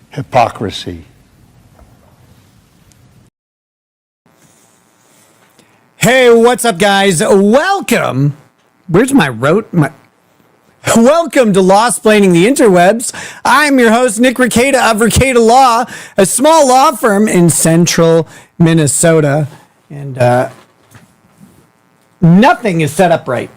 Hypocrisy. Hey, what's up, guys? Welcome. Where's my Welcome to Law-Splaining the Interwebs. I'm your host, Nick Rekieta of Rekieta Law, a small law firm in central Minnesota. And nothing is set up right.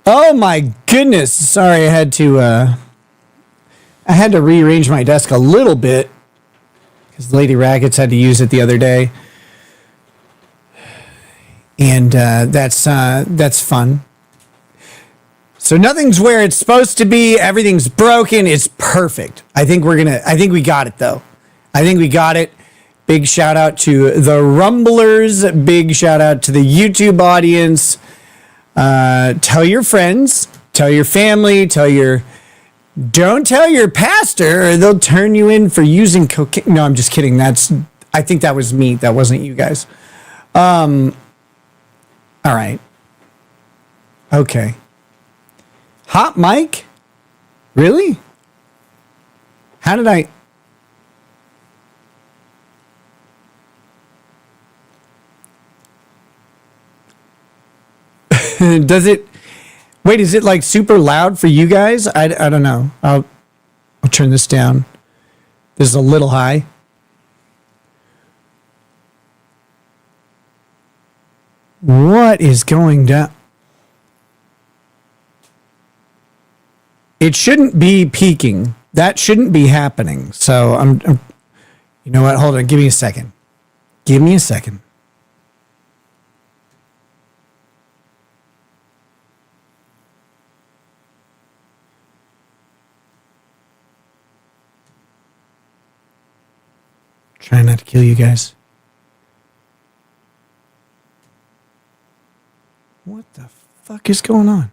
Oh my goodness. Sorry, I had to rearrange my desk a little bit because Lady Rackets had to use it the other day. And that's fun. So nothing's where it's supposed to be. Everything's broken. It's perfect. I think we got it though. I think we got it. Big shout out to the Rumblers. Big shout out to the YouTube audience. Tell your friends, tell your family, don't tell your pastor or they'll turn you in for using cocaine. No, I'm just kidding. I think that was me. That wasn't you guys. All right. Okay. Hot mic? Really? How did I... Does it... Wait, is it like super loud for you guys? I don't know. I'll turn this down. This is a little high. What is going down? It shouldn't be peaking. That shouldn't be happening. So I'm you know what? Hold on. Give me a second. Give me a second. Trying not to kill you guys. What the fuck is going on?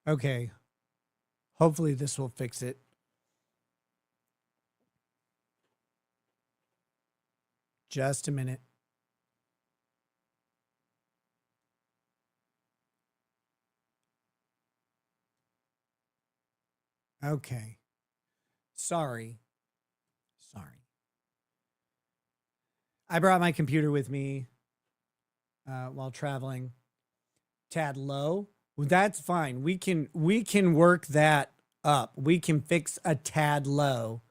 Okay. Hopefully this will fix it. Just a minute. Okay. Sorry. I brought my computer with me while traveling. Tad low. Well, that's fine. We can work that up. We can fix a tad low.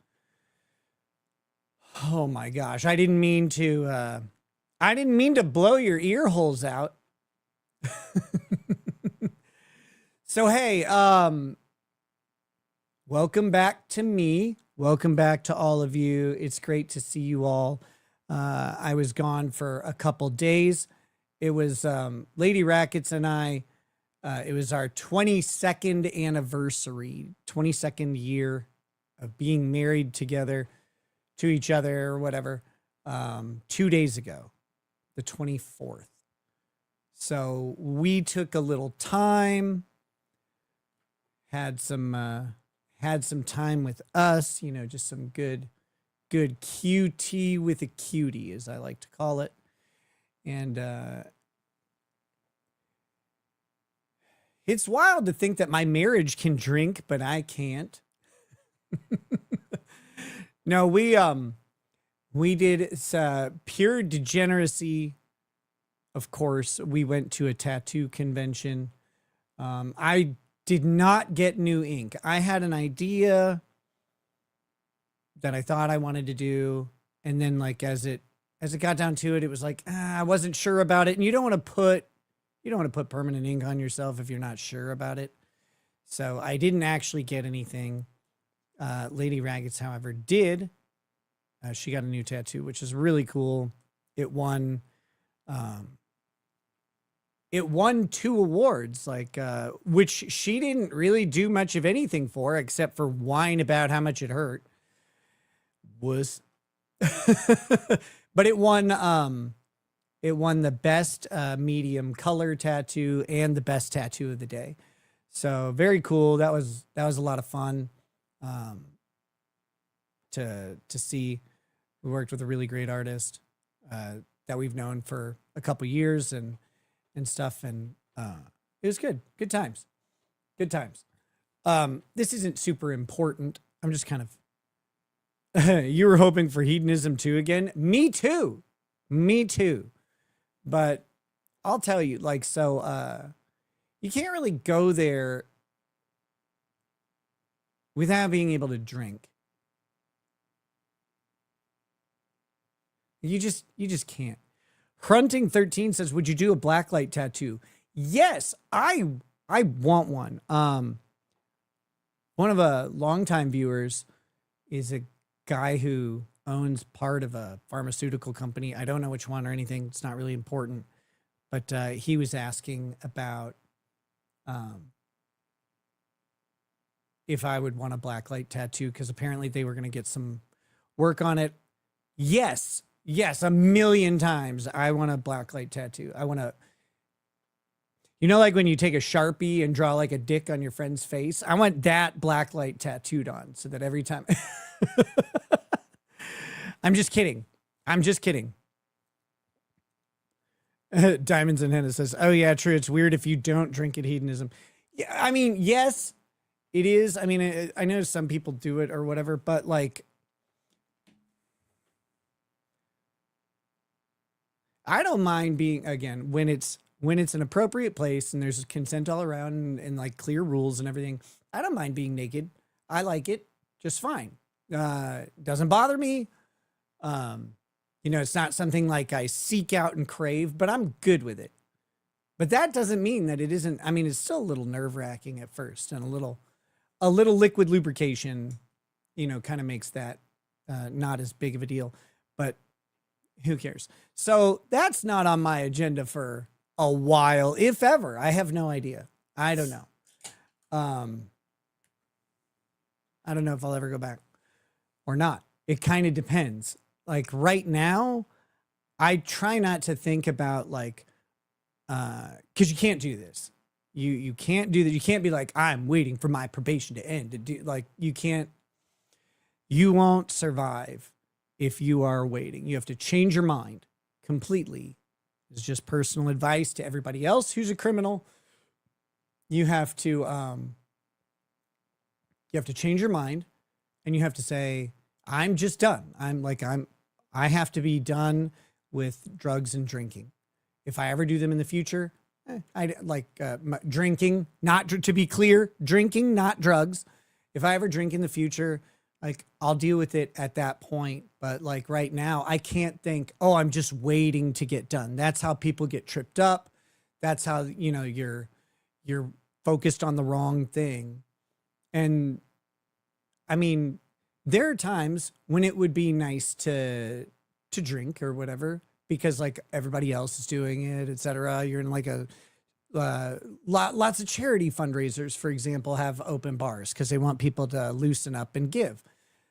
Oh my gosh. I didn't mean to blow your ear holes out. So hey, welcome back to me. Welcome back to all of you. It's great to see you all. I was gone for a couple days. It was Lady Rackets and I. It was our 22nd anniversary, 22nd year of being married together to each other or whatever, 2 days ago, the 24th. So we took a little time, had some time with us, just some good QT with a cutie, as I like to call it. And it's wild to think that my marriage can drink, but I can't. No, we did. It's pure degeneracy. Of course, we went to a tattoo convention. I did not get new ink. I had an idea that I thought I wanted to do, and then like as it got down to it, it was like I wasn't sure about it, and you don't want to put permanent ink on yourself if you're not sure about it. So I didn't actually get anything. Lady Raggets, however, did. She got a new tattoo, which is really cool. It won 2 awards, which she didn't really do much of anything for, except for whine about how much it hurt. But it won It won the best medium color tattoo and the best tattoo of the day. So very cool. That was a lot of fun um, to see. We worked with a really great artist that we've known for a couple years and stuff, and it was good. Good times. Good times. This isn't super important. I'm just kind of. You were hoping for hedonism too again. Me too. Me too. But I'll tell you, like, so you can't really go there without being able to drink. You just can't. Hrunting 13 says, "Would you do a blacklight tattoo?" Yes, I want one. One of a longtime viewers is a guy who owns part of a pharmaceutical company. I don't know which one or anything. It's not really important. But he was asking about if I would want a blacklight tattoo because apparently they were going to get some work on it. Yes, a million times. I want a blacklight tattoo. I want to, like when you take a Sharpie and draw like a dick on your friend's face. I want that blacklight tattooed on so that every time. I'm just kidding. Diamonds and Henna says, "Oh yeah, true. It's weird if you don't drink at hedonism." Yeah, I mean, yes, it is. I mean, I know some people do it or whatever, but like, I don't mind being, again, when it's an appropriate place and there's consent all around and like clear rules and everything. I don't mind being naked. I like it just fine. Doesn't bother me. It's not something like I seek out and crave, but I'm good with it. But that doesn't mean that it isn't. I mean, it's still a little nerve wracking at first, and a little liquid lubrication, kind of makes that not as big of a deal. But who cares? So that's not on my agenda for a while, if ever. I have no idea. I don't know. I don't know if I'll ever go back or not. It kind of depends. Like right now, I try not to think about like, because you can't do this. You can't do that. You can't be like, I'm waiting for my probation to end to do, like, you can't. You won't survive if you are waiting. You have to change your mind completely. It's just personal advice to everybody else who's a criminal. You have to change your mind, and you have to say, I'm just done. I have to be done with drugs and drinking. If I ever do them in the future, I like drinking, to be clear, drinking, not drugs. If I ever drink in the future, like I'll deal with it at that point. But like right now, I can't think, oh, I'm just waiting to get done. That's how people get tripped up. That's how, you're focused on the wrong thing. And I mean, there are times when it would be nice to drink or whatever, because like everybody else is doing it, etc. You're in like a lots of charity fundraisers, for example, have open bars because they want people to loosen up and give.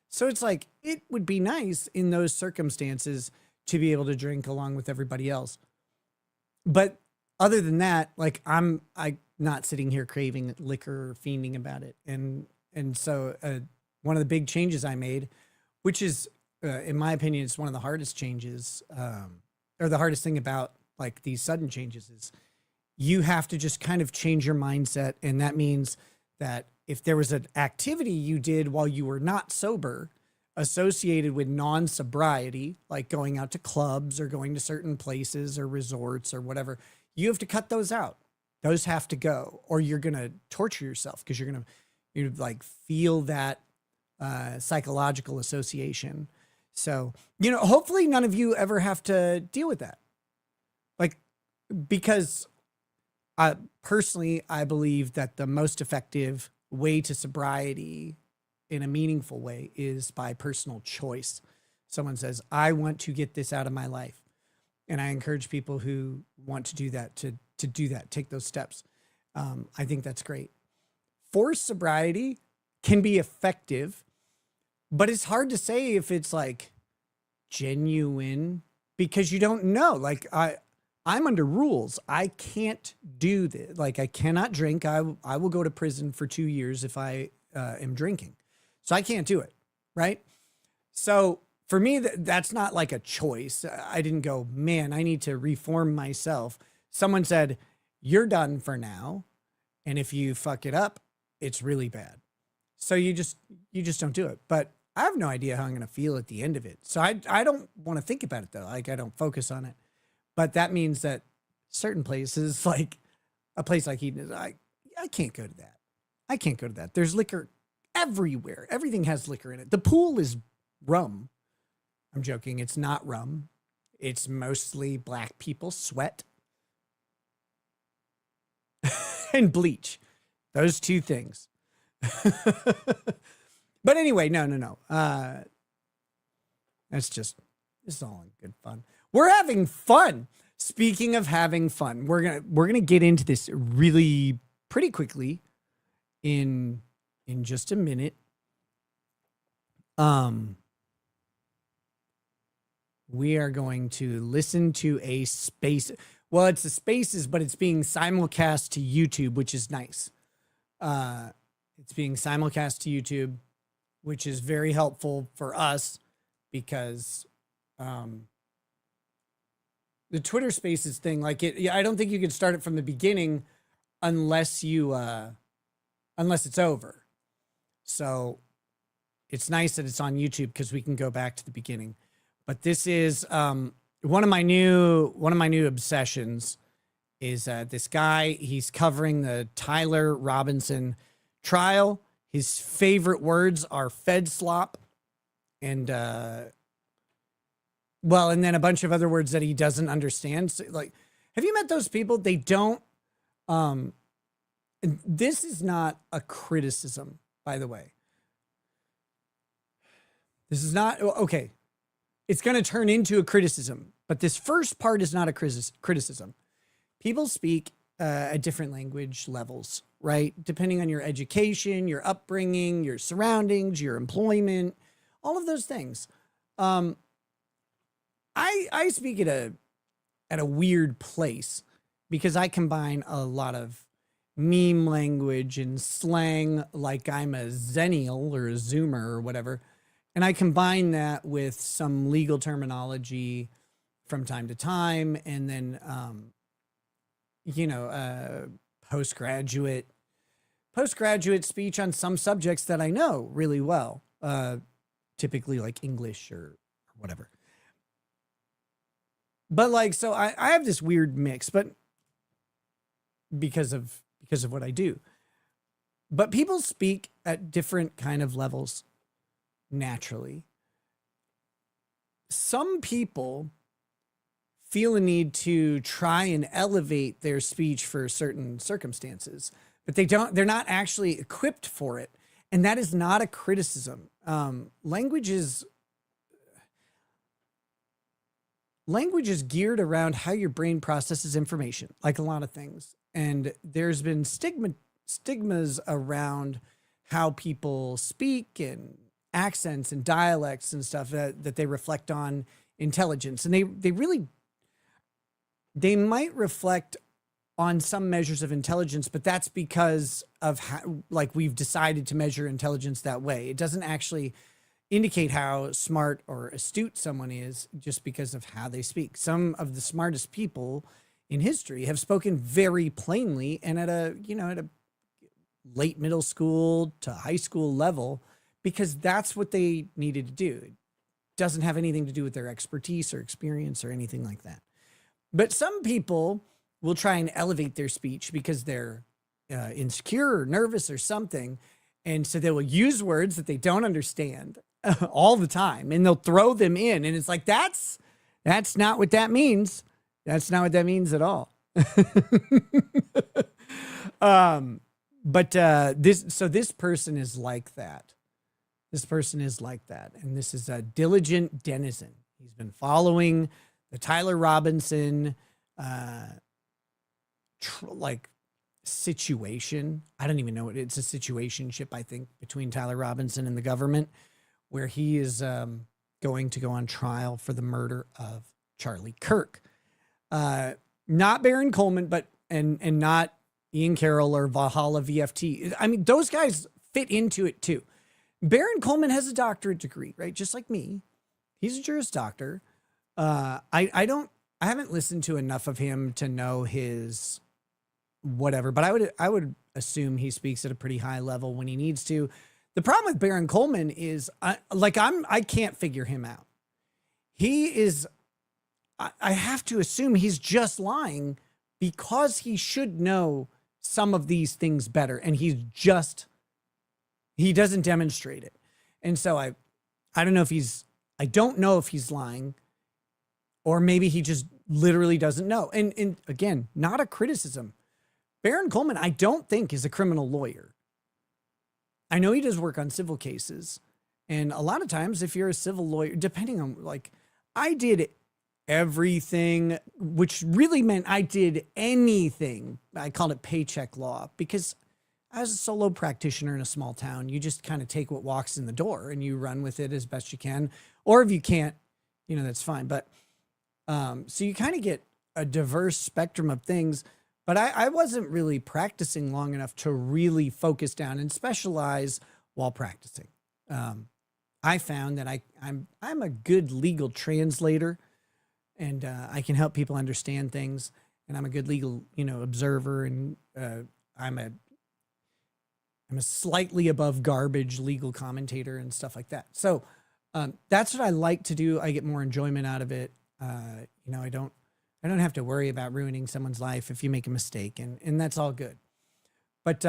So it's like, it would be nice in those circumstances to be able to drink along with everybody else. But other than that, like I'm not sitting here craving liquor or fiending about it. And so one of the big changes I made, which is, in my opinion, it's one of the hardest changes, or the hardest thing about like these sudden changes, is you have to just kind of change your mindset. And that means that if there was an activity you did while you were not sober associated with non-sobriety, like going out to clubs or going to certain places or resorts or whatever, you have to cut those out. Those have to go, or you're going to torture yourself because you like feel that psychological association. So, hopefully none of you ever have to deal with that. Like, because personally, I believe that the most effective way to sobriety in a meaningful way is by personal choice. Someone says, I want to get this out of my life. And I encourage people who want to do that to do that, take those steps. I think that's great. Forced sobriety can be effective, but it's hard to say if it's like genuine because you don't know. Like I'm under rules. I can't do this. Like, I cannot drink. I will go to prison for 2 years if I am drinking. So I can't do it. Right. So for me, that's not like a choice. I didn't go, man, I need to reform myself. Someone said, you're done for now. And if you fuck it up, it's really bad. So you just don't do it. But I have no idea how I'm going to feel at the end of it. So I don't want to think about it though. Like I don't focus on it. But that means that certain places, like a place like Eden, I can't go to that. I can't go to that. There's liquor everywhere. Everything has liquor in it. The pool is rum. I'm joking. It's not rum. It's mostly black people sweat and bleach. Those two things. But anyway, no. This is all in good fun. We're having fun. Speaking of having fun, we're gonna get into this really pretty quickly in just a minute. We are going to listen to a space. Well, it's the Spaces, but it's being simulcast to YouTube, which is nice. It's being simulcast to YouTube, which is very helpful for us because the Twitter Spaces thing, like I don't think you can start it from the beginning unless it's over. So it's nice that it's on YouTube because we can go back to the beginning. But this is one of my new obsessions is this guy. He's covering the Tyler Robinson trial. His favorite words are Fed slop and and then a bunch of other words that he doesn't understand. So, like, have you met those people? They don't. This is not a criticism, by the way. This is not okay. It's going to turn into a criticism, but this first part is not a criticism. People speak at different language levels, right? Depending on your education, your upbringing, your surroundings, your employment, all of those things. I speak at a weird place because I combine a lot of meme language and slang, like I'm a Zennial or a Zoomer or whatever. And I combine that with some legal terminology from time to time. And then, postgraduate speech on some subjects that I know really well, typically like English or whatever. But like, so I have this weird mix, but because of what I do, but people speak at different kind of levels naturally. Some people feel a need to try and elevate their speech for certain circumstances, but they're not actually equipped for it. And that is not a criticism. Language is geared around how your brain processes information, like a lot of things. And there's been stigmas around how people speak and accents and dialects and stuff that they reflect on intelligence. And they might reflect on some measures of intelligence, but that's because of how, like, we've decided to measure intelligence that way. It doesn't actually indicate how smart or astute someone is just because of how they speak. Some of the smartest people in history have spoken very plainly and at a late middle school to high school level, because that's what they needed to do. It doesn't have anything to do with their expertise or experience or anything like that. But some people will try and elevate their speech because they're insecure or nervous or something. And so they will use words that they don't understand all the time, and they'll throw them in. And it's like, that's not what that means. That's not what that means at all. This person is like that. This person is like that. And this is a diligent denizen. He's been following the Tyler Robinson, situation. I don't even know what it's a situationship, I think, between Tyler Robinson and the government, where he is going to go on trial for the murder of Charlie Kirk. not Baron Coleman, but and not Ian Carroll or Valhalla VFT. I mean, those guys fit into it too. Baron Coleman has a doctorate degree, right? Just like me. He's a Juris Doctor. I haven't listened to enough of him to know his whatever, but I would assume he speaks at a pretty high level when he needs to. The problem with Baron Coleman is I can't figure him out. He is, I have to assume he's just lying because he should know some of these things better. And he doesn't demonstrate it. And so I don't know if I don't know if he's lying, or maybe he just literally doesn't know. And again, not a criticism. Baron Coleman, I don't think, is a criminal lawyer. I know he does work on civil cases. And a lot of times, if you're a civil lawyer, depending on, like, I did everything, which really meant I did anything. I called it paycheck law because I was a solo practitioner in a small town. You just kind of take what walks in the door and you run with it as best you can. Or if you can't, that's fine. But so you kind of get a diverse spectrum of things. But I wasn't really practicing long enough to really focus down and specialize while practicing. I found that I'm a good legal translator, and I can help people understand things. And I'm a good legal observer, and I'm a slightly above garbage legal commentator and stuff like that. So that's what I like to do. I get more enjoyment out of it. I don't have to worry about ruining someone's life if you make a mistake, and that's all good. But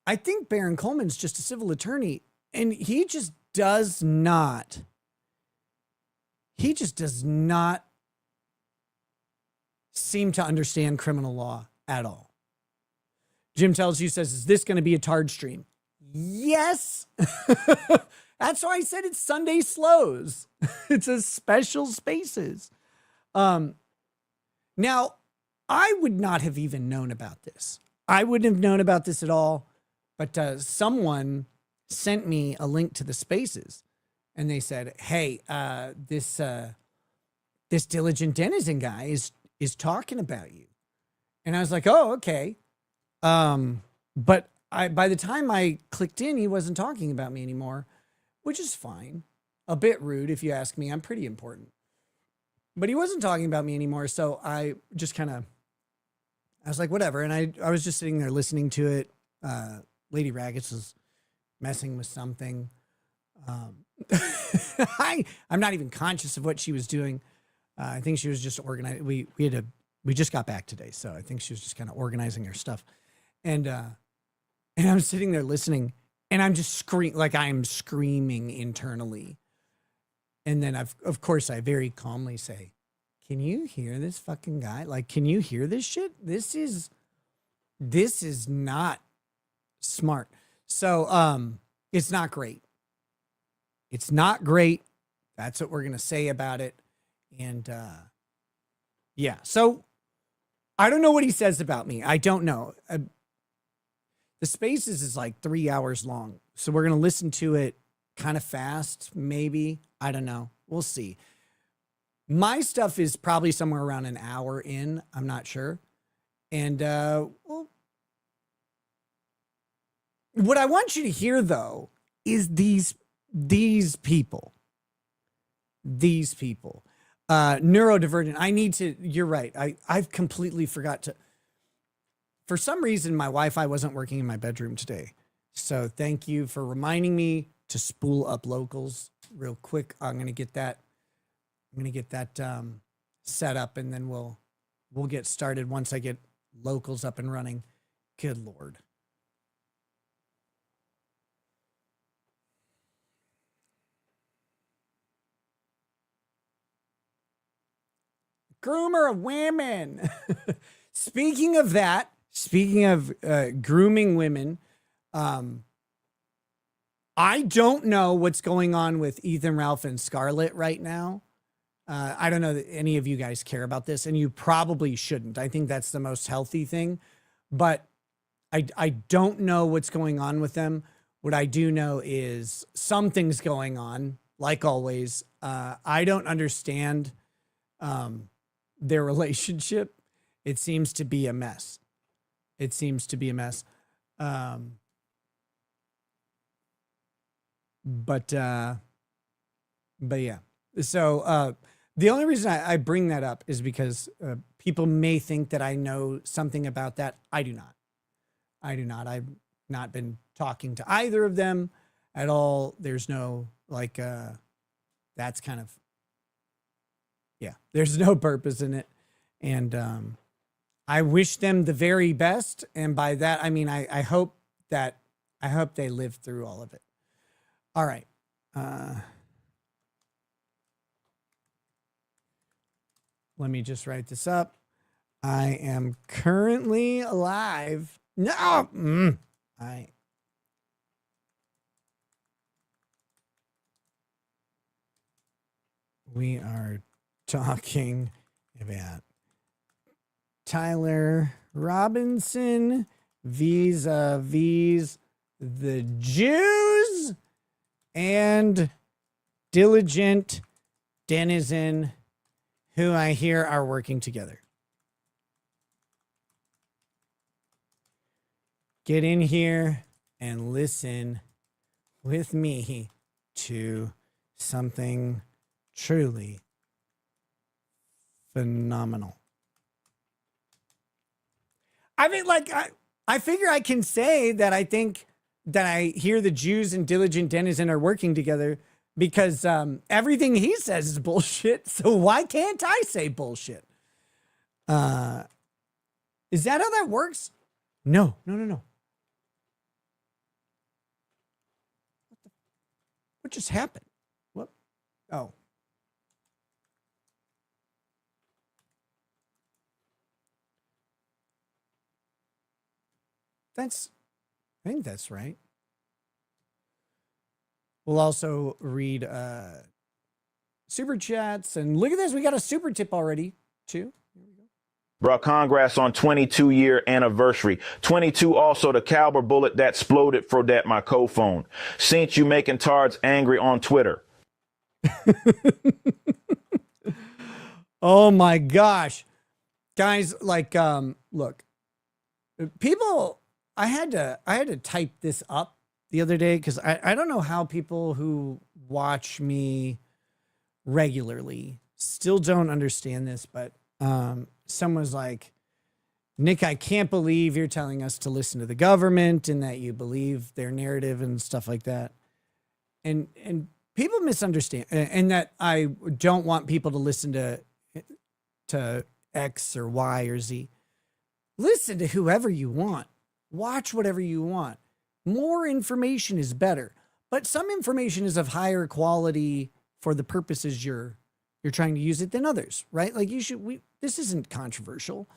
I think Baron Coleman's just a civil attorney, and he just does not seem to understand criminal law at all. Jim Tells You says, is this going to be a Tard stream? Yes. That's why I said it's Sunday Slows. It's a special Spaces. Now, I would not have even known about this. I wouldn't have known about this at all. But someone sent me a link to the Spaces, and they said, "Hey, this Diligent Denizen guy is talking about you." And I was like, "Oh, okay." But by the time I clicked in, he wasn't talking about me anymore, which is fine. A bit rude, if you ask me. I'm pretty important. But he wasn't talking about me anymore, so I just I was like, whatever. And I was just sitting there listening to it. Lady Raggets was messing with something. I'm not even conscious of what she was doing. I think she was just organizing. We just got back today, so I think she was just kind of organizing her stuff. And I'm sitting there listening, and I'm just I'm screaming internally. And then of course I very calmly say, "Can you hear this fucking guy? Like, can you hear this shit? This is not smart." So it's not great. It's not great. That's what we're gonna say about it. And yeah. So I don't know what he says about me. I don't know. The Spaces is like 3 hours long, so we're gonna listen to it kind of fast, maybe. I don't know. We'll see. My stuff is probably somewhere around an hour in. I'm not sure. And well, what I want you to hear, though, is these people. These people. Neurodivergent. You're right. I've completely forgot to. For some reason, my Wi-Fi wasn't working in my bedroom today. So thank you for reminding me to spool up locals real quick. I'm going to get that set up, and then we'll get started once I get locals up and running. Good Lord. Groomer of women. Speaking of grooming women, I don't know what's going on with Ethan, Ralph, and Scarlett right now. I don't know that any of you guys care about this, and you probably shouldn't. I think that's the most healthy thing, but I don't know what's going on with them. What I do know is something's going on, like always. I don't understand their relationship. it seems to be a mess. It seems to be a mess. But yeah. So the only reason I bring that up is because people may think that I know something about that. I do not. I do not. I've not been talking to either of them at all. There's no like that's kind of, yeah, there's no purpose in it. And I wish them the very best. And by that, I mean, I hope they live through all of it. All right. Let me just write this up. I am currently alive. No. We are talking about Tyler Robinson vis-a-vis the Jews and Diligent Denizen, who I hear are working together. Get in here and listen with me to something truly phenomenal. I mean, like, I figure I can say that I think that I hear the Jews and Diligent Denizen are working together because everything he says is bullshit. So why can't I say bullshit? Is that how that works? No. What just happened? What? Oh. I think that's right. We'll also read super chats. And look at this. We got a super tip already, too. Bro, congrats on 22-year anniversary. 22 also the caliber bullet that exploded for that my co-phone. Since you making tards angry on Twitter. Oh my gosh. Guys, like look. People, I had to type this up the other day because I don't know how people who watch me regularly still don't understand this, but someone's like, Nick, I can't believe you're telling us to listen to the government and that you believe their narrative and stuff like that. And people misunderstand, and that I don't want people to listen to X or Y or Z. Listen to whoever you want. Watch whatever you want. More information is better, but some information is of higher quality for the purposes you're trying to use it than others, right? Like this isn't controversial.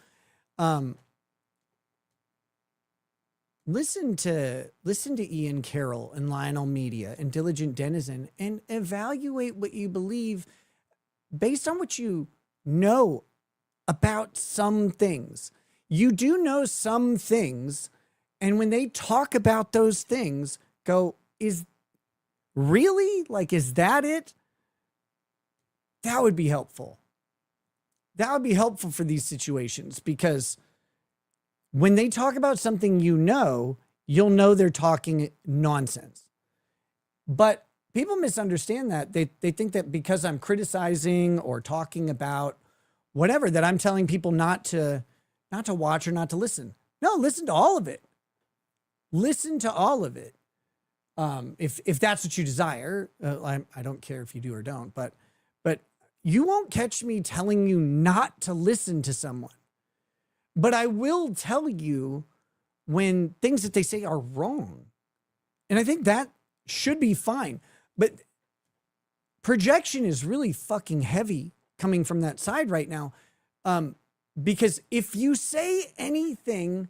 Listen to Ian Carroll and Lionel Media and Diligent Denizen and evaluate what you believe based on what you know about some things. You do know some things, and when they talk about those things, go, is that it? That would be helpful. That would be helpful for these situations because when they talk about something you'll know they're talking nonsense. But people misunderstand that. They think that because I'm criticizing or talking about whatever, that I'm telling people not to watch or not to listen. No, listen to all of it. Listen to all of it. If that's what you desire, I don't care if you do or don't, but you won't catch me telling you not to listen to someone. But I will tell you when things that they say are wrong. And I think that should be fine. But projection is really fucking heavy coming from that side right now. Because if you say anything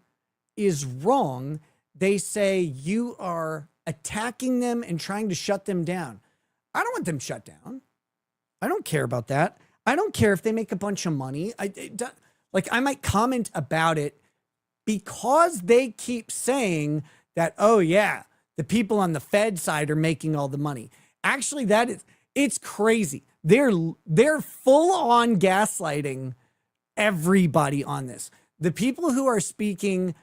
is wrong, they say you are attacking them and trying to shut them down. I don't want them shut down. I don't care about that. I don't care if they make a bunch of money. I might comment about it because they keep saying that, oh yeah, the people on the Fed side are making all the money. Actually, it's crazy. They're full on gaslighting everybody on this. The people who are speaking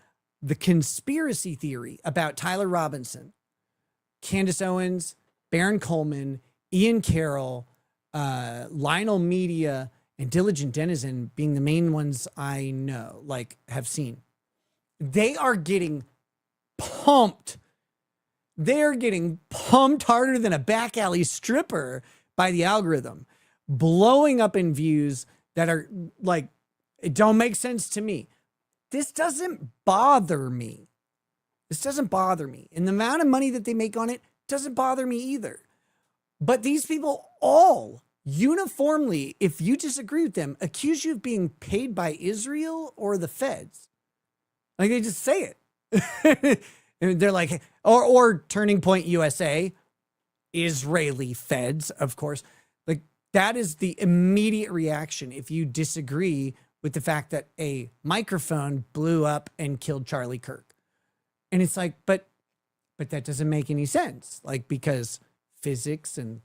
the conspiracy theory about Tyler Robinson, Candace Owens, Baron Coleman, Ian Carroll, Lionel Media, and Diligent Denizen being the main ones I know, like have seen. They are getting pumped. They're getting pumped harder than a back alley stripper by the algorithm, blowing up in views that are like, it don't make sense to me. This doesn't bother me. This doesn't bother me. And the amount of money that they make on it doesn't bother me either. But these people all uniformly, if you disagree with them, accuse you of being paid by Israel or the feds. Like they just say it. And they're like, or Turning Point USA, Israeli feds, of course. Like that is the immediate reaction if you disagree with the fact that a microphone blew up and killed Charlie Kirk. And it's like, but that doesn't make any sense. Like, because physics and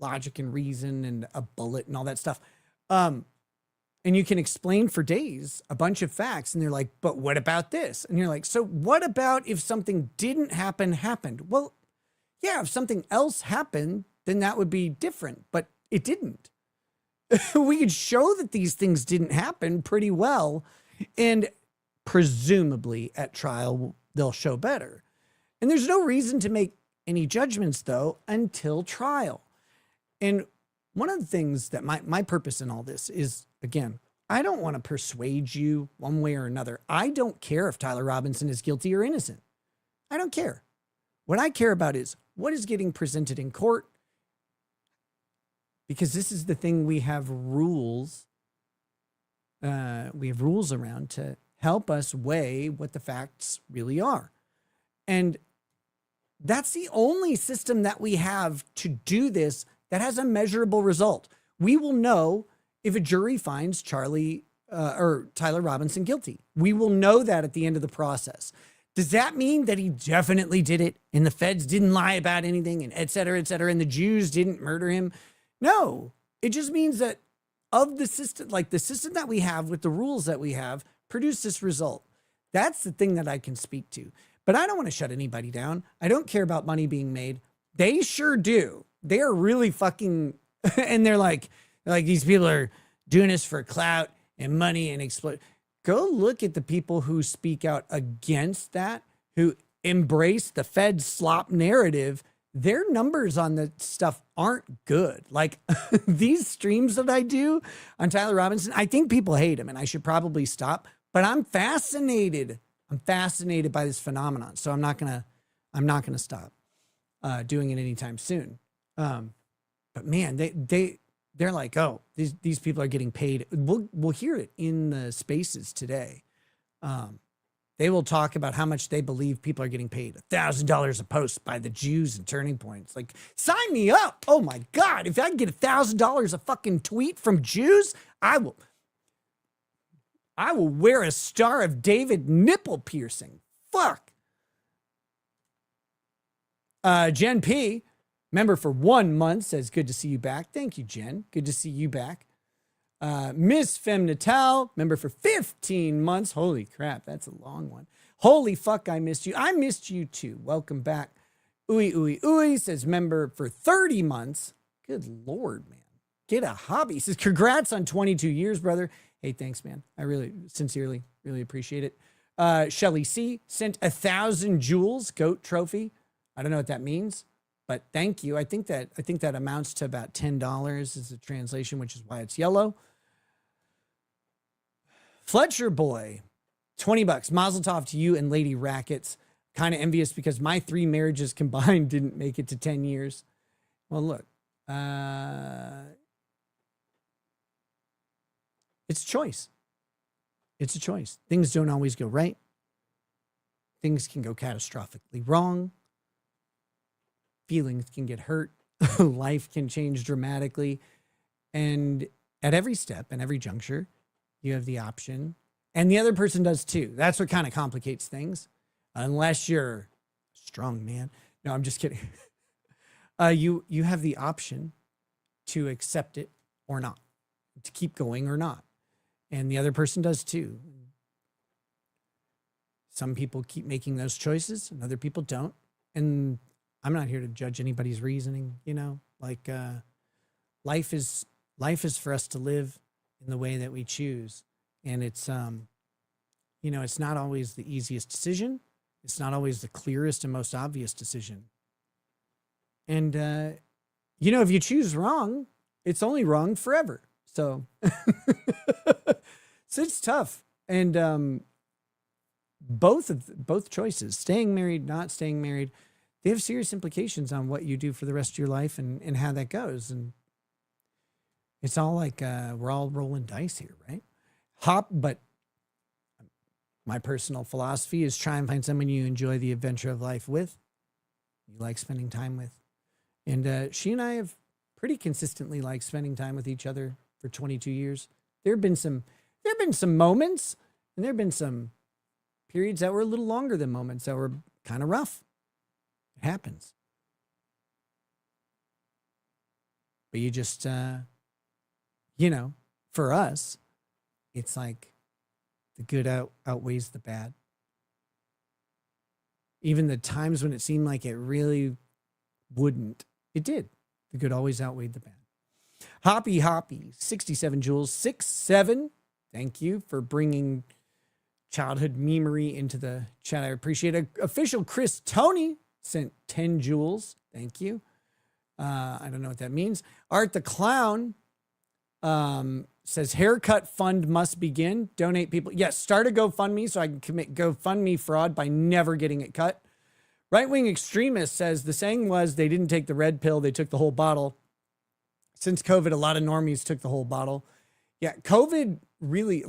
logic and reason and a bullet and all that stuff. And you can explain for days a bunch of facts, and they're like, but what about this? And you're like, so what about if something didn't happen, happened? Well, yeah, if something else happened, then that would be different, but it didn't. We could show that these things didn't happen pretty well, and presumably at trial, they'll show better. And there's no reason to make any judgments, though, until trial. And one of the things that my purpose in all this is, again, I don't want to persuade you one way or another. I don't care if Tyler Robinson is guilty or innocent. I don't care. What I care about is what is getting presented in court, because this is the thing we have rules. We have rules around to help us weigh what the facts really are. And that's the only system that we have to do this that has a measurable result. We will know if a jury finds Charlie or Tyler Robinson guilty. We will know that at the end of the process. Does that mean that he definitely did it and the feds didn't lie about anything and et cetera, and the Jews didn't murder him? No, it just means that of the system, like the system that we have with the rules that we have, produce this result. That's the thing that I can speak to. But I don't want to shut anybody down. I don't care about money being made. They sure do. They are really fucking, and they're like these people are doing this for clout and money and exploit. Go look at the people who speak out against that, who embrace the Fed slop narrative. Their numbers on the stuff aren't good. Like these streams that I do on Tyler Robinson, I think people hate him and I should probably stop, but I'm fascinated. I'm fascinated by this phenomenon. So I'm not going to stop doing it anytime soon. But man, they're like, oh, these people are getting paid. We'll hear it in the spaces today. They will talk about how much they believe people are getting paid $1,000 a post by the Jews and Turning Points. Like, sign me up. Oh my God. If I can get $1,000 a fucking tweet from Jews, I will wear a Star of David nipple piercing. Fuck. Jen P, member for 1 month, says, good to see you back. Thank you, Jen. Good to see you back. Miss Femme Natal, member for 15 months. Holy crap, that's a long one. Holy fuck, I missed you. I missed you too. Welcome back. Ooey, ooey, ooey, says member for 30 months. Good Lord, man. Get a hobby. Says, congrats on 22 years, brother. Hey, thanks, man. I really, sincerely, really appreciate it. Shelly C sent 1,000 jewels goat trophy. I don't know what that means, but thank you. I think that amounts to about $10 is the translation, which is why it's yellow. Fletcher boy, $20. Mazel tov to you and Lady Rackets. Kind of envious because my 3 marriages combined didn't make it to 10 years. Well, look, it's a choice. It's a choice. Things don't always go right. Things can go catastrophically wrong. Feelings can get hurt. Life can change dramatically. And at every step and every juncture, you have the option. And the other person does too. That's what kind of complicates things. Unless you're a strong man. No, I'm just kidding. You have the option to accept it or not. To keep going or not. and the other person does too. Some people keep making those choices and other people don't. And I'm not here to judge anybody's reasoning, you know, like life is for us to live in the way that we choose. And it's, you know, it's not always the easiest decision. It's not always the clearest and most obvious decision. And, you know, if you choose wrong, it's only wrong forever. So, so it's tough. And, both choices, staying married, not staying married, they have serious implications on what you do for the rest of your life and how that goes. And it's all like, we're all rolling dice here, right? But my personal philosophy is try and find someone you enjoy the adventure of life with, you like spending time with. And she and I have pretty consistently liked spending time with each other for 22 years. There have been some moments, and there have been some periods that were a little longer than moments that were kind of rough. It happens. But you just, you know, for us, it's like the good outweighs the bad. Even the times when it seemed like it really wouldn't, it did. The good always outweighed the bad. Hoppy, 67 joules, 6'7". Thank you for bringing childhood memory into the chat. I appreciate it. Official Chris Tony sent 10 joules. Thank you. I don't know what that means. Art the Clown says haircut fund must begin. Donate people. Yes, start a GoFundMe so I can commit GoFundMe fraud by never getting it cut. Right Wing Extremist says the saying was they didn't take the red pill, they took the whole bottle. Since COVID, a lot of normies took the whole bottle. Yeah, COVID really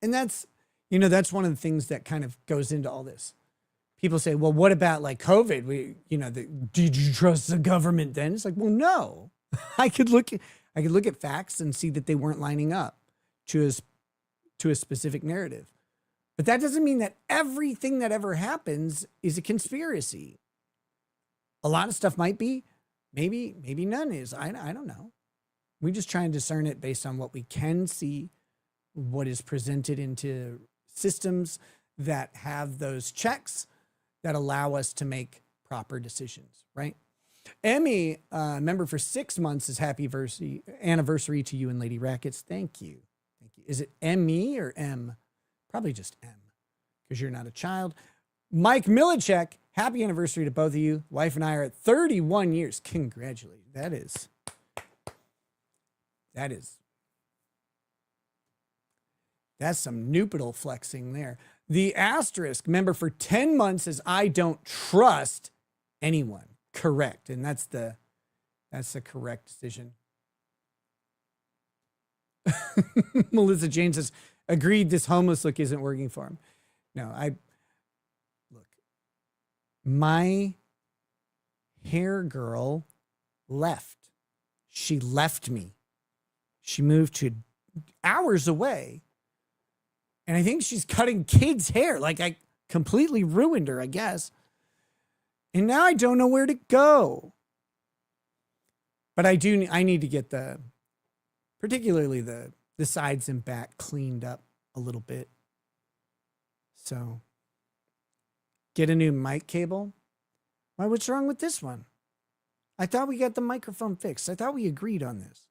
and that's, you know, that's one of the things that kind of goes into all this. People say, well, what about like COVID? Did you trust the government then? It's like, well, no. I could look at facts and see that they weren't lining up to a specific narrative. But that doesn't mean that everything that ever happens is a conspiracy. A lot of stuff might be, maybe none is. I don't know. We just try and discern it based on what we can see, what is presented into systems that have those checks that allow us to make proper decisions, right? Emmy, member for 6 months, is happy anniversary to you and Lady Rackets. Thank you. Thank you. Is it M-E or M? Probably just M, because you're not a child. Mike Milichek, happy anniversary to both of you. Wife and I are at 31 years. Congratulations. That's some nuptial flexing there. The asterisk, member for 10 months, says, I don't trust anyone. Correct. And that's the correct decision. Melissa Jane says, agreed, this homeless look isn't working for him. No, look, my hair girl left. She left me. She moved to hours away. And I think she's cutting kids' hair. Like, I completely ruined her, I guess. And now I don't know where to go. But I need to get particularly the sides and back cleaned up a little bit. So, get a new mic cable. Why, what's wrong with this one? I thought we got the microphone fixed. I thought we agreed on this.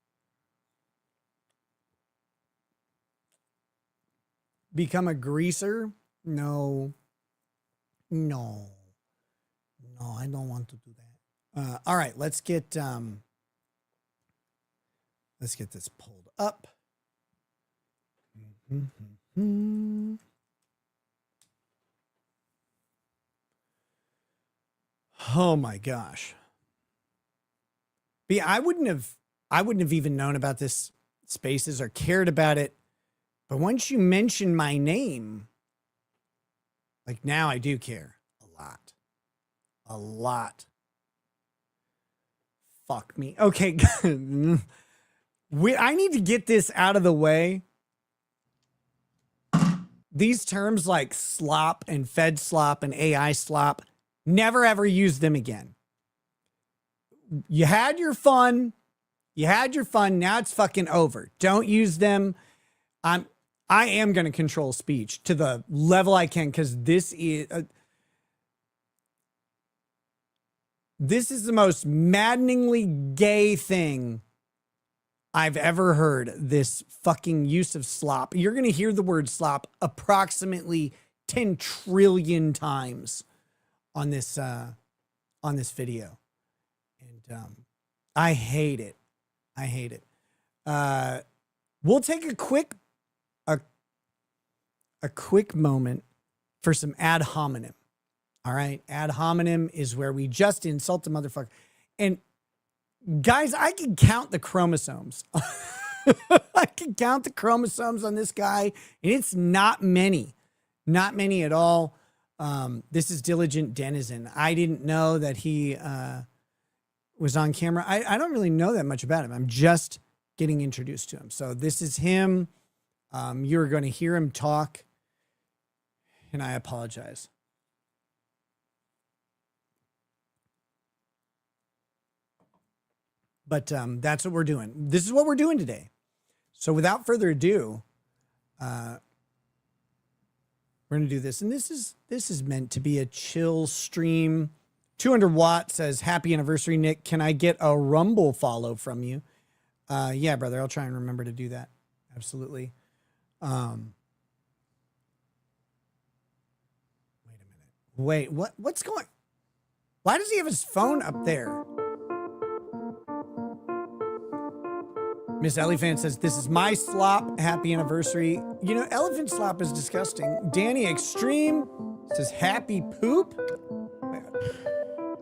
Become a greaser? No, I don't want to do that. All right, let's get this pulled up. Oh my gosh. But yeah, I wouldn't have even known about this Spaces or cared about it. But once you mention my name, like, now I do care a lot. Fuck me. Okay. I need to get this out of the way. These terms like slop and Fed slop and AI slop, never ever use them again. You had your fun. Now it's fucking over. Don't use them. I am going to control speech to the level I can, because this is the most maddeningly gay thing I've ever heard. This fucking use of slop. You're going to hear the word slop approximately 10 trillion times on this video. And I hate it. I hate it. We'll take a quick moment for some ad hominem. All right. Ad hominem is where we just insult the motherfucker. And guys, I can count the chromosomes. I can count the chromosomes on this guy, and it's not many. Not many at all. This is Diligent Denizen. I didn't know that he was on camera. I don't really know that much about him. I'm just getting introduced to him. So this is him. You're going to hear him talk, and I apologize. But that's what we're doing. This is what we're doing today. So without further ado, we're going to do this. And this is meant to be a chill stream. 200 Watt says, happy anniversary, Nick. Can I get a Rumble follow from you? Yeah, brother. I'll try and remember to do that. Absolutely. Wait a minute. Wait, what's going? Why does he have his phone up there? Miss Elephant says, this is my slop. Happy anniversary. You know, elephant slop is disgusting. Danny Extreme says, happy poop.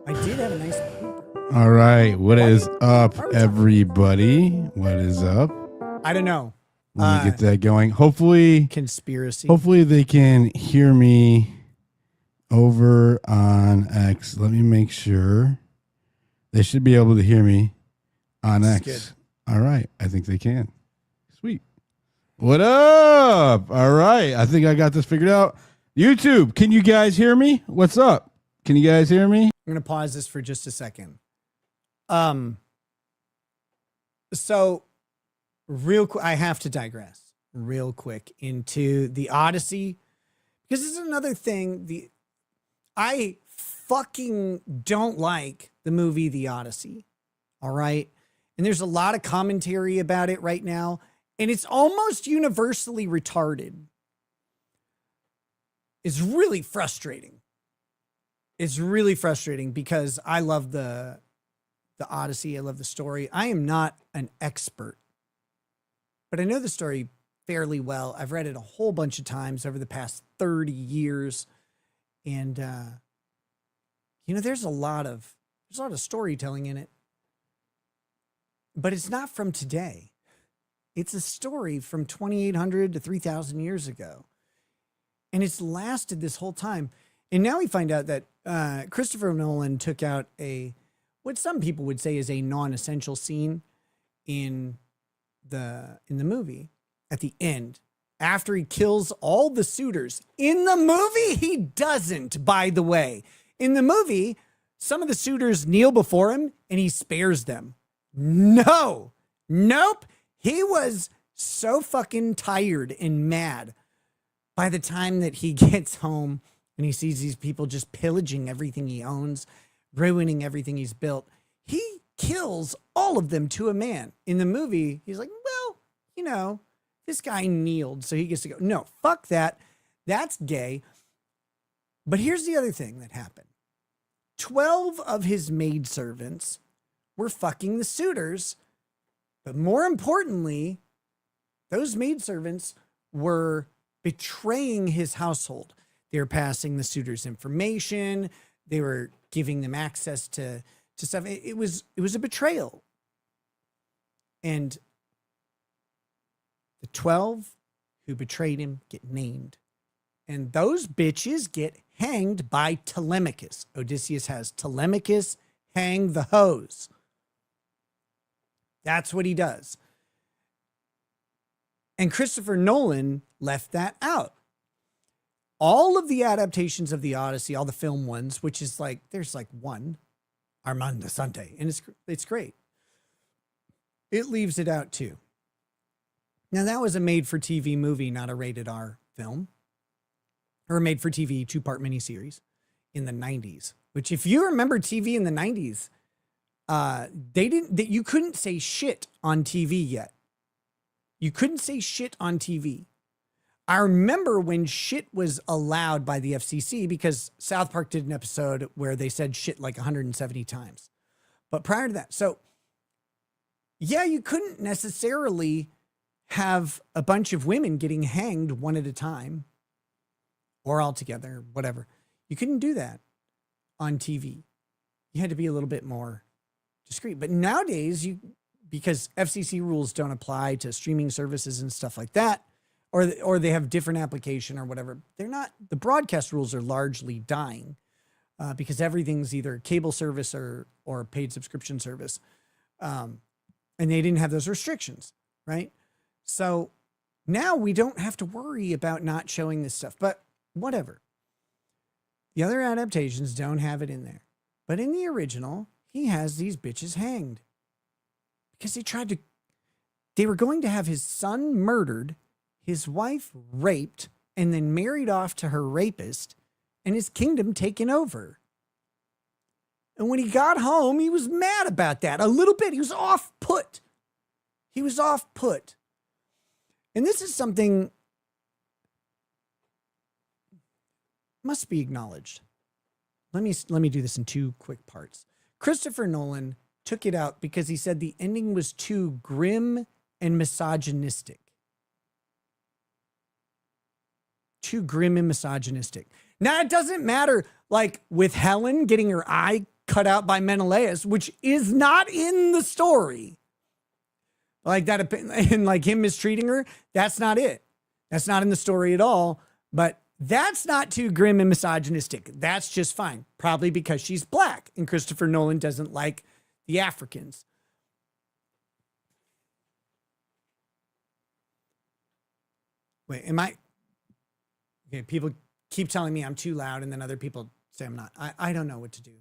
I did have a nice poop. All right. What is up, everybody? What is up? I don't know. Let me get that going. Hopefully, conspiracy. Hopefully they can hear me over on X. Let me make sure. They should be able to hear me on X. Good. All right. I think they can. Sweet. What up? All right. I think I got this figured out. YouTube, can you guys hear me? What's up? Can you guys hear me? I'm going to pause this for just a second. So real quick, I have to digress real quick into the Odyssey, because this is another thing. I fucking don't like the movie The Odyssey. All right. And there's a lot of commentary about it right now, and it's almost universally retarded. It's really frustrating. It's really frustrating because I love the Odyssey. I love the story. I am not an expert, but I know the story fairly well. I've read it a whole bunch of times over the past 30 years. And, you know, there's a lot of storytelling in it, but it's not from today. It's a story from 2,800 to 3,000 years ago. And it's lasted this whole time. And now we find out that Christopher Nolan took out what some people would say is a non-essential scene in the movie at the end. After he kills all the suitors. In the movie, he doesn't, by the way. In the movie, some of the suitors kneel before him and he spares them. No. Nope. He was so fucking tired and mad by the time that he gets home and he sees these people just pillaging everything he owns, ruining everything he's built. He kills all of them to a man. In the movie, he's like, well, you know, this guy kneeled, so he gets to go. No, fuck that. That's gay. But here's the other thing that happened. 12 of his maidservants were fucking the suitors. But more importantly, those maidservants were betraying his household. They were passing the suitors information. They were giving them access to stuff. It was a betrayal. And the 12 who betrayed him get named. And those bitches get hanged by Telemachus. Odysseus has Telemachus hang the hose. That's what he does. And Christopher Nolan left that out. All of the adaptations of the Odyssey, all the film ones, which is like, there's like one, Armando Sante, and it's great. It leaves it out too. Now, that was a made-for-TV movie, not a rated R film, or a made-for-TV two-part miniseries in the 90s, which if you remember TV in the 90s, you couldn't say shit on TV yet. You couldn't say shit on TV. I remember when shit was allowed by the FCC because South Park did an episode where they said shit like 170 times. But prior to that, so yeah, you couldn't necessarily have a bunch of women getting hanged one at a time or all together, whatever. You couldn't do that on TV. You had to be a little bit more discreet. But nowadays, because FCC rules don't apply to streaming services and stuff like that, or they have different application or whatever, the broadcast rules are largely dying because everything's either cable service or paid subscription service. And they didn't have those restrictions, right? So now we don't have to worry about not showing this stuff, but whatever. The other adaptations don't have it in there. But in the original, he has these bitches hanged because they were going to have his son murdered, his wife raped, and then married off to her rapist, and his kingdom taken over. And when he got home, he was mad about that a little bit. He was off put. And this is something must be acknowledged. Let me do this in two quick parts. Christopher Nolan took it out because he said the ending was too grim and misogynistic. Too grim and misogynistic. Now, it doesn't matter, like with Helen getting her eye cut out by Menelaus, which is not in the story. Like that, and like him mistreating her, that's not it. That's not in the story at all. But that's not too grim and misogynistic. That's just fine. Probably because she's black and Christopher Nolan doesn't like the Africans. Wait, okay, people keep telling me I'm too loud and then other people say I'm not. I don't know what to do.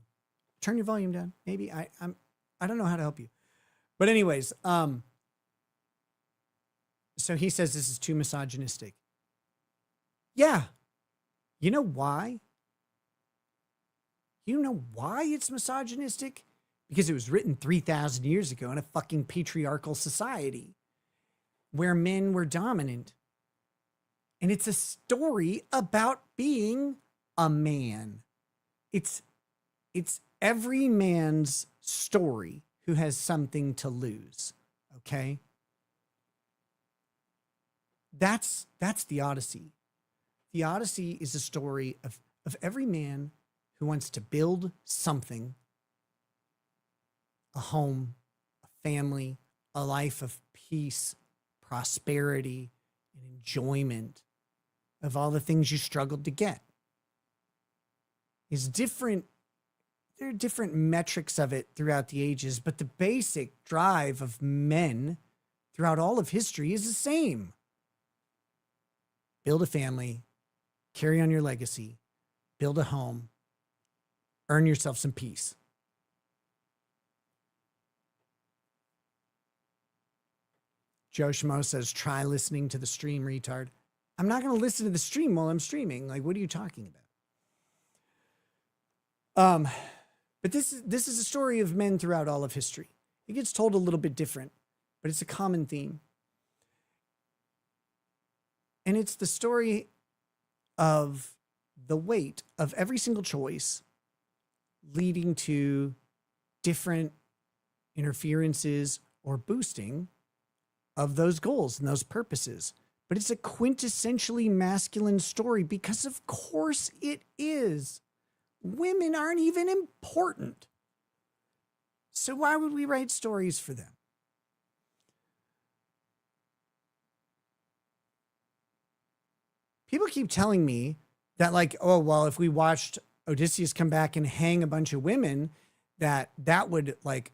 Turn your volume down. Maybe I don't know how to help you. But anyways, so he says this is too misogynistic. Yeah. You know why? You know why it's misogynistic? Because it was written 3,000 years ago in a fucking patriarchal society where men were dominant. And it's a story about being a man. It's every man's story who has something to lose. Okay? That's the Odyssey. The Odyssey is a story of every man who wants to build something, a home, a family, a life of peace, prosperity, and enjoyment of all the things you struggled to get. It's different. There are different metrics of it throughout the ages, but the basic drive of men throughout all of history is the same. Build a family, carry on your legacy, build a home, earn yourself some peace. Joe Schmo says, try listening to the stream, retard. I'm not going to listen to the stream while I'm streaming. Like, what are you talking about? But this is a story of men throughout all of history. It gets told a little bit different, but it's a common theme. And it's the story of the weight of every single choice leading to different interferences or boosting of those goals and those purposes. But it's a quintessentially masculine story because of course it is. Women aren't even important. So why would we write stories for them? People keep telling me that, like, oh, well, if we watched Odysseus come back and hang a bunch of women, that would, like,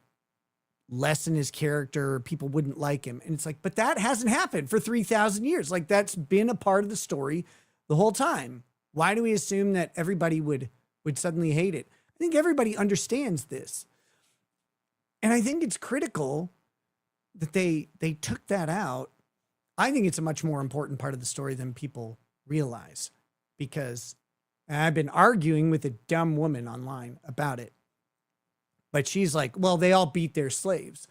lessen his character, people wouldn't like him. And it's like, but that hasn't happened for 3,000 years. Like, that's been a part of the story the whole time. Why do we assume that everybody would suddenly hate it? I think everybody understands this. And I think it's critical that they took that out I think it's a much more important part of the story than people realize, because I've been arguing with a dumb woman online about it. But she's like, well, they all beat their slaves.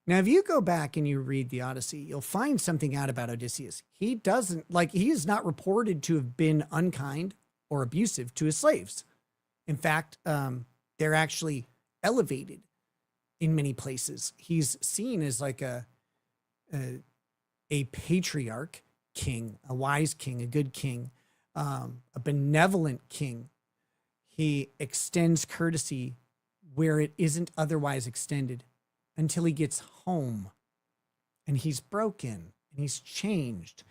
Now, if you go back and you read the Odyssey, you'll find something out about Odysseus. He is not reported to have been unkind or abusive to his slaves. In fact, they're actually elevated in many places. He's seen as like a patriarch king, a wise king, a good king, a benevolent king. He extends courtesy where it isn't otherwise extended until he gets home, and he's broken and he's changed.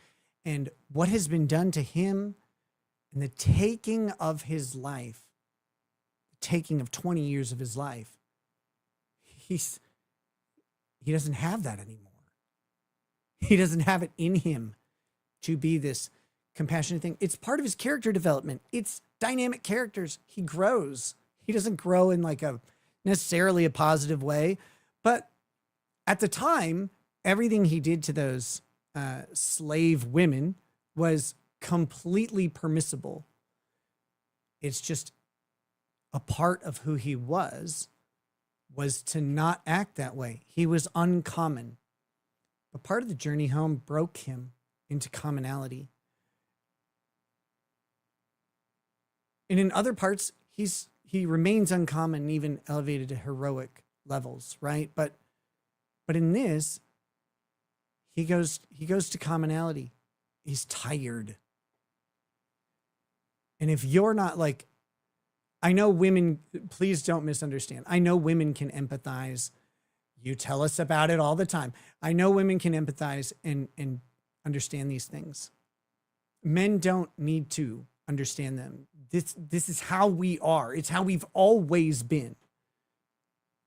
And what has been done to him and the taking of his life, the taking of 20 years of his life, he doesn't have that anymore. He doesn't have it in him to be this compassionate thing. It's part of his character development. It's dynamic characters. He grows. He doesn't grow in like a necessarily a positive way, but at the time, everything he did to those slave women was completely permissible. It's just a part of who he was to not act that way. He was uncommon. But part of the journey home broke him into commonality. And in other parts, he remains uncommon, even elevated to heroic levels, right? But in this, he goes to commonality. He's tired. And if you're not like, I know women, please don't misunderstand. I know women can empathize. You tell us about it all the time. I know women can empathize and understand these things. Men don't need to understand them. This is how we are. It's how we've always been.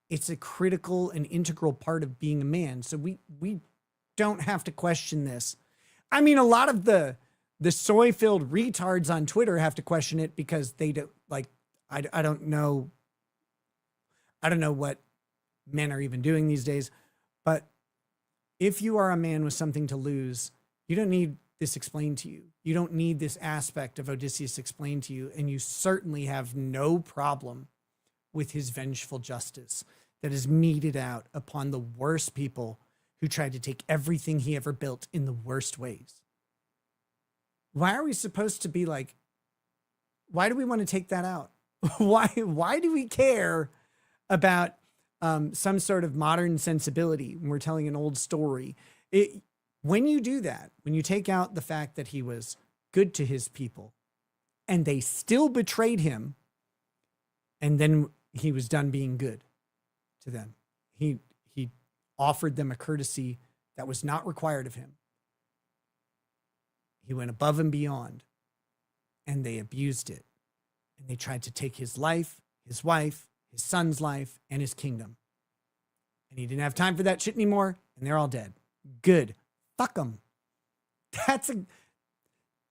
It's a critical and integral part of being a man. So we don't have to question this. I mean, a lot of the soy-filled retards on Twitter have to question it because they don't like, I don't know. I don't know what men are even doing these days, but if you are a man with something to lose, you don't need this explained to you. You don't need this aspect of Odysseus explained to you. And you certainly have no problem with his vengeful justice that is meted out upon the worst people who tried to take everything he ever built in the worst ways. Why are we supposed to be like, why do we want to take that out? Why do we care about some sort of modern sensibility when we're telling an old story? When you do that, when you take out the fact that he was good to his people and they still betrayed him, and then he was done being good to them. He offered them a courtesy that was not required of him. He went above and beyond, and they abused it. And they tried to take his life, his wife, his son's life, and his kingdom. And he didn't have time for that shit anymore, and they're all dead. Good. Fuck them.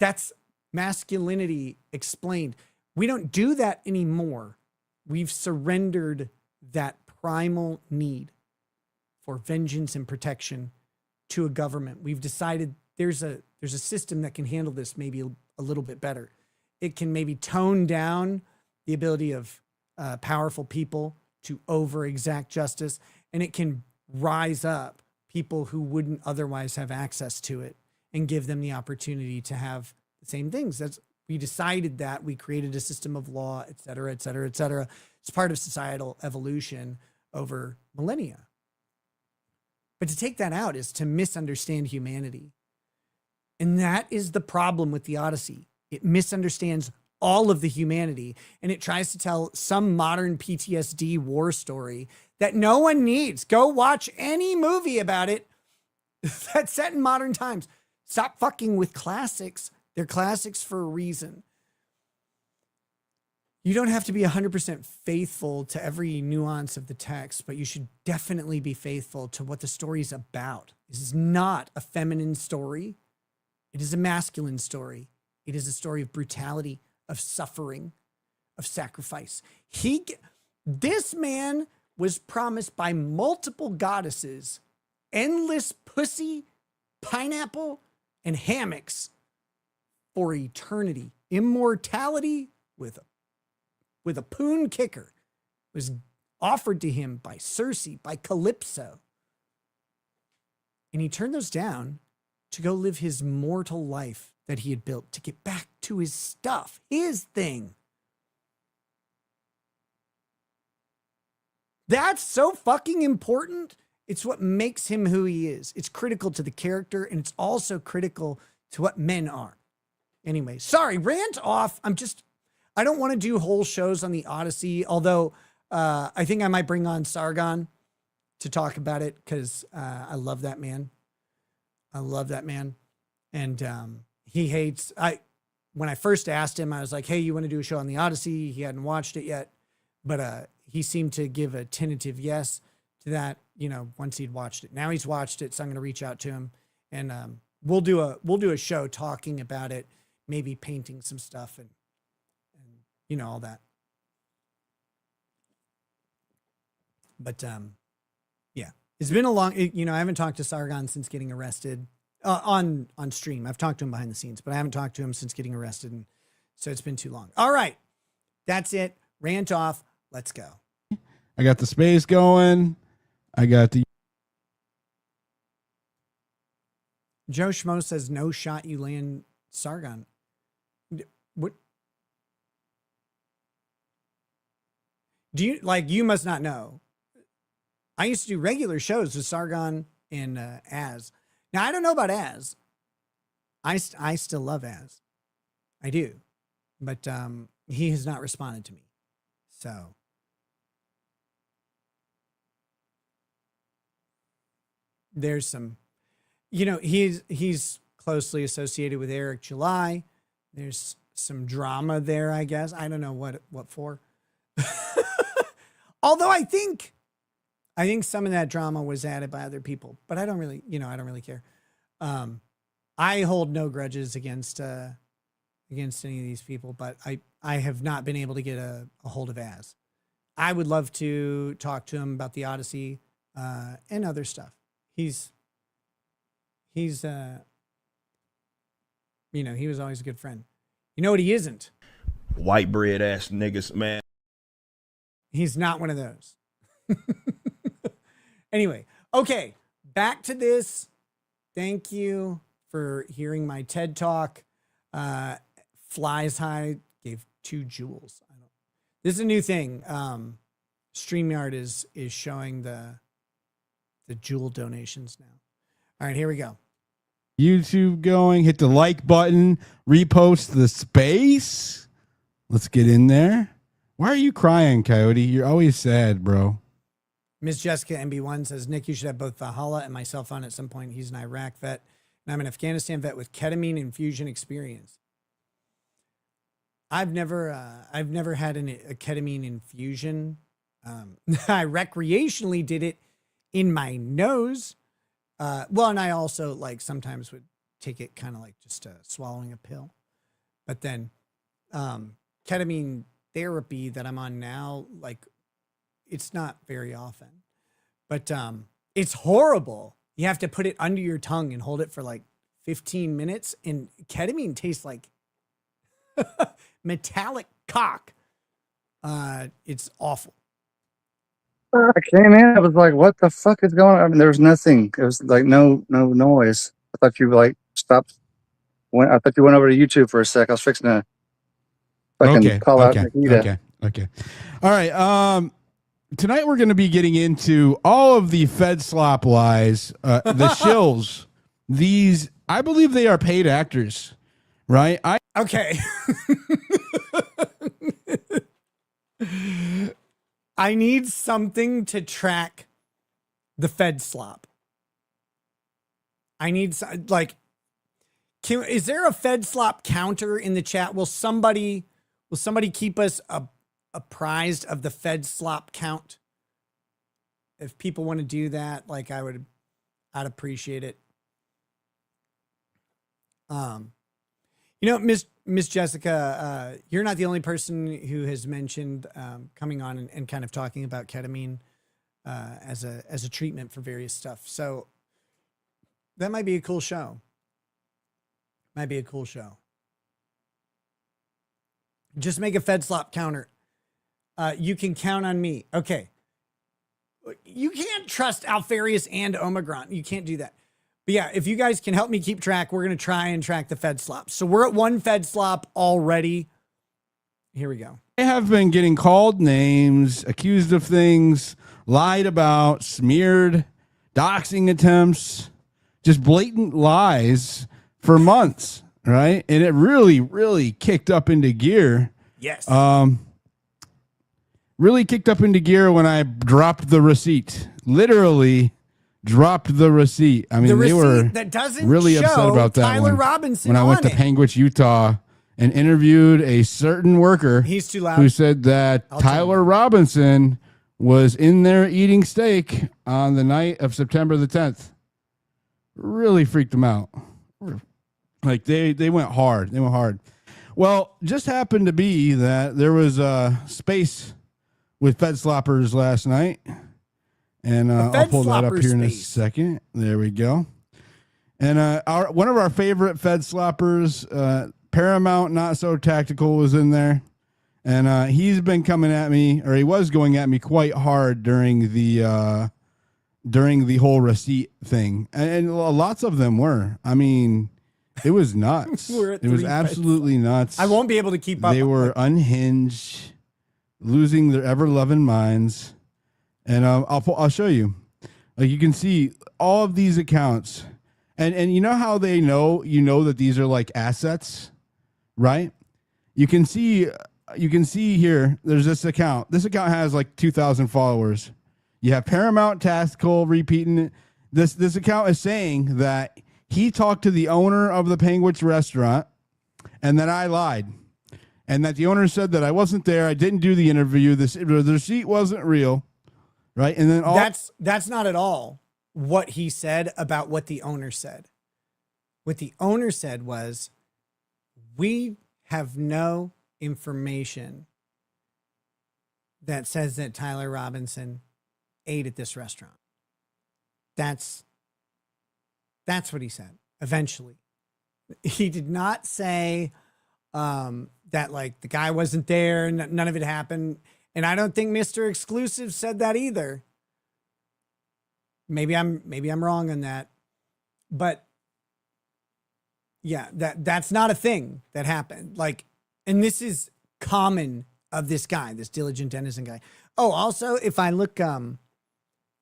That's masculinity explained. We don't do that anymore. We've surrendered that primal need for vengeance and protection to a government. We've decided there's a system that can handle this maybe a little bit better. It can maybe tone down the ability of powerful people to over-exact justice, and it can rise up people who wouldn't otherwise have access to it and give them the opportunity to have the same things. We decided that. We created a system of law, et cetera, et cetera, et cetera. It's part of societal evolution over millennia. But to take that out is to misunderstand humanity. And that is the problem with the Odyssey. It misunderstands all of the humanity, and it tries to tell some modern PTSD war story that no one needs. Go watch any movie about it that's set in modern times. Stop fucking with classics. They're classics for a reason. You don't have to be 100% faithful to every nuance of the text, but you should definitely be faithful to what the story is about. This is not a feminine story. It is a masculine story. It is a story of brutality, of suffering, of sacrifice. This man was promised by multiple goddesses endless pussy, pineapple, and hammocks for eternity. Immortality with a poon kicker was offered to him by Circe, by Calypso. And he turned those down to go live his mortal life that he had built to get back to his stuff, his thing. That's so fucking important. It's what makes him who he is. It's critical to the character, and it's also critical to what men are. Anyway, sorry, rant off. I don't want to do whole shows on the Odyssey, although I think I might bring on Sargon to talk about it because I love that man. I love that man. And he hates, when I first asked him, I was like, hey, you want to do a show on the Odyssey? He hadn't watched it yet, but he seemed to give a tentative yes to that, once he'd watched it. Now he's watched it, so I'm going to reach out to him, and we'll do a show talking about it, maybe painting some stuff and all that. But yeah, it's been a long, I haven't talked to Sargon since getting arrested on stream. I've talked to him behind the scenes, but I haven't talked to him since getting arrested. And so it's been too long. All right. That's it. Rant off. Let's go. I got the space going. I got the. Joe Schmo says no shot you land Sargon. What? Do you you must not know. I used to do regular shows with Sargon and Az. Now I don't know about Az. I still love Az. I do. But he has not responded to me. So there's some, he's closely associated with Eric July. There's some drama there, I guess. I don't know what for. Although I think some of that drama was added by other people, but I don't really, I don't really care. I hold no grudges against any of these people, but I have not been able to get a hold of Az. I would love to talk to him about the Odyssey and other stuff. He's he was always a good friend. You know what he isn't? White bread ass niggas, man. He's not one of those. Anyway, okay, back to this. Thank you for hearing my TED Talk. Flies High gave 2 jewels. This is a new thing. StreamYard is showing the jewel donations now. All right, here we go. YouTube going. Hit the like button. Repost the space. Let's get in there. Why are you crying, Coyote? You're always sad, bro. Miss Jessica MB1 says, Nick, you should have both Valhalla and myself on at some point. He's an Iraq vet, and I'm an Afghanistan vet with ketamine infusion experience. I've never had a ketamine infusion. I recreationally did it in my nose. And I also sometimes would take it kind of just swallowing a pill. But then ketamine therapy that I'm on now, it's not very often, but it's horrible. You have to put it under your tongue and hold it for 15 minutes. And ketamine tastes like metallic cock. It's awful. I came in. I was like, "What the fuck is going on?" I mean, there was nothing. It was no noise. I thought you stopped. I thought you went over to YouTube for a sec. I was fixing to fucking call out Nikita. Okay. All right. Tonight we're going to be getting into all of the Fed slop lies, the shills. These, I believe they are paid actors, right? Okay. I need something to track the Fed slop. I need is there a Fed slop counter in the chat? Will somebody keep us apprised of the Fed slop count? If people want to do that, I'd appreciate it. Miss Jessica, you're not the only person who has mentioned coming on and kind of talking about ketamine as a treatment for various stuff. So that might be a cool show. Might be a cool show. Just make a Fed slop counter. You can count on me. Okay. You can't trust Alfarius and Omicron. You can't do that. But yeah, if you guys can help me keep track, we're going to try and track the Fed slop. So we're at 1 Fed slop already. Here we go. They have been getting called names, accused of things, lied about, smeared, doxing attempts, just blatant lies for months, right? And it really, really kicked up into gear. Yes. Really kicked up into gear when I dropped the receipt. Literally dropped the receipt. I mean, they were that doesn't really upset about that. Tyler Robinson when I went to it. Panguitch, Utah, and interviewed a certain worker. He's too loud. Who said that Tyler Robinson was in there eating steak on the night of September the 10th. Really freaked them out. Like they went hard. They went hard. Well, just happened to be that there was a space with Fed Sloppers last night. And I'll pull that up here in a second. There we go. And one of our favorite Fed Sloppers, Paramount Not So Tactical, was in there. And he's been coming at me, or he was going at me quite hard during the whole receipt thing. And lots of them were. I mean, it was nuts. It was absolutely nuts. I won't be able to keep up. They were unhinged, losing their ever-loving minds. And I'll show you. Like, you can see all of these accounts. And you know how they know that these are like assets, right? You can see here, there's this account. This account has like 2,000 followers. You have Paramount Tactical repeating it. This account is saying that he talked to the owner of the Panguitch restaurant and that I lied. And that the owner said that I wasn't there. I didn't do the interview. The receipt wasn't real. Right. And then that's not at all what he said about what the owner said. What the owner said was, we have no information that says that Tyler Robinson ate at this restaurant. That's what he said. Eventually, he did not say that like the guy wasn't there, none of it happened. And I don't think Mr. Exclusive said that either. Maybe I'm wrong on that. But yeah, that's not a thing that happened. Like, and this is common of this guy, this Diligent Denizen guy. Oh, also, if I look,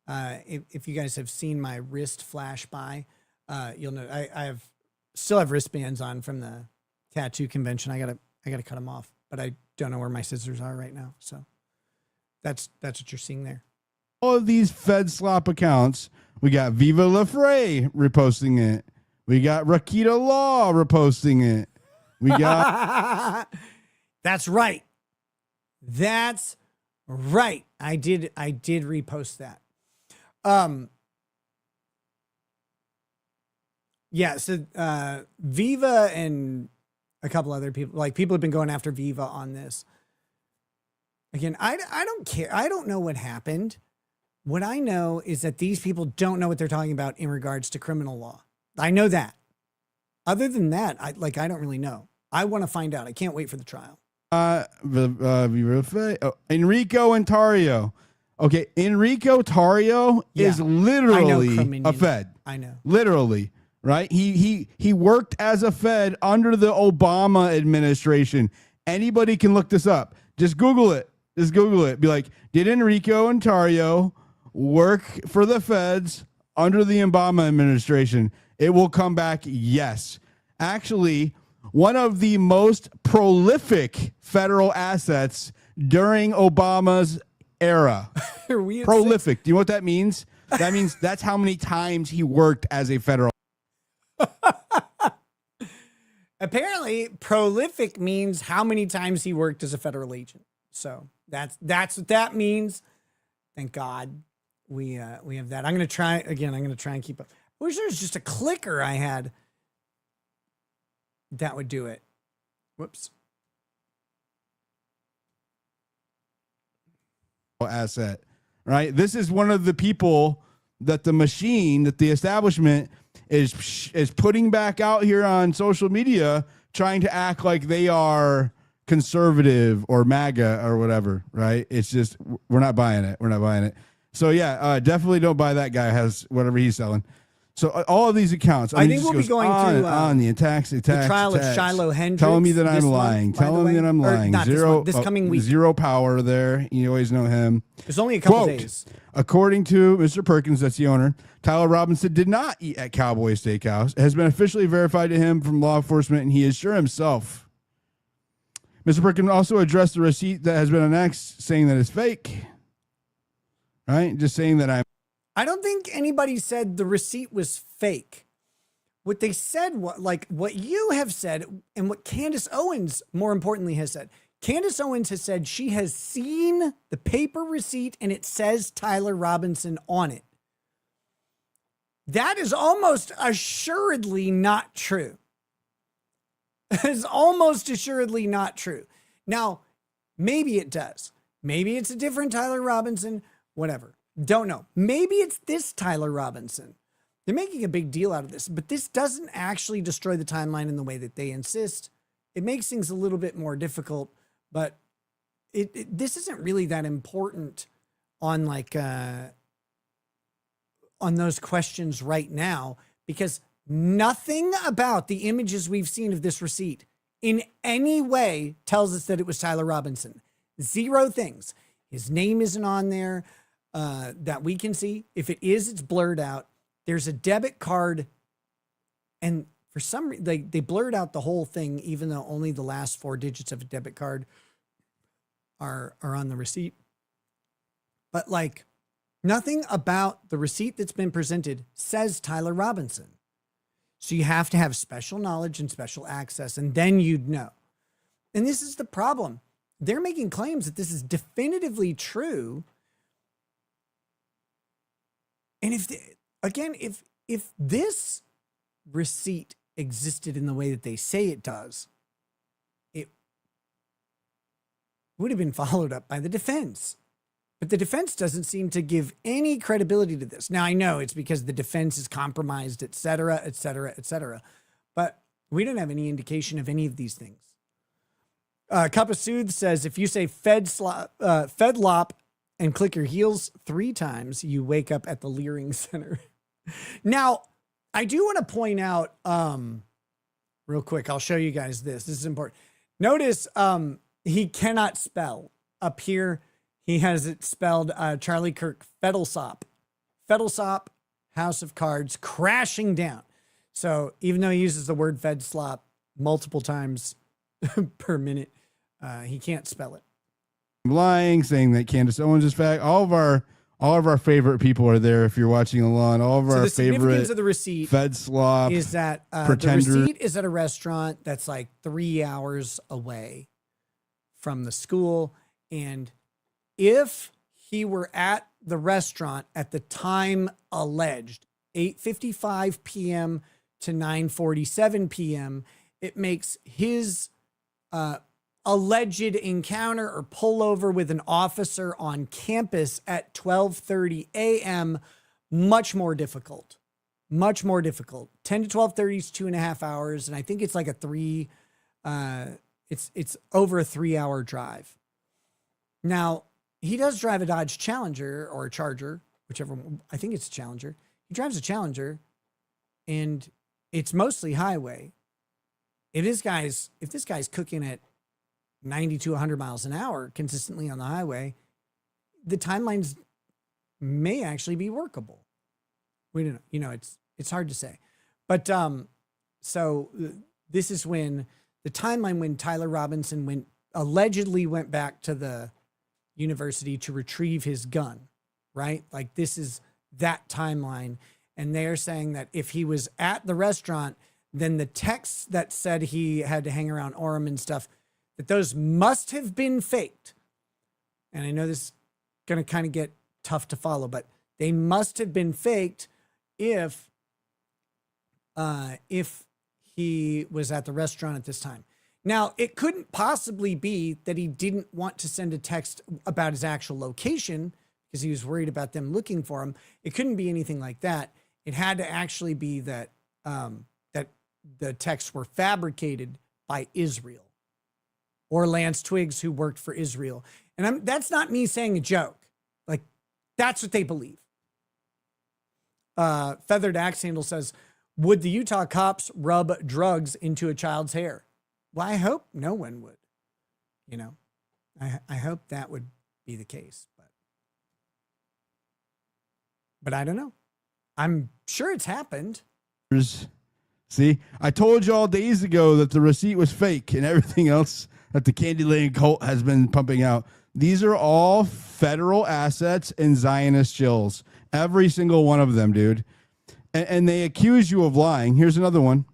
if you guys have seen my wrist flash by, you'll know I still have wristbands on from the tattoo convention. I gotta cut them off, but I don't know where my scissors are right now. So that's what you're seeing there. All of these Fed slop accounts, we got Viva La Fray reposting it. We got Rakita Law reposting it. We got That's right. That's right. I did repost that. Yeah, so Viva and a couple other people, like people have been going after Viva on this. Again, I don't care. I don't know what happened. What I know is that these people don't know what they're talking about in regards to criminal law. I know that. Other than that, I don't really know. I want to find out. I can't wait for the trial. Enrico and Tario. Okay, Enrico Tario is literally a Fed. I know. Literally, right? He worked as a Fed under the Obama administration. Anybody can look this up. Just Google it. Be like, did Enrico and Tario work for the Feds under the Obama administration? It will come back yes. Actually, one of the most prolific federal assets during Obama's era. Prolific. Do you know what that means? That means that's how many times he worked as a federal. Apparently, prolific means how many times he worked as a federal agent. So that's what that means. Thank God we have that. I'm going to try and keep up. I wish there was just a clicker I had that would do it. Whoops. Asset, right? This is one of the people that the establishment is putting back out here on social media, trying to act like they are conservative or MAGA or whatever, right? It's just, we're not buying it. We're not buying it. So yeah, definitely don't buy that guy has whatever he's selling. So all of these accounts, I think we'll be going on the attacks, the trial of Shiloh Hendricks. Telling me that I'm lying. Telling me that I'm lying. This coming week. Zero power there. You always know him. There's only a couple Quote, days. According to Mr. Perkins, that's the owner, Tyler Robinson did not eat at Cowboy Steakhouse. It has been officially verified to him from law enforcement, and he is sure himself. Mr. Perkins also addressed the receipt that has been annexed, saying that it's fake. Right? Just saying that I don't think anybody said the receipt was fake. What they said, what you have said, and what Candace Owens, more importantly, has said. Candace Owens has said she has seen the paper receipt and it says Tyler Robinson on it. That is almost assuredly not true. It's almost assuredly not true. Now, maybe it does. Maybe it's a different Tyler Robinson, whatever. Don't know. Maybe it's this Tyler Robinson. They're making a big deal out of this, but this doesn't actually destroy the timeline in the way that they insist. It makes things a little bit more difficult, but this isn't really that important on on those questions right now, because nothing about the images we've seen of this receipt in any way tells us that it was Tyler Robinson. Zero things. His name isn't on there that we can see. If it is, it's blurred out. There's a debit card, and for some reason, they blurred out the whole thing, even though only the last 4 digits of a debit card are on the receipt. But nothing about the receipt that's been presented says Tyler Robinson. So you have to have special knowledge and special access, and then you'd know. And this is the problem. They're making claims that this is definitively true. And if this receipt existed in the way that they say it does, it would have been followed up by the defense. But the defense doesn't seem to give any credibility to this. Now, I know it's because the defense is compromised, et cetera, et cetera, et cetera. But we don't have any indication of any of these things. Cup of Soothe says, if you say Fedlop and click your heels 3 times, you wake up at the Leering Center. Now, I do want to point out, real quick, I'll show you guys this. This is important. Notice he cannot spell. Up here, he has it spelled Charlie Kirk Fedelsop. Fedelsop, House of Cards, crashing down. So even though he uses the word Fedslop multiple times per minute, he can't spell it. Lying, saying that Candace Owens is fact. All of our favorite people are there. If you're watching along, all of our favorite of the receipt Fedslop is that pretender. The receipt is at a restaurant that's 3 hours away from the school, and if he were at the restaurant at the time alleged, 8:55 p.m. to 9:47 p.m., it makes his alleged encounter or pullover with an officer on campus at 12:30 a.m. much more difficult. Much more difficult. 10 to 12:30 is 2.5 hours, and I think it's it's over a 3-hour drive. Now, he does drive a Dodge Challenger or a Charger, whichever one. I think it's a Challenger. He drives a Challenger, and it's mostly highway. If this guy's cooking at 90 to 100 miles an hour consistently on the highway, the timelines may actually be workable. We don't know. It's hard to say. But so this is when the timeline when Tyler Robinson allegedly went back to the university to retrieve his gun, right? This is that timeline. And they're saying that if he was at the restaurant, then the texts that said he had to hang around Orem and stuff, that those must have been faked. And I know this is going to kind of get tough to follow, but they must have been faked if he was at the restaurant at this time. Now, it couldn't possibly be that he didn't want to send a text about his actual location because he was worried about them looking for him. It couldn't be anything like that. It had to actually be that that the texts were fabricated by Israel or Lance Twiggs, who worked for Israel. And that's not me saying a joke. Like, that's what they believe. Feathered Axe Handle says, would the Utah cops rub drugs into a child's hair? Well, I hope no one would. You know, I hope that would be the case. But I don't know. I'm sure it's happened. See, I told you all days ago that the receipt was fake and everything else that the Candyland cult has been pumping out. These are all federal assets and Zionist shills. Every single one of them, dude. And they accuse you of lying. Here's another one.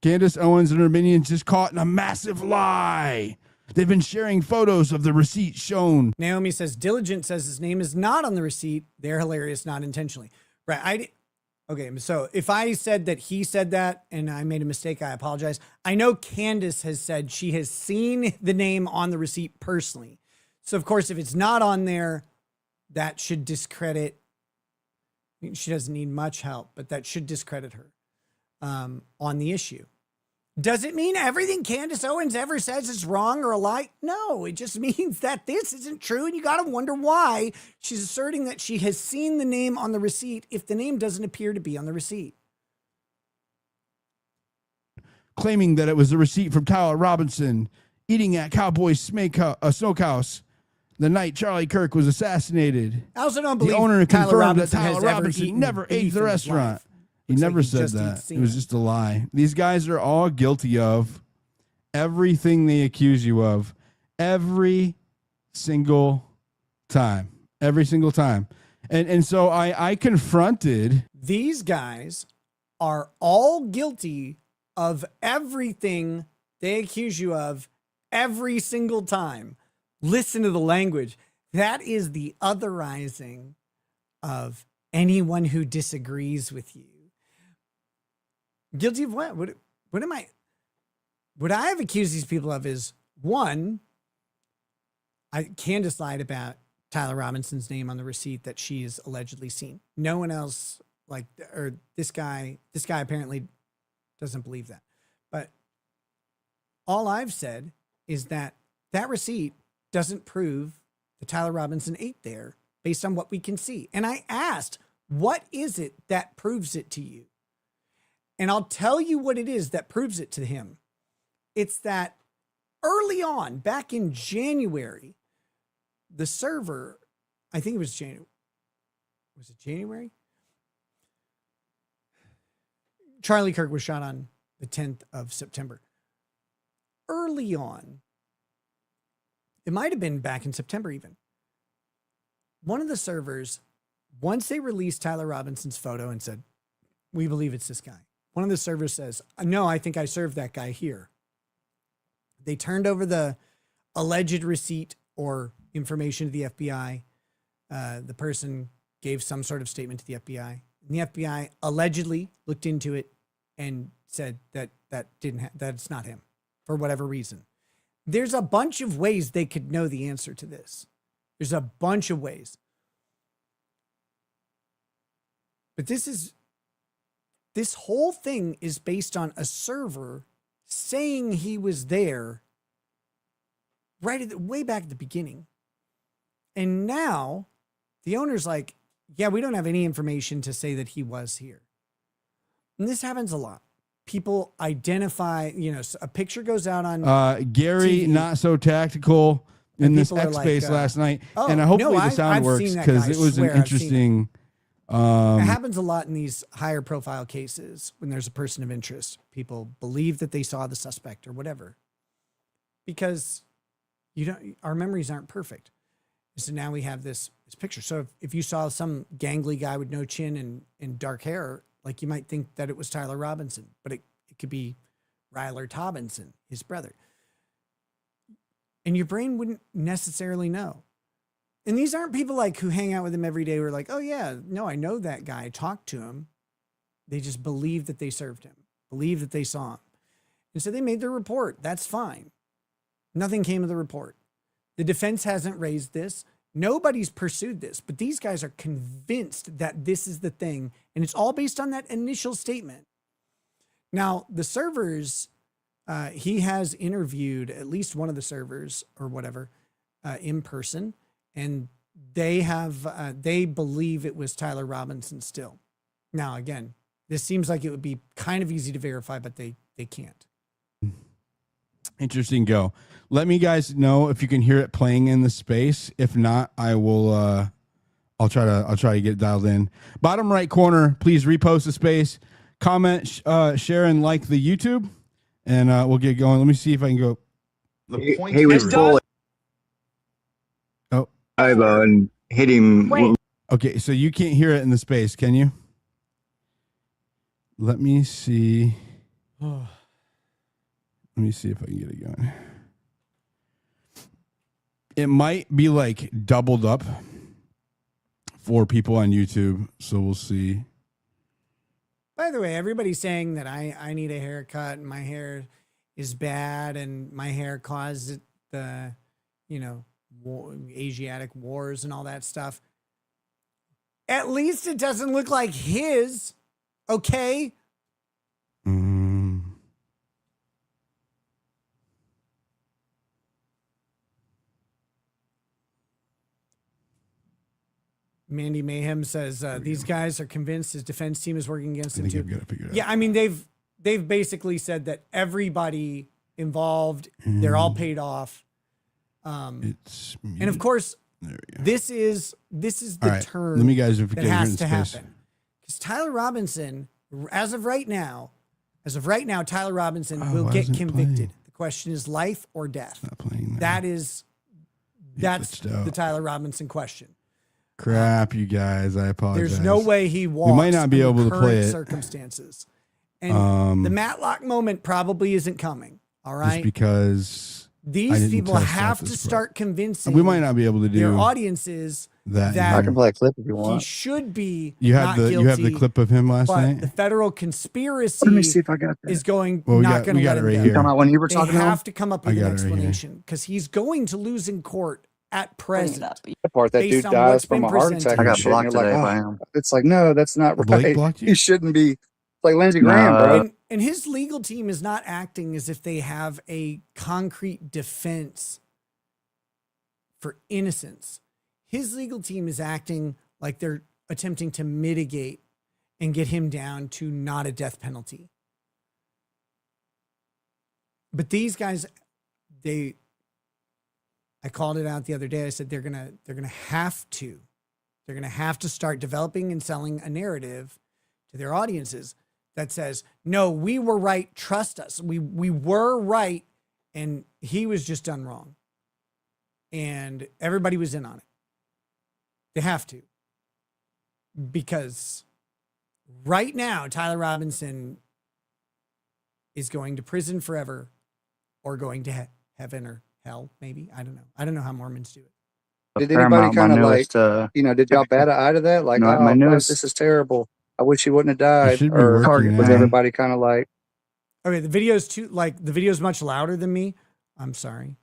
Candace Owens and her minions just caught in a massive lie. They've been sharing photos of the receipt shown. Naomi says, Diligent says his name is not on the receipt. They're hilarious, not intentionally. Right. Okay. So if I said that he said that and I made a mistake, I apologize. I know Candace has said she has seen the name on the receipt personally. So of course, if it's not on there, that should discredit. She doesn't need much help, but that should discredit her on the issue. Does it mean everything Candace Owens ever says is wrong or a lie? No, it just means that this isn't true. And you got to wonder why she's asserting that she has seen the name on the receipt if the name doesn't appear to be on the receipt. Claiming that it was a receipt from Tyler Robinson eating at Cowboys Smokehouse the night Charlie Kirk was assassinated. I also don't believe the owner Tyler confirmed Robinson that Tyler Robinson never ate the restaurant. He never like said that. It was just a lie. These guys are all guilty of everything they accuse you of every single time. Every single time. And so I confronted. These guys are all guilty of everything they accuse you of every single time. Listen to the language. That is the otherizing of anyone who disagrees with you. Guilty of what? What am I? What I have accused these people of is, one, Candace lied about Tyler Robinson's name on the receipt that she's allegedly seen. No one else, or this guy apparently doesn't believe that. But all I've said is that receipt doesn't prove that Tyler Robinson ate there based on what we can see. And I asked, what is it that proves it to you? And I'll tell you what it is that proves it to him. It's that early on, back in January, the server, I think it was January. Was it January? Charlie Kirk was shot on the 10th of September. Early on, it might have been back in September even. One of the servers, once they released Tyler Robinson's photo and said, we believe it's this guy. One of the servers says, no, I think I served that guy here. They turned over the alleged receipt or information to the FBI. The person gave some sort of statement to the FBI. And the FBI allegedly looked into it and said that that's not him for whatever reason. There's a bunch of ways they could know the answer to this. There's a bunch of ways. But this whole thing is based on a server saying he was there way back at the beginning. And now the owner's like, yeah, we don't have any information to say that he was here. And this happens a lot. People identify, a picture goes out on Gary, TV. Not so tactical in this people are X like, Space last night. oh, And hopefully no, the sound I've works seen that because guy. it was I an swear I've seen interesting. it happens a lot in these higher profile cases when there's a person of interest. People believe that they saw the suspect or whatever because our memories aren't perfect. So now we have this picture. So if you saw some gangly guy with no chin and dark hair, like you might think that it was Tyler Robinson, but it could be Ryler Tobinson, his brother. And your brain wouldn't necessarily know. And these aren't people like who hang out with him every day who are like, oh yeah, no, I know that guy. I talked to him. They just believe that they served him, believe that they saw him. And so they made their report. That's fine. Nothing came of the report. The defense hasn't raised this. Nobody's pursued this, but these guys are convinced that this is the thing. And it's all based on that initial statement. Now, the servers, he has interviewed at least one of the servers or whatever in person. And they believe it was Tyler Robinson still. Now, again, this seems like it would be kind of easy to verify, but they can't. Interesting go. Let me guys know if you can hear it playing in the space. If not, I will I'll try to get it dialed in. Bottom right corner, please repost the space, comment, share, and like the YouTube, and we'll get going. Let me see if I can go. The point he was full. Oh, over and hit him. Wait. Okay, so you can't hear it in the space, can you? Let me see. Let me see if I can get it going. It might be like doubled up for people on YouTube, so we'll see. By the way, everybody's saying that I need a haircut and my hair is bad and my hair caused the, Asiatic wars and all that stuff. At least it doesn't look like his, okay? Mandy Mayhem says these guys are convinced his defense team is working against him too. Yeah, I mean they've basically said that everybody involved, they're all paid off. And of course, this is the right, turn let me guys that has to happen. Because Tyler Robinson, as of right now, Tyler Robinson will get convicted. The question is life or death. That's the Tyler Robinson question. Crap, you guys. I apologize. There's no way he walks. We might not be able to play it. Circumstances. And the Matlock moment probably isn't coming. All right. Just because these people have to start convincing. We might not be able to do their audiences that I can play a clip if you he want. should be. You have the clip of him last night. The federal conspiracy. Let me see if I got that. Is going well, not going to let him right go. here. Talking about when you were They talking have to come up with an right explanation because he's going to lose in court at present. The part that based dude on dies what's from been a heart presented. attack. I got and shit, and blocked you're today like, by oh. him. It's like, no, that's not Blake right. blocked you? He shouldn't be. Like Lindsey Graham, bro. And his legal team is not acting as if they have a concrete defense for innocence. His legal team is acting like they're attempting to mitigate and get him down to not a death penalty. But these guys, I called it out the other day. I said they're gonna have to start developing and selling a narrative to their audiences that says, no, we were right. Trust us. We were right. And he was just done wrong. And everybody was in on it. They have to. Because right now, Tyler Robinson is going to prison forever or going to heaven or hell, maybe. I don't know. I don't know how Mormons do it. Did anybody kind of like, did y'all bat an eye to that? Like, No, oh, my fuck, newest- this is terrible. I wish he wouldn't have died. should be Or working was now. everybody kind of like, Okay, the video's much louder than me. I'm sorry.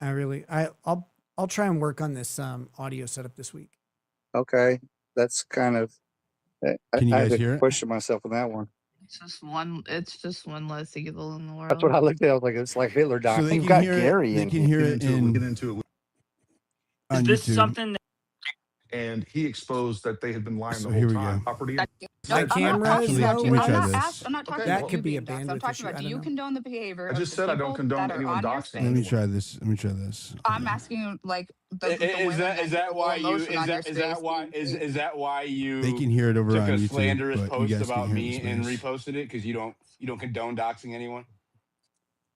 I'll try and work on this audio setup this week. okay, that's kind of, Can you I guys had hear to it? question myself on that one. It's just one less evil in the world. That's what I looked at. I was like, it's like Hitler dying. So they You've can got hear Gary it. They in can here. hear it in. Get into it. On Is this YouTube. something that And he exposed that they had been lying So the here whole we time. go. Property. My camera is Actually, low. let me try I'm this. not talking Okay, That about could you be a being doxxed. I'm bandwidth talking issue. about, I do you don't know. condone the behavior I just of said the I don't people condone that are anyone on your doxing space? Let me anyone. try this. Let me try this. I'm asking, like, the women is that why you emotion on your is that space. why is that why you They can hear it over took on a YouTube, slanderous but you post guys about can hear me it in and space. reposted it because you don't condone doxing anyone?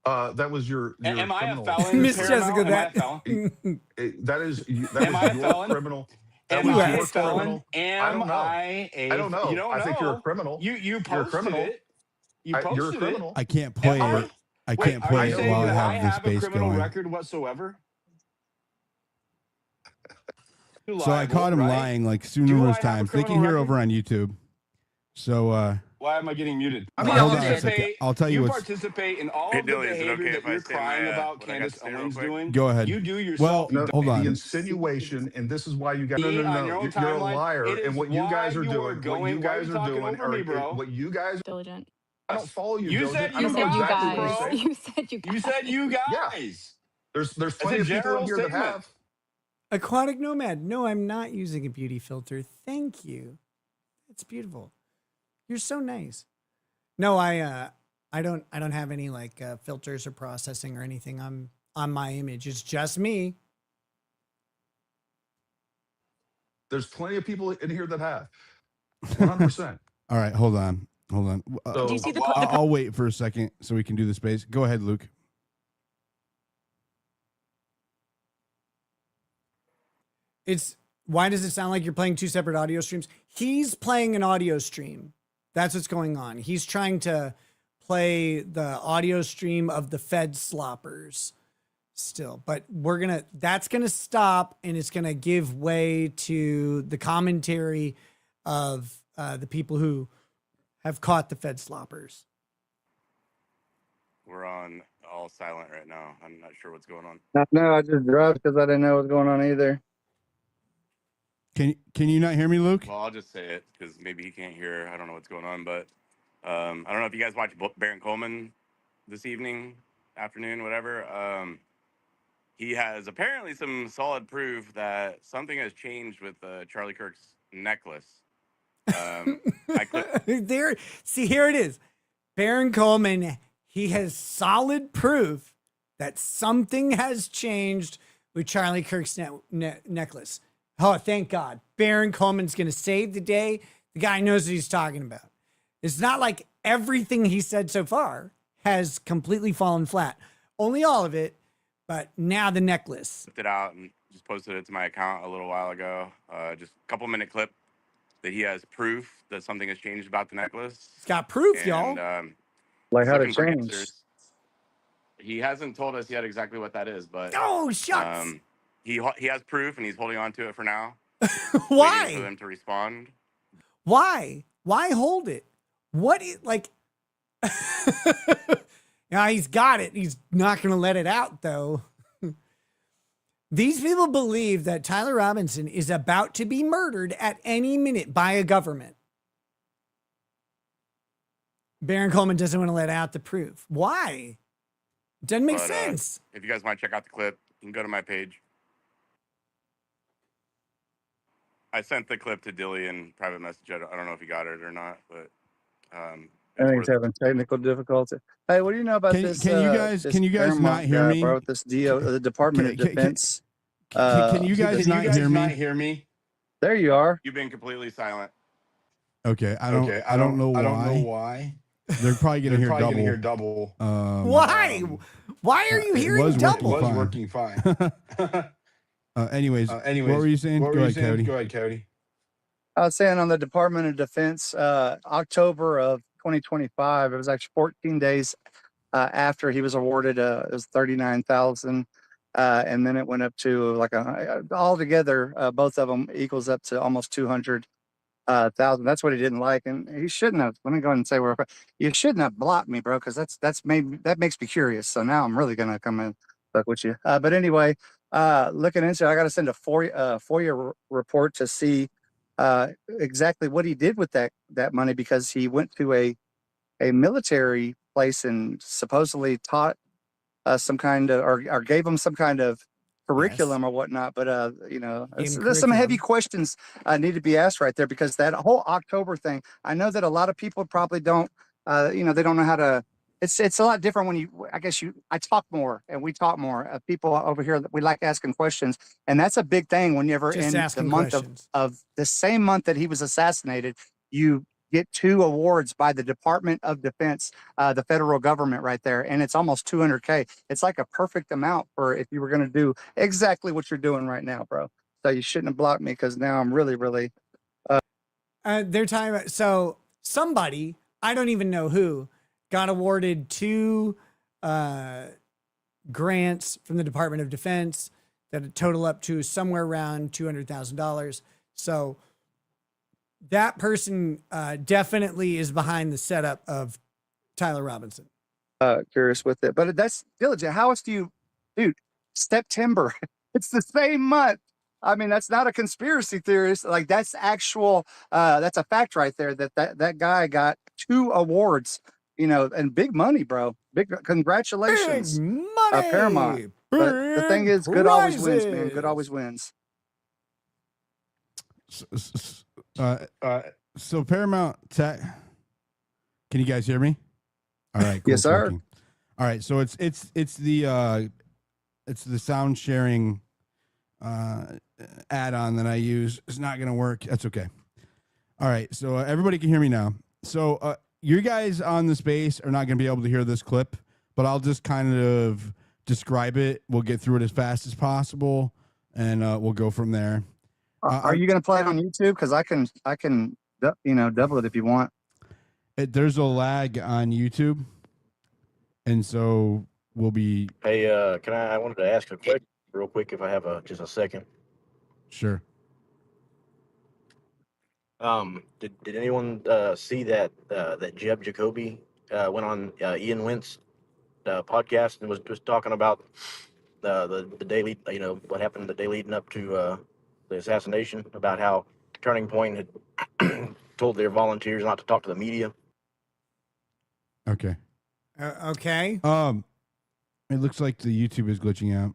That was your Am I a criminal. felon? Miss Paramount? Jessica, Am I a felon? That is Am I a your felon? criminal. That Am was I your a felon? criminal. I Am don't know. I a? I don't know. You don't I know. think you're a criminal. You You're a posted criminal. it. You You're a posted it. criminal. I can't play Am I? it. I Wait, can't are play you it saying while I that I have the have a space criminal going. record whatsoever? So I caught him right? lying like Do numerous I have a times. They can criminal hear record? over on YouTube. So Why am I getting muted? I mean, You Hold on a participate. second. I'll tell you what's. participate in all Hey, of the Dilly, is it behavior okay that if I you're say crying my about what I got to Candace say real Owens quick? doing. Go ahead. You do yourself. Well, no, hold the on. insinuation, and this is why you guys. Me on No. your own You're a timeline. liar, It is and what you why guys are you are doing, what you going. Why are you guys are talking doing, over me, bro? what you guys. Diligent. I don't follow you, You diligent. said I You you don't know said you exactly what you're guys. bro. saying. You said you guys. You said you Yeah, guys. there's That's plenty a of people in general here that statement. have. Aquatic Nomad. No, I'm not using a beauty filter. Thank you. That's beautiful. You're so nice. No, I don't have any like filters or processing or anything on my image. It's just me. There's plenty of people in here that have. 100%. All right, hold on. So Do you see the? Wow. I'll wait for a second so we can do the space. Go ahead, Luke. It's why does it sound like you're playing two separate audio streams? He's playing an audio stream. That's what's going on. He's trying to play the audio stream of the Fed sloppers still, but that's gonna stop and it's gonna give way to the commentary of the people who have caught the Fed sloppers. We're on all silent right now. I'm not sure what's going on. No, I just dropped because I didn't know what was going on either. Can you not hear me, Luke? Well, I'll just say it because maybe he can't hear. I don't know what's going on, but I don't know if you guys watched Baron Coleman this evening, afternoon, whatever. He has apparently some solid proof that something has changed with Charlie Kirk's necklace. I clipped. There, see, here it is. Baron Coleman, he has solid proof that something has changed with Charlie Kirk's necklace. Oh, thank God. Baron Coleman's going to save the day. The guy knows what he's talking about. It's not like everything he said so far has completely fallen flat. Only all of it, but now the necklace. It out and just posted it to my account a little while ago. Just a couple minute clip that he has proof that something has changed about the necklace. It's got proof, And, y'all. Like he's how to looking for change. answers. He hasn't told us yet exactly what that is, but Oh, shucks. he has proof and he's holding on to it for now. Waiting for Why? them to respond. Why? Why hold it? What is like? Now he's got it. He's not going to let it out, though. These people believe that Tyler Robinson is about to be murdered at any minute by a government. Baron Coleman doesn't want to let out the proof. Why? Doesn't make sense. If you guys want to check out the clip, you can go to my page. I sent the clip to Dilly in private message. I don't know if he got it or not, but I think he's having technical difficulty. Hey, what do you know about Can- this? can you guys- this can you guys Paramount not hear guy, me? bro, with this the Department of Defense. Can you guys not hear me? hear me? There you are. you've been completely silent. Okay, I don't know why. I don't know why. They're probably gonna hear double. Hear double. Why? Why are you it hearing was double? working fine. working fine. Anyways, what were you saying? Go ahead, Cody. Go ahead, Cody. I was saying on the Department of Defense, October of 2025, it was actually 14 days after he was awarded. It was 39,000, and then it went up to like altogether, both of them equals up to almost 200,000. That's what he didn't like, and he shouldn't have. Let me go ahead and say where you shouldn't have blocked me, bro, because that makes me curious. So now I'm really gonna come and fuck with you. But anyway, looking into, I got to send a FOIA report to see exactly what he did with that money, because he went to a military place and supposedly taught some kind of or gave them some kind of curriculum or whatnot. But there's some heavy questions need to be asked right there, because that whole October thing, I know that a lot of people probably don't they don't know how to. It's a lot different when I talk more and we talk more. People over here that we like asking questions, and that's a big thing whenever Just in the asking month questions. of the same month that he was assassinated, you get 2 awards by the Department of Defense, the federal government right there, and it's almost 200K. It's like a perfect amount for if you were going to do exactly what you're doing right now, bro. So you shouldn't have blocked me, because now I'm really, really. They're talking about, so somebody, I don't even know who, got awarded 2 grants from the Department of Defense that total up to somewhere around $200,000. So that person definitely is behind the setup of Tyler Robinson. Curious with it, but that's diligent. How else do you, dude? September. It's the same month. I mean, that's not a conspiracy theorist. Like that's actual. That's a fact right there. That guy got 2 awards. You know, and big money, bro. Big congratulations, Big money. Paramount. But the thing is, good always wins, man. Good always wins. So Paramount Tech. Can you guys hear me? All right. Cool, Yes, sir. talking. All right. So it's the sound sharing add-on that I use. It's not going to work. That's okay. All right. So everybody can hear me now. So you guys on the space are not going to be able to hear this clip, but I'll just kind of describe it. We'll get through it as fast as possible, and we'll go from there. Are you going to play it on YouTube? Because I can, double it if you want. There's a lag on YouTube, and so we'll be. Hey, I wanted to ask real quick, if I have just a second. Sure. Did anyone see that Jeb Jacoby went on Ian Wentz podcast and was talking about the day what happened the day leading up to the assassination, about how Turning Point had told their volunteers not to talk to the media? Okay. Okay. It looks like the YouTube is glitching out.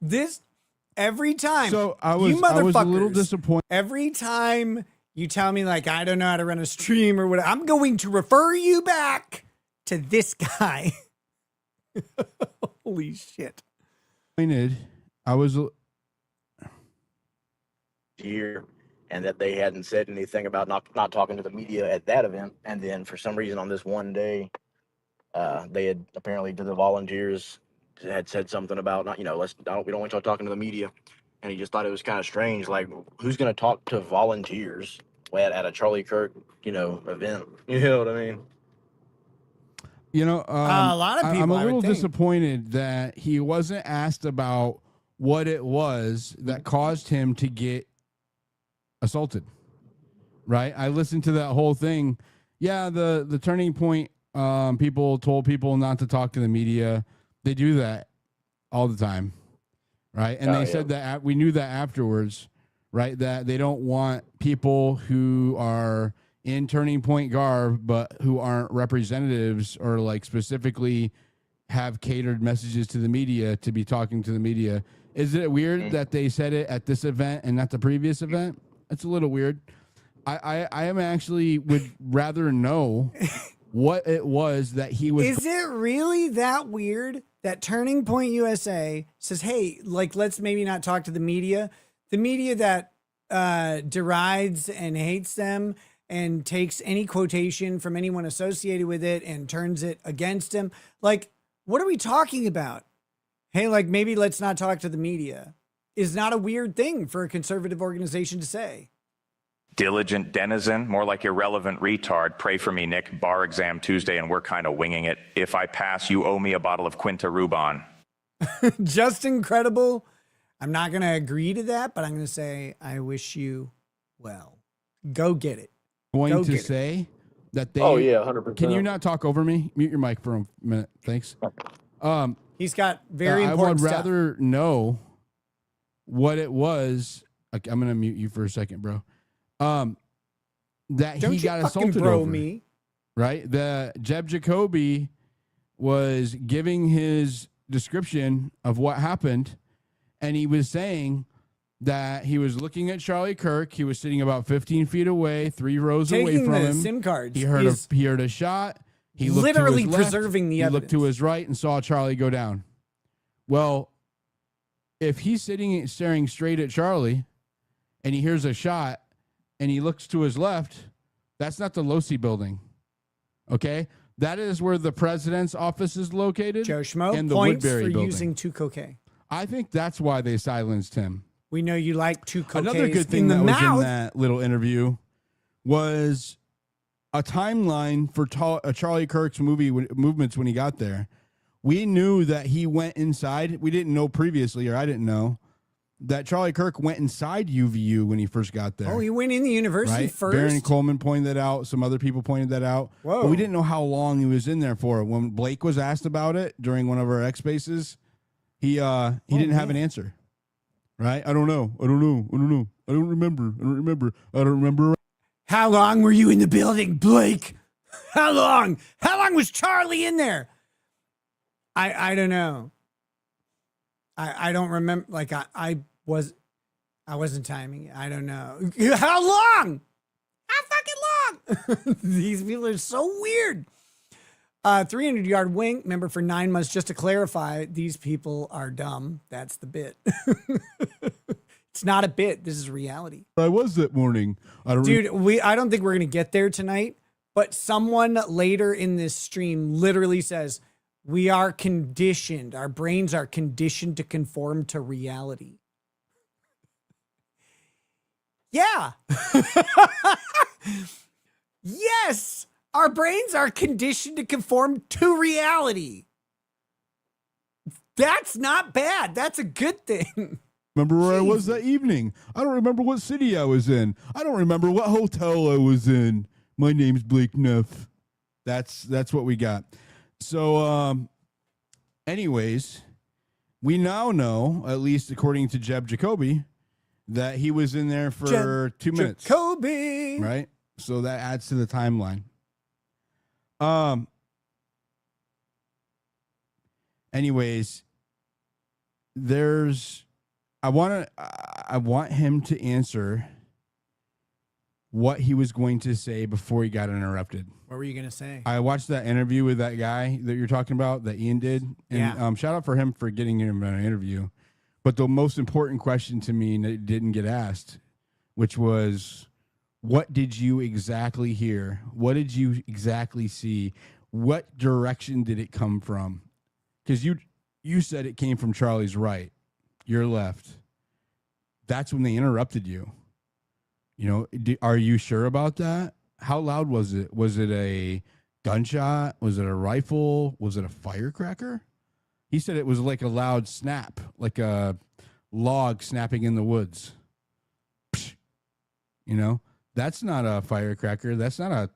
This every time. So I you was a little disappointed. Every time you tell me like I don't know how to run a stream or whatever, I'm going to refer you back to this guy. Holy shit. I was Here, and that they hadn't said anything about not talking to the media at that event, and then for some reason on this one day, they had apparently, to the volunteers, had said something about we don't want y'all talking to the media, and he just thought it was kind of strange. Like, who's going to talk to volunteers at a Charlie Kirk event? You know what I mean? A lot of people. I'm a little disappointed that he wasn't asked about what it was that caused him to get assaulted. Right? I listened to that whole thing. Yeah, the Turning Point people told people not to talk to the media. They do that all the time, right? And they said that we knew that afterwards, right? That they don't want people who are in Turning Point garb, but who aren't representatives or like specifically have catered messages to the media to be talking to the media. Is it weird that they said it at this event and not the previous event? It's a little weird. I am actually would rather know what it was that he was. Is it really that weird that Turning Point USA says, hey, like, let's maybe not talk to the media that derides and hates them and takes any quotation from anyone associated with it and turns it against him? Like, what are we talking about? Hey, like, maybe let's not talk to the media is not a weird thing for a conservative organization to say. Diligent denizen, more like irrelevant retard. Pray for me, Nick. Bar exam Tuesday, and we're kind of winging it. If I pass, you owe me a bottle of Quinta Rubon. Just incredible. I'm not going to agree to that, but I'm going to say, I wish you well. Go get it. Going to say that they. Oh yeah, 100%. Can you not talk over me? Mute your mic for a minute, thanks. He's got very important stuff. I would rather know what it was. Okay, I'm going to mute you for a second, bro. That Don't he got assaulted over me. Right? The Jeb Jacoby was giving his description of what happened, and he was saying that he was looking at Charlie Kirk. He was sitting about 15 feet away, 3 rows away from him. SIM cards. He heard a shot. He looked literally to his left, preserving the evidence. He looked to his right and saw Charlie go down. Well, if he's staring straight at Charlie and he hears a shot and he looks to his left, that's not the Losi building. Okay? That is where the president's office is located. Joe Schmo and the points Woodbury for building. using 2-cocaine. I think that's why they silenced him. We know you like 2-cocaine. Another good thing that was in that little interview was a timeline for Charlie Kirk's movements when he got there. We knew that he went inside. We didn't know previously, or I didn't know, that Charlie Kirk went inside UVU when he first got there. Oh, he went in the university right? first? Baron Coleman pointed that out. Some other people pointed that out. Whoa. But we didn't know how long he was in there for. When Blake was asked about it during one of our X Spaces, he didn't have an answer. Right? I don't know. I don't remember. How long were you in the building, Blake? How long? How long was Charlie in there? I don't know. I don't remember. Like I wasn't timing it. I don't know. How long? How fucking long? These people are so weird. 300-yard wing. Remember, for 9 months, just to clarify, these people are dumb. That's the bit. It's not a bit. This is reality. I was that morning. I don't think we're gonna get there tonight. But someone later in this stream literally says, we are conditioned. Our brains are conditioned to conform to reality. Yeah. Yes. Our brains are conditioned to conform to reality. That's not bad. That's a good thing. Remember where I was that evening? I don't remember what city I was in. I don't remember what hotel I was in. My name's Blake Neff. That's what we got. So, anyways, we now know, at least according to Jeb Jacoby, that he was in there for 2 minutes. Jacoby. Right? So that adds to the timeline. Anyways, I want him to answer what he was going to say before he got interrupted. What were you going to say? I watched that interview with that guy that you're talking about that Ian did. And shout out for him for getting him an interview. But the most important question to me that didn't get asked, which was, what did you exactly hear? What did you exactly see? What direction did it come from? Because you said it came from Charlie's right, your left. That's when they interrupted you. You know, are you sure about that? How loud was it? Was it a gunshot? Was it a rifle? Was it a firecracker? He said it was like a loud snap, like a log snapping in the woods. Psh. You know, that's not a firecracker. That's not a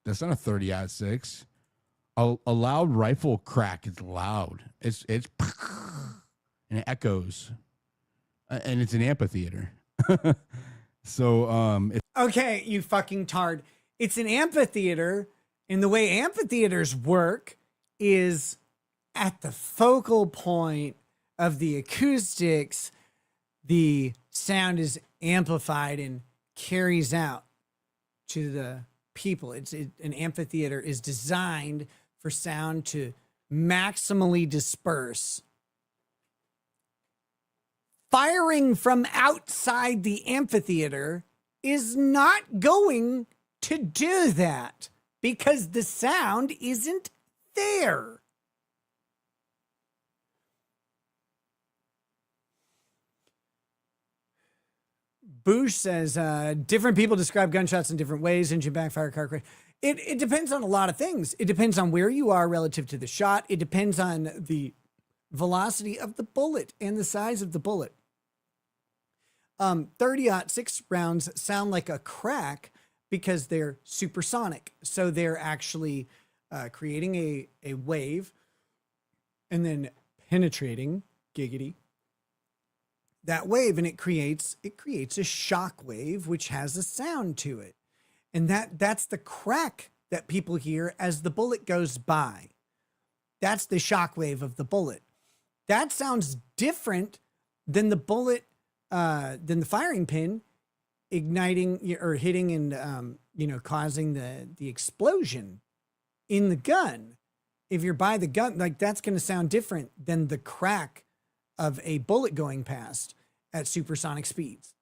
30-06. A loud rifle crack is loud. It's and it echoes, and it's an amphitheater. So okay, you fucking tard. It's an amphitheater, and the way amphitheaters work is at the focal point of the acoustics, the sound is amplified and carries out to the people. An amphitheater is designed for sound to maximally disperse. Firing from outside the amphitheater is not going to do that because the sound isn't there. Boosh says, different people describe gunshots in different ways, engine backfire, car crash. It depends on a lot of things. It depends on where you are relative to the shot. It depends on the velocity of the bullet and the size of the bullet. 30-06 rounds sound like a crack because they're supersonic. So they're actually creating a wave and then penetrating, giggity, that wave, and it creates a shock wave which has a sound to it. And that's the crack that people hear as the bullet goes by. That's the shock wave of the bullet. That sounds different than the bullet, than the firing pin igniting or hitting and causing the explosion in the gun. If you're by the gun, like, that's going to sound different than the crack of a bullet going past at supersonic speeds.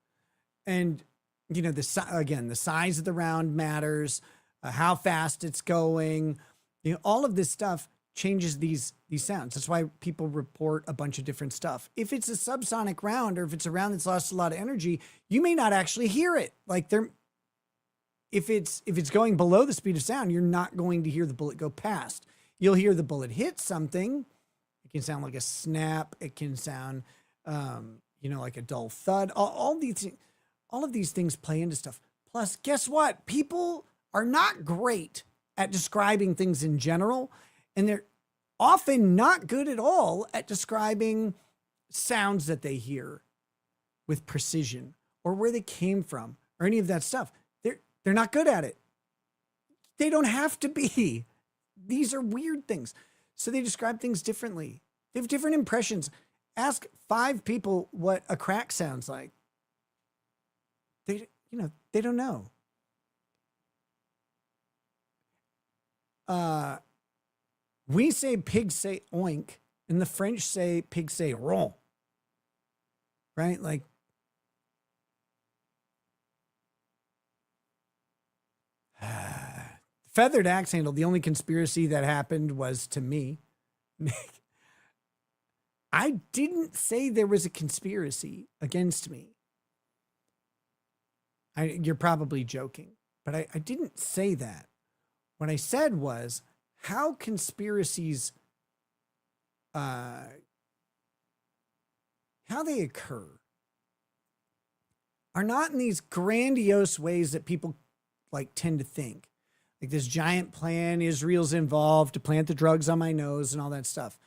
And the size of the round matters, how fast it's going. All of this stuff changes these sounds. That's why people report a bunch of different stuff. If it's a subsonic round, or if it's a round that's lost a lot of energy, you may not actually hear it. Like, if it's going below the speed of sound, you're not going to hear the bullet go past. You'll hear the bullet hit something. It can sound like a snap. It can sound like a dull thud. All of these things play into stuff. Plus, guess what? People are not great at describing things in general, and they're often not good at all at describing sounds that they hear with precision or where they came from or any of that stuff. They're not good at it. They don't have to be. These are weird things. So they describe things differently. They have different impressions. Ask 5 people what a crack sounds like. They don't know. We say pigs say oink, and the French say pigs say ron. Right? Like, feathered axe handle, the only conspiracy that happened was to me. I didn't say there was a conspiracy against me. You're probably joking, but I didn't say that. What I said was how conspiracies, how they occur are not in these grandiose ways that people like tend to think. Like this giant plan, Israel's involved to plant the drugs on my nose and all that stuff.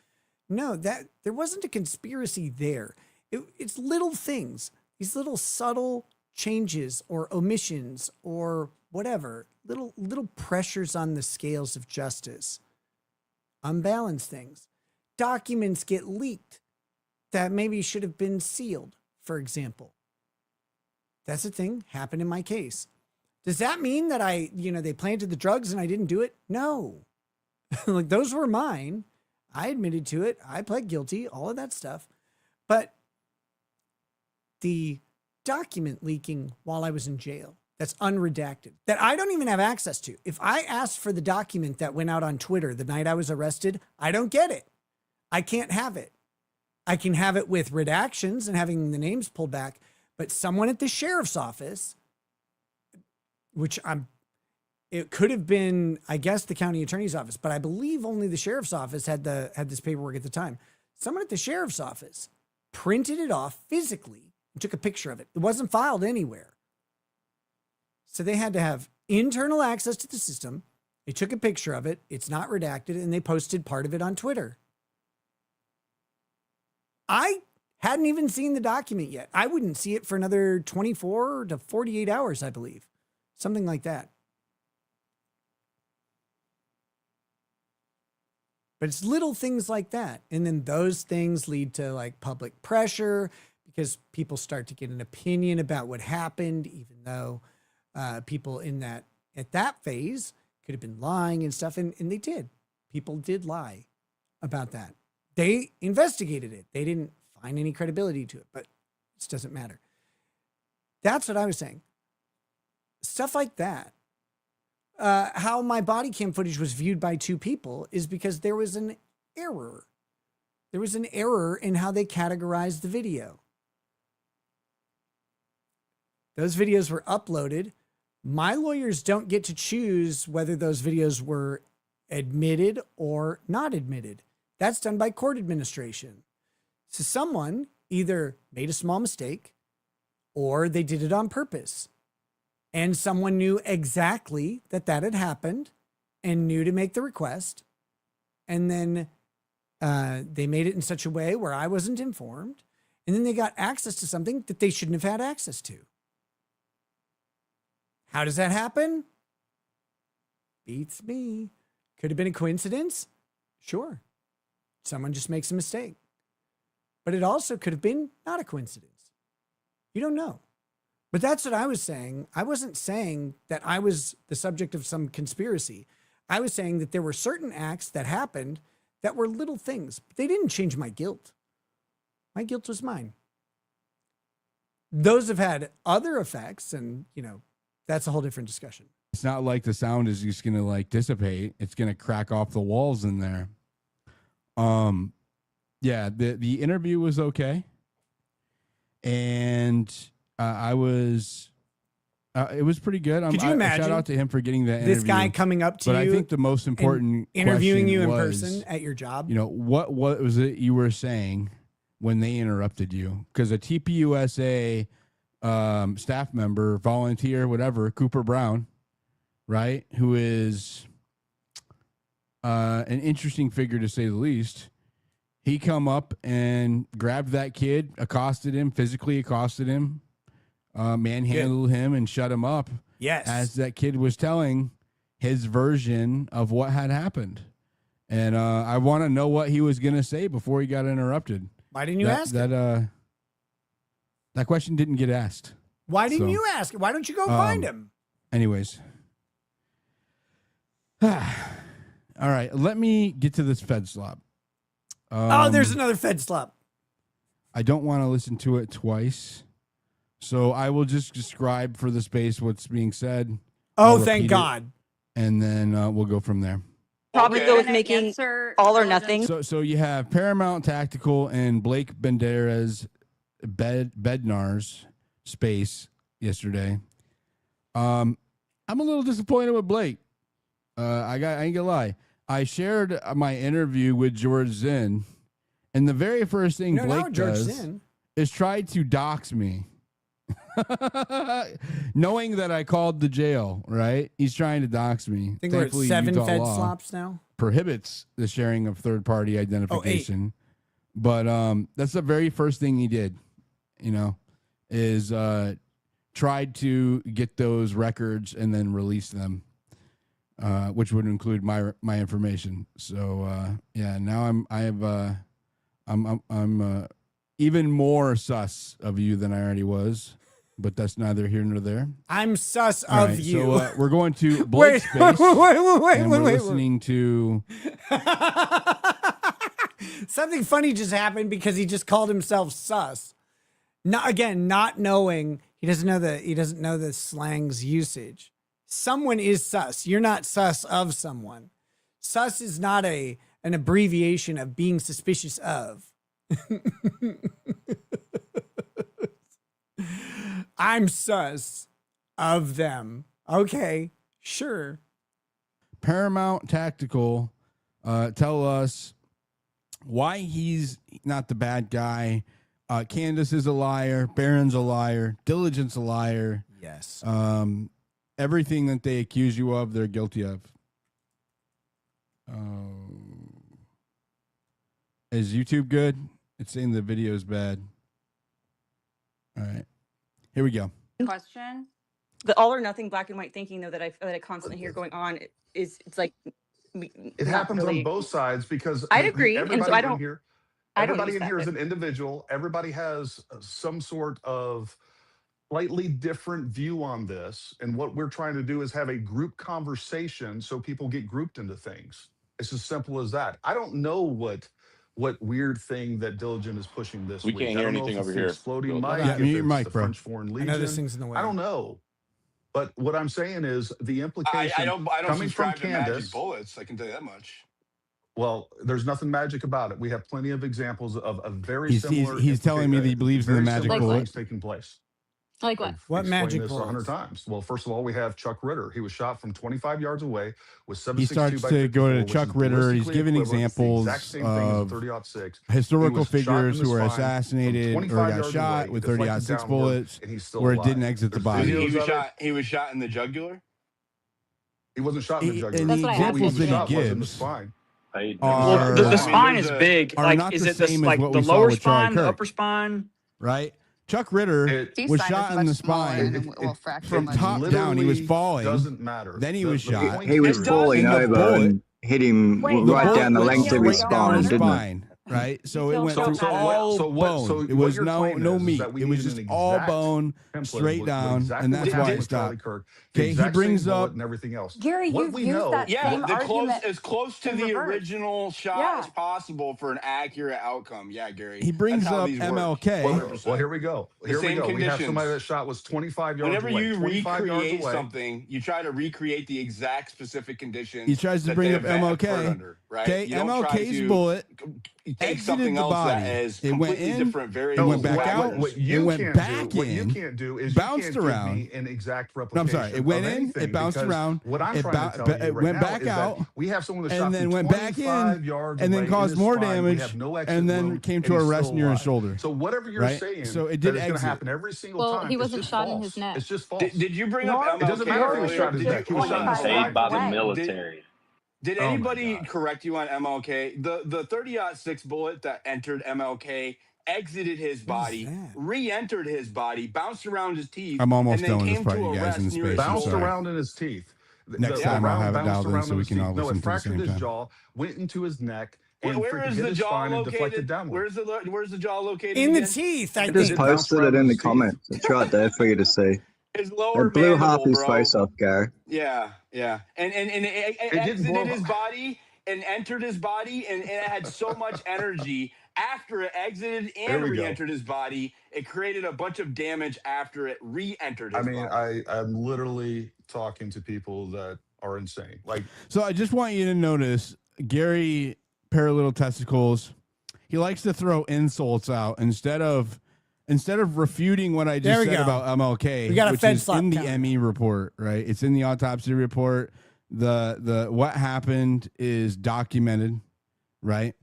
No, that there wasn't a conspiracy there. It's little things, these little subtle changes or omissions or whatever, little pressures on the scales of justice, unbalanced things. Documents get leaked that maybe should have been sealed, for example. That's a thing happened in my case. Does that mean that they planted the drugs and I didn't do it? No. Like those were mine. I admitted to it. I pled guilty, all of that stuff. But the document leaking while I was in jail, that's unredacted, that I don't even have access to. If I asked for the document that went out on Twitter the night I was arrested, I don't get it. I can't have it. I can have it with redactions and having the names pulled back, but someone at the sheriff's office, it could have been, I guess, the county attorney's office, but I believe only the sheriff's office had this paperwork at the time. Someone at the sheriff's office printed it off physically and took a picture of it. It wasn't filed anywhere. So they had to have internal access to the system. They took a picture of it. It's not redacted, and they posted part of it on Twitter. I hadn't even seen the document yet. I wouldn't see it for another 24 to 48 hours, I believe. Something like that. But it's little things like that. And then those things lead to like public pressure because people start to get an opinion about what happened, even though people at that phase could have been lying and stuff. And they did. People did lie about that. They investigated it. They didn't find any credibility to it, but it doesn't matter. That's what I was saying. Stuff like that. How my body cam footage was viewed by 2 people is because there was an error. There was an error in how they categorized the video. Those videos were uploaded. My lawyers don't get to choose whether those videos were admitted or not admitted. That's done by court administration. So someone either made a small mistake or they did it on purpose. And someone knew exactly that had happened and knew to make the request. And then they made it in such a way where I wasn't informed. And then they got access to something that they shouldn't have had access to. How does that happen? Beats me. Could have been a coincidence. Sure. Someone just makes a mistake. But it also could have been not a coincidence. You don't know. But that's what I was saying. I wasn't saying that I was the subject of some conspiracy. I was saying that there were certain acts that happened that were little things, but they didn't change my guilt. My guilt was mine. Those have had other effects, and, that's a whole different discussion. It's not like the sound is just going to like dissipate. It's going to crack off the walls in there. Yeah, the interview was okay. And it was pretty good. Could you imagine? Shout out to him for getting that interview. This guy coming up to you. But I think the most important interviewing you in was, person at your job. What was it you were saying when they interrupted you, because a TPUSA staff member, volunteer, whatever, Cooper Brown, right, who is an interesting figure to say the least. He come up and grabbed that kid, accosted him, physically accosted him, manhandled him, and shut him up. Yes. As that kid was telling his version of what had happened. And I want to know what he was going to say before he got interrupted. Why didn't you ask him? That question didn't get asked. Why didn't you ask him? Why don't you go find him? Anyways. All right. Let me get to this Fed slop. There's another Fed slop. I don't want to listen to it twice. So I will just describe for the space what's being said. Oh, thank God. And then we'll go from there. Probably go with making all or nothing. So you have Paramount Tactical and Blake Banderas Bednar's space yesterday. I'm a little disappointed with Blake. I ain't gonna lie. I shared my interview with George Zinn, and the very first thing Blake does is try to dox me. Knowing that I called the jail, right? He's trying to dox me. I think we're at 7 Utah Fed law slops now. Prohibits the sharing of third-party identification. But that's the very first thing he did, is tried to get those records and then release them, which would include my information. So now I'm even more sus of you than I already was. But that's neither here nor there. I'm sus of you. So we're going to Blake's space. Wait, listening to something funny just happened because he just called himself sus. Not knowing he doesn't know the slang's usage. Someone is sus. You're not sus of someone. Sus is not an abbreviation of being suspicious of. I'm sus of them. Okay, sure. Paramount Tactical, tell us why he's not the bad guy. Candace is a liar. Barron's a liar. Diligent's a liar. Yes. Everything that they accuse you of, they're guilty of. Is YouTube good? It's saying the video is bad. All right. Here we go. Question. The all or nothing black and white thinking, though, that I constantly hear going on it's like it happens on both sides because I'd agree. And so everybody in here is an individual. Everybody has some sort of slightly different view on this. And what we're trying to do is have a group conversation so people get grouped into things. It's as simple as that. I don't know what weird thing that Diligent is pushing this week. We can't hear anything over here. Exploding mic, mute your mic, the bro. French Foreign Legion. I know this thing's in the way. I don't know. But what I'm saying is the implication I don't coming from subscribe to magic Candace. bullets. I can tell you that much. Well, there's nothing magic about it. We have plenty of examples of a very similar. He's telling me that he believes in the magic bullet taking place. Like what? What magic this 100 times. Well, first of all, we have Chuck Ritter. He was shot from 25 yards away with 7.62 He starts to go to Chuck Ritter. He's giving examples of historical figures who were assassinated or got shot with 30-06 bullets where it didn't exit the body. He was shot in the jugular? He wasn't shot in the jugular. And the examples that he gives the spine is big. Like, is it like the lower spine, the upper spine? Right? Chuck Ritter was shot in the spine from top down. He was falling. Doesn't matter. Then he was shot. He was falling over and hit him right down the length of his spine, didn't it? Right, so it went through all bone. It was no meat. It was just all bone, straight down, and that's why it stopped. Okay, he brings up and everything else. Gary, you've used that same argument. As close to the original shot as possible for an accurate outcome. Yeah, Gary. He brings up MLK. Well, here we go. Here we go. We have somebody that shot was 25 yards away. Whenever you recreate something, you try to recreate the exact specific conditions. He tries to bring up MLK. Right? Okay, MLK's bullet take something else that is completely different, very it went back out. What it you went can't back do, what you in, can't do is bounced you can't around. give me an exact No, replication. I'm sorry. It went of in, anything, it bounced because around. What I'm trying to tell you it right went now back is out, that we have someone that and shot then from went back 25 in, yards and then away caused in his more spine. We damage, have no exit and then wound, came and to a he's rest still near his alive. shoulder. So whatever you're Right? saying, So it that did is going to exit. happen every single Well, time. he It's wasn't just shot in false. his neck. It's just false. Did you bring up MLK It doesn't matter if he was earlier? shot in his neck. He was shot in his Saved by the spine. military. Did Oh my anybody God. correct you on MLK? The 30-06 bullet that entered MLK exited his body, re-entered his body, bounced around his teeth, I'm almost and then done with this came part, to you a guys, in rest the near space. his I'm Bounced shoulder. sorry. around in his teeth. Next The time I'll round have it bounced dialed in around so we his can teeth. all No, listen it at the fractured same his time. jaw, went into his neck, and Where freaking is hit the his jaw spine and deflected located? downward. Where's the jaw located? In the again? teeth, I I just think. posted it in the comments. It's right there for you to see. His lower It blew half mandible, his bro. face off, Gary. Yeah. And it didn't blow exited his up. body and entered his body, and it had so much energy after it exited There and we go. re-entered his body. It created a bunch of damage after it re-entered his I mean, body. I'm literally talking to people that are insane. Like, So I just want you to notice Gary Parallel Testicles. He likes to throw insults out instead of refuting what I just said about MLK, We got a which Fed is slap in the counter. ME report, right? It's in the autopsy report. The what happened is documented, right?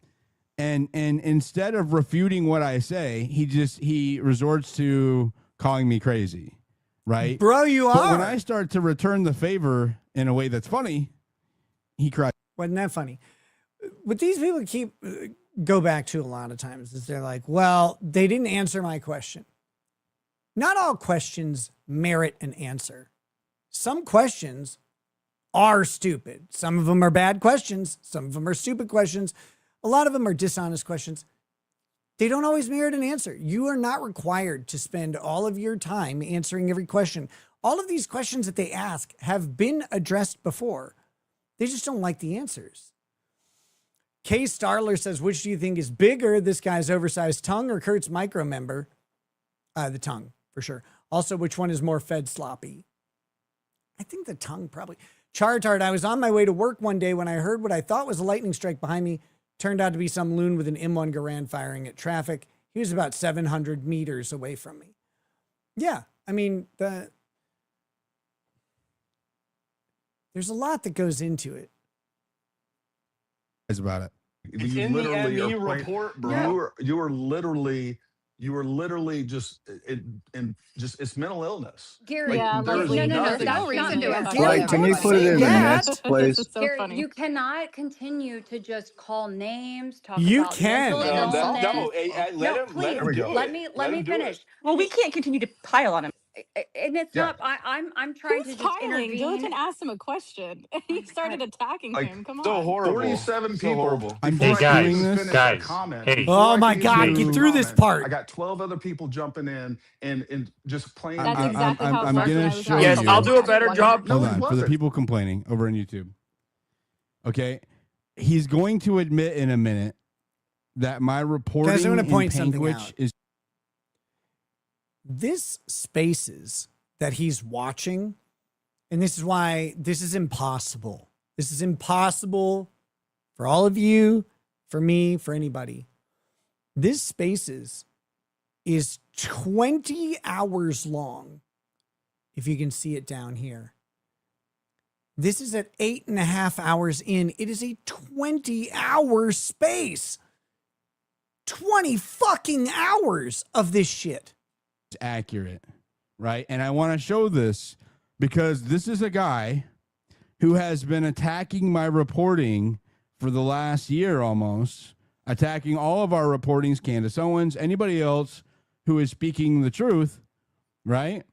And instead of refuting what I say, he resorts to calling me crazy, right? Bro, you But are. when I start to return the favor in a way that's funny, he cries. Wasn't that funny? What these people keep go back to a lot of times is they're like, well, they didn't answer my question. Not all questions merit an answer. Some questions are stupid. Some of them are bad questions. Some of them are stupid questions. A lot of them are dishonest questions. They don't always merit an answer. You are not required to spend all of your time answering every question. All of these questions that they ask have been addressed before. They just don't like the answers. Kay Starler says, which do you think is bigger, this guy's oversized tongue or Kurt's micromember? The tongue, for sure. Also, which one is more fed sloppy? I think the tongue probably. Chartard, I was on my way to work one day when I heard what I thought was a lightning strike behind me. Turned out to be some loon with an M1 Garand firing at traffic. He was about 700 meters away from me. Yeah, I mean, there's a lot that goes into it. It's about it. It's you in the literally ME are playing- report, bro. You were literally just it's mental illness. Gary, Like, there's no, nothing- that's reason to Gary, Like, can you don't put it say in the that. next, please? so Gary, funny. you cannot continue to just call names, talk You about can. mental No, illness. let him Please, do let it. me Let him do finish. it. Well, we can't continue to pile on him. And it's Yeah. not. I'm trying Who's to just piling? intervene. Diligent asked him a question. He started attacking Like, him. Come on. So horrible. 47 So people. horrible. I'm Before just I doing even this. finish Guys, a comment, hey. before Oh I my can God, even get finish a through this comment, part. I got 12 other people jumping in and just playing. That's I'm- exactly I'm- how it I'm works when gonna I was show on you. Yes, I'll do a better job. No, Hold it on, for the wasn't. people complaining over on YouTube. Okay, he's going to admit in a minute that my reporting Guys, I'm gonna in point something Pankwitch out. is This Spaces that he's watching, and this is why this is impossible. This is impossible for all of you, for me, for anybody. This Spaces is 20 hours long, if you can see it down here. This is at 8.5 hours in. It is a 20-hour space. 20 fucking hours of this shit. accurate, right? And I want to show this because this is a guy who has been attacking my reporting for the last year almost, attacking all of our reportings, Candace Owens, anybody else who is speaking the truth, right?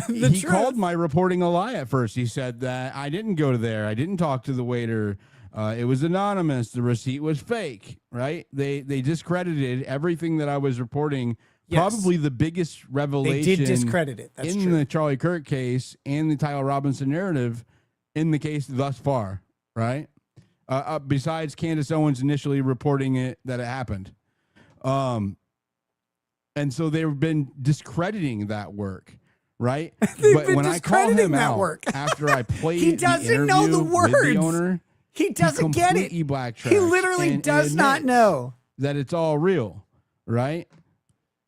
He called my reporting a lie at first. He said that I didn't go to there. I didn't talk to the waiter. It was anonymous. The receipt was fake, right? They discredited everything that I was reporting. Yes. Probably the biggest revelation They did discredit it. That's in true. the Charlie Kirk case and the Tyler Robinson narrative in the case thus far, right? Besides Candace Owens initially reporting it that it happened. And so they've been discrediting that work, right? But when I call him out after I played He doesn't know the interview with words. the owner, He doesn't get it. completely black He literally does not know. that it's all real, right?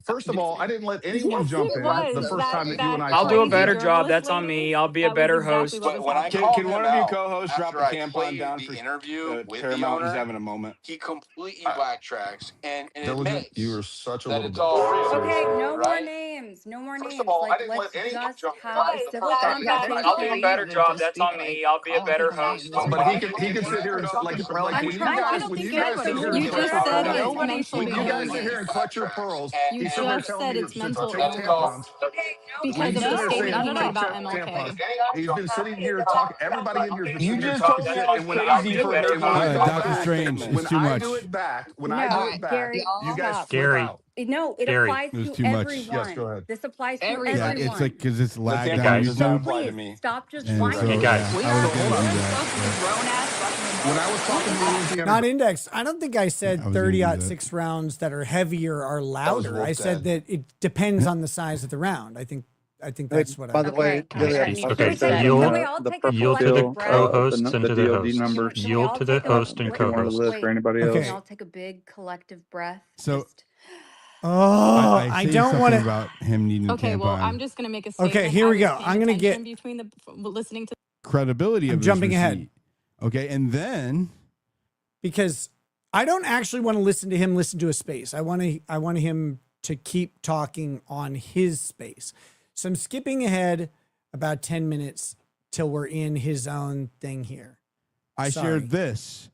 First of all, I didn't let anyone jump in the first time that you and I I'll do a talked. better job. That's on me. I'll be a better host. When I can one of you co-hosts drop a tampon down for interview with Paramount? He's having a moment. He completely backtracks and admits You are such a that little it's bitch. all real. Okay, no more right? names. No more names. of all, I Like, didn't let let's anyone just jump in. have a civil conversation. I'll do a better job. That's on me. I'll be a better host. But he can sit here and like when you guys sit here You and just clutch your said pearls, it's mental when you guys sit illness. here and clutch your pearls, You he's sitting there just telling said me it's to mental take illness tampons. because of the statement he made about tampons. MLK. He's been sitting here talking. Everybody in here has been You sitting here just talking told me shit. I was And when crazy for making Dr. Strange, it's when too I much. do it back, Gary, you guys stop. flip out. No, it Gary. applies It was to too much. everyone. Yes, go ahead. This applies to Everyone. Yeah, everyone. it's like because it's The lagged tampon on does not YouTube. apply to Please me. stop just And whining. so, Hey, guys. yeah, We I are was gonna do supposed that. to be grown ass fucking When I was talking to Louisiana, Not indexed. I don't think I said I was gonna do 30-06 rounds that are heavier are louder. I said that it depends on the size of the round. I think that's what By I the way, Okay. Billy, Okay. I Can posted we take- the, can we all the take a purple collective pill, breath? the DOD numbers. Can we all take a- If you wanted to live for anybody Okay. else. Can we all take a big collective breath? So Just- Oh, I say don't want something to. about him needing Okay, a well, tampon. I'm just gonna make a statement. Okay, here we go. I was I'm gonna paying get attention between the listening to credibility I'm of jumping this ahead. receipt. Okay, and then because I don't actually want to listen to him listen to a space. I want him to keep talking on his space. So I'm skipping ahead about 10 minutes till we're in his own thing here. I Sorry. shared this,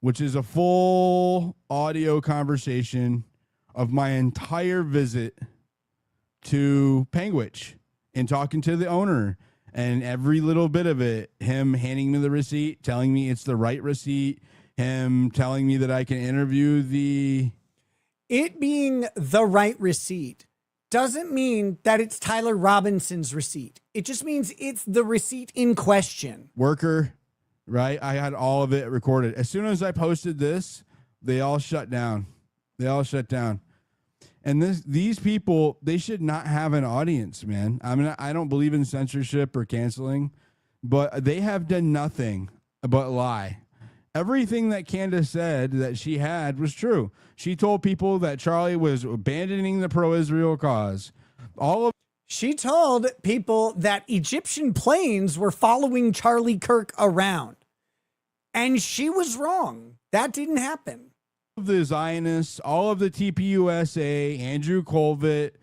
which is a full audio conversation of my entire visit to Panguitch and talking to the owner, and every little bit of it, him handing me the receipt, telling me it's the right receipt, him telling me that I can interview the... It being the right receipt doesn't mean that it's Tyler Robinson's receipt. It just means it's the receipt in question. worker, right? I had all of it recorded. As soon as I posted this, they all shut down. And these people, they should not have an audience, man. I mean, I don't believe in censorship or canceling, but they have done nothing but lie. Everything that Candace said that she had was true. She told people that Charlie was abandoning the pro-Israel cause. She told people that Egyptian planes were following Charlie Kirk around. And she was wrong. That didn't happen. The Zionists, all of the TPUSA, Andrew Colvett,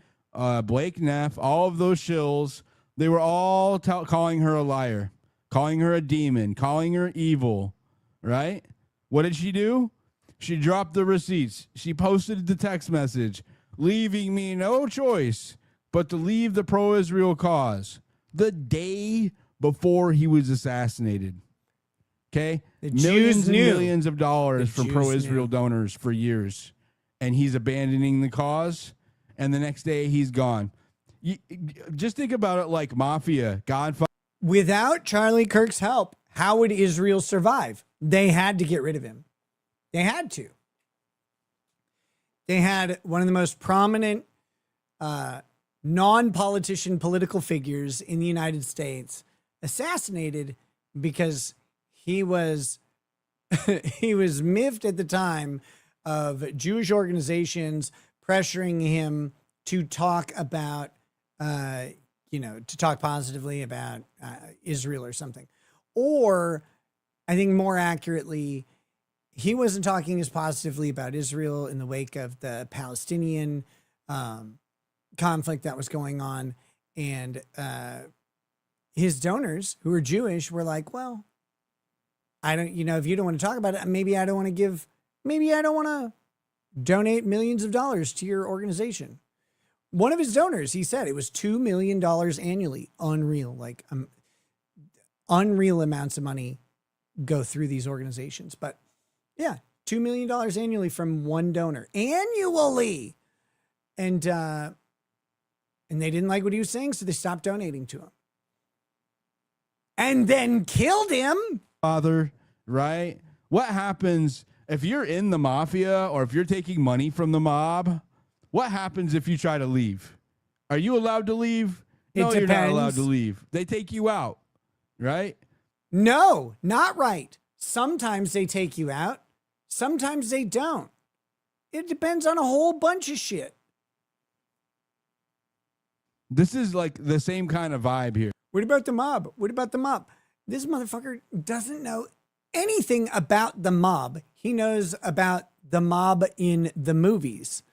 Blake Neff, all of those shills, they were all calling her a liar, calling her a demon, calling her evil, right? What did she do? She dropped the receipts. She posted the text message, leaving me no choice but to leave the pro-Israel cause the day before he was assassinated. Okay? Millions and millions of dollars from pro-Israel donors for years. And he's abandoning the cause. And the next day he's gone. Just think about it like mafia, Godfather. Without Charlie Kirk's help, how would Israel survive? They had to get rid of him. They had to. They had one of the most prominent non-politician political figures in the United States assassinated because he was miffed at the time of Jewish organizations pressuring him to talk about, to talk positively about Israel or something. Or I think more accurately, he wasn't talking as positively about Israel in the wake of the Palestinian conflict that was going on. And his donors who are Jewish were like, well, I don't, if you don't want to talk about it, maybe I don't want to donate millions of dollars to your organization. One of his donors, he said it was $2 million annually. Unreal, like unreal amounts of money go through these organizations. But yeah, $2 million annually from one donor annually. And they didn't like what he was saying, so they stopped donating to him. And then killed him. Father, right? What happens if you're in the mafia or if you're taking money from the mob? What happens if you try to leave? Are you allowed to leave? No, you're not allowed to leave. They take you out, right? No, not right. Sometimes they take you out. Sometimes they don't. It depends on a whole bunch of shit. This is like the same kind of vibe here. What about the mob? What about the mob? This motherfucker doesn't know anything about the mob. He knows about the mob in the movies,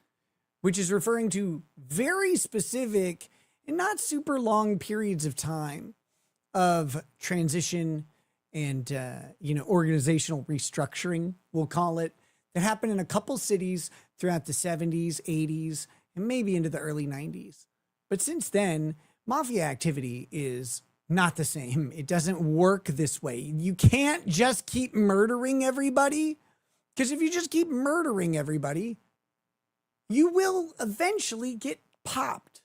which is referring to very specific and not super long periods of time of transition and, organizational restructuring, we'll call it, that happened in a couple cities throughout the 70s, 80s, and maybe into the early 90s. But since then, mafia activity is not the same. It doesn't work this way. You can't just keep murdering everybody, because if you just keep murdering everybody, you will eventually get popped.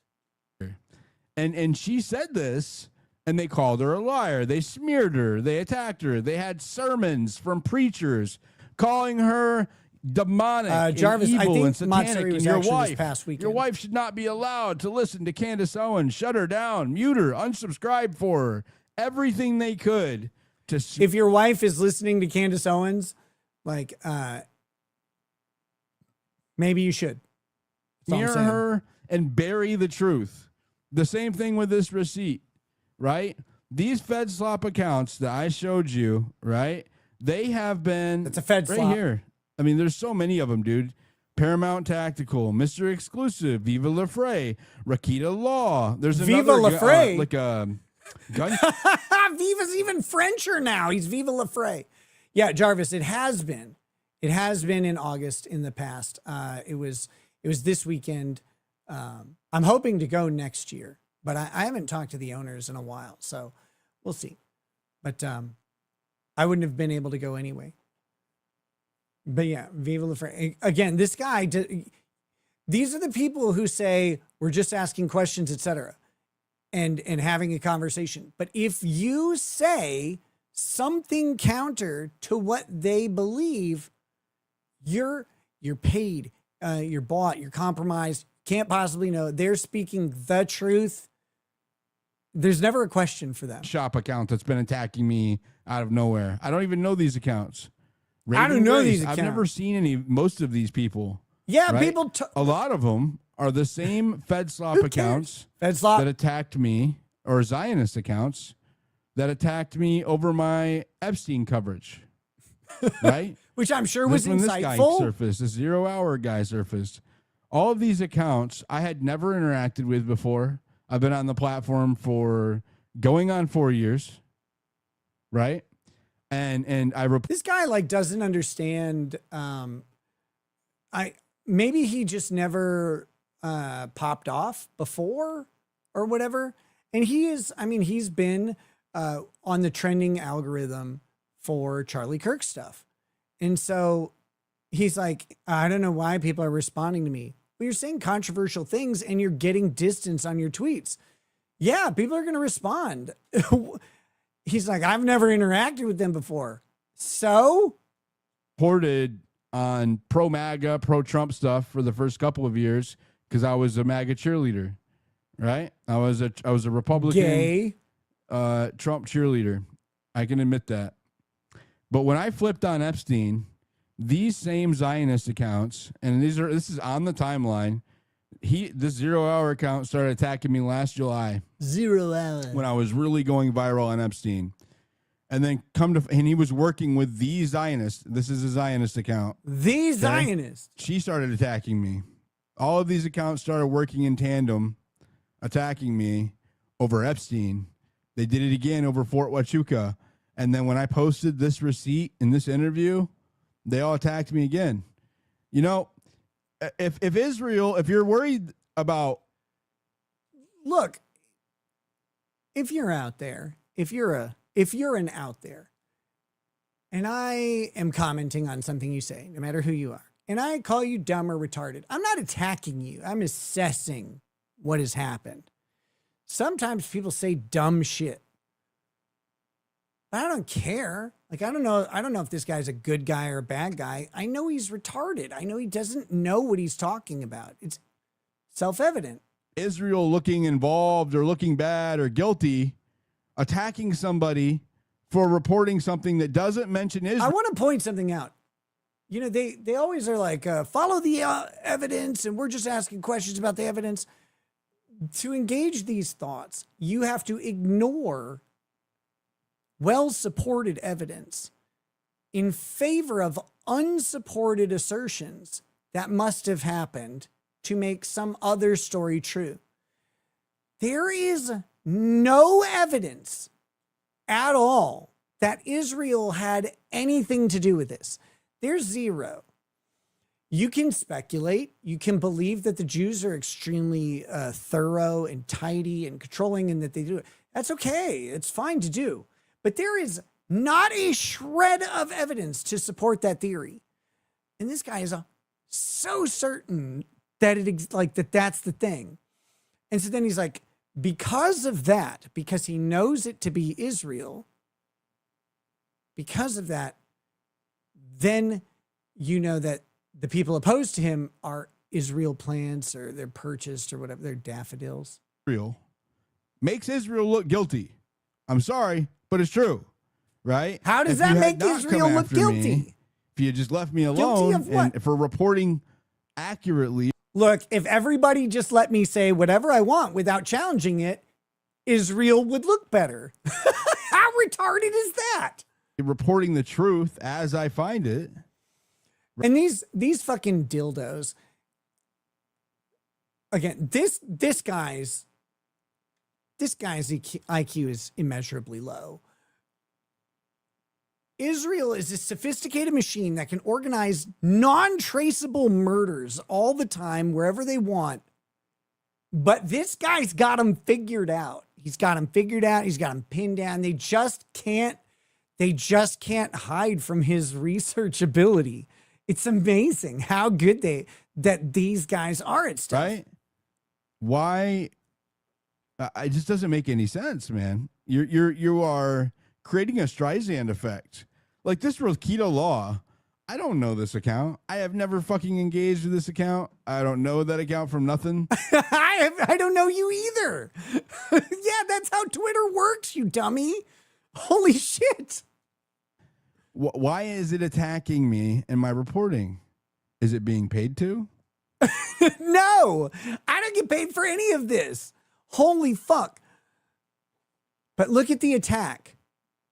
And she said this, and they called her a liar. They smeared her. They attacked her. They had sermons from preachers calling her demonic, Jarvis, and I evil, think and satanic. Matsuri was And your actually this wife, past weekend. your wife should not be allowed to listen to Candace Owens. Shut her down, mute her, unsubscribe for her. Everything they could to. If your wife is listening to Candace Owens, maybe you should. Smear her and bury the truth. The same thing with this receipt, right? These Fed slop accounts that I showed you, right? They have been. It's a Fed right slop. Here. I mean, there's so many of them, dude. Paramount Tactical, Mr. Exclusive, Viva La Fray, Rakita Law. There's Viva another La Fray. like a gun. Viva's even Frencher now. He's Viva La Fray. Yeah, Jarvis, it has been. It has been in August in the past. It was this weekend. I'm hoping to go next year, but I haven't talked to the owners in a while, so we'll see. But I wouldn't have been able to go anyway. But yeah, Viva La Fray. Again, this guy, these are the people who say, we're just asking questions, etc., and having a conversation. But if you say something counter to what they believe, you're paid, you're bought, you're compromised, can't possibly know. They're speaking the truth. There's never a question for them. Shop account that's been attacking me out of nowhere. I don't even know these accounts. I don't know these I've accounts. never seen most of these people. Yeah, right? people. A lot of them are the same Fed slop accounts that attacked me, or Zionist accounts that attacked me over my Epstein coverage, right? Which I'm sure was when insightful. This guy surfaced, the 0 hour guy surfaced. All of these accounts I had never interacted with before. I've been on the platform for going on 4 years, right? And this guy doesn't understand. Maybe he just never popped off before or whatever. And he's been on the trending algorithm for Charlie Kirk stuff. And so he's like, I don't know why people are responding to me. Well, you're saying controversial things and you're getting distance on your tweets. Yeah, people are going to respond. He's like, I've never interacted with them before. So? Reported on pro-MAGA, pro-Trump stuff for the first couple of years because I was a MAGA cheerleader, right? I was a Republican gay Trump cheerleader. I can admit that. But when I flipped on Epstein, these same Zionist accounts, and this is on the timeline, this 0 hour account started attacking me last July. 0 hour. When I was really going viral on Epstein. And then and he was working with the Zionist. This is a Zionist account. The Zionist. She started attacking me. All of these accounts started working in tandem, attacking me over Epstein. They did it again over Fort Huachuca. And then when I posted this receipt in this interview, they all attacked me again. You know, if Israel, if you're worried about. Look, if you're out there, if you're an out there, and I am commenting on something you say, no matter who you are, and I call you dumb or retarded, I'm not attacking you. I'm assessing what has happened. Sometimes people say dumb shit. But I don't care. I don't know if this guy's a good guy or a bad guy. I know he's retarded. I know he doesn't know what he's talking about. It's self-evident. Israel looking involved or looking bad or guilty, attacking somebody for reporting something that doesn't mention Israel. I want to point something out. you know, they always are like, follow the evidence, and we're just asking questions about the evidence. To engage these thoughts, you have to ignore well-supported evidence in favor of unsupported assertions that must have happened to make some other story true. There is no evidence at all that Israel had anything to do with this. There's zero. You can speculate. You can believe that the Jews are extremely thorough and tidy and controlling and that they do it. That's okay. It's fine to do. But there is not a shred of evidence to support that theory. And this guy is so certain that that's the thing. And so then he's like, because of that, because he knows it to be Israel, because of that, then you know that the people opposed to him are Israel plants, or they're purchased, or whatever. They're daffodils. Israel makes Israel look guilty. I'm sorry, but it's true, right? How does that make Israel look guilty? If you just left me alone and for reporting accurately. Look, if everybody just let me say whatever I want without challenging it, Israel would look better. How retarded is that? Reporting the truth as I find it. And these fucking dildos. Again, this guy's IQ is immeasurably low. Israel is a sophisticated machine that can organize non-traceable murders all the time, wherever they want. But this guy's got them figured out. He's got them figured out. He's got them pinned down. They just can't hide from his research ability. It's amazing how good that these guys are at stuff. Right? Why? It just doesn't make any sense, man. You are creating a Streisand effect. Like this Rosquito Law, I don't know this account. I have never fucking engaged with this account. I don't know that account from nothing. I don't know you either. Yeah, that's how Twitter works, you dummy. Holy shit. Why is it attacking me in my reporting? Is it being paid to? No, I don't get paid for any of this. Holy fuck. But look at the attack.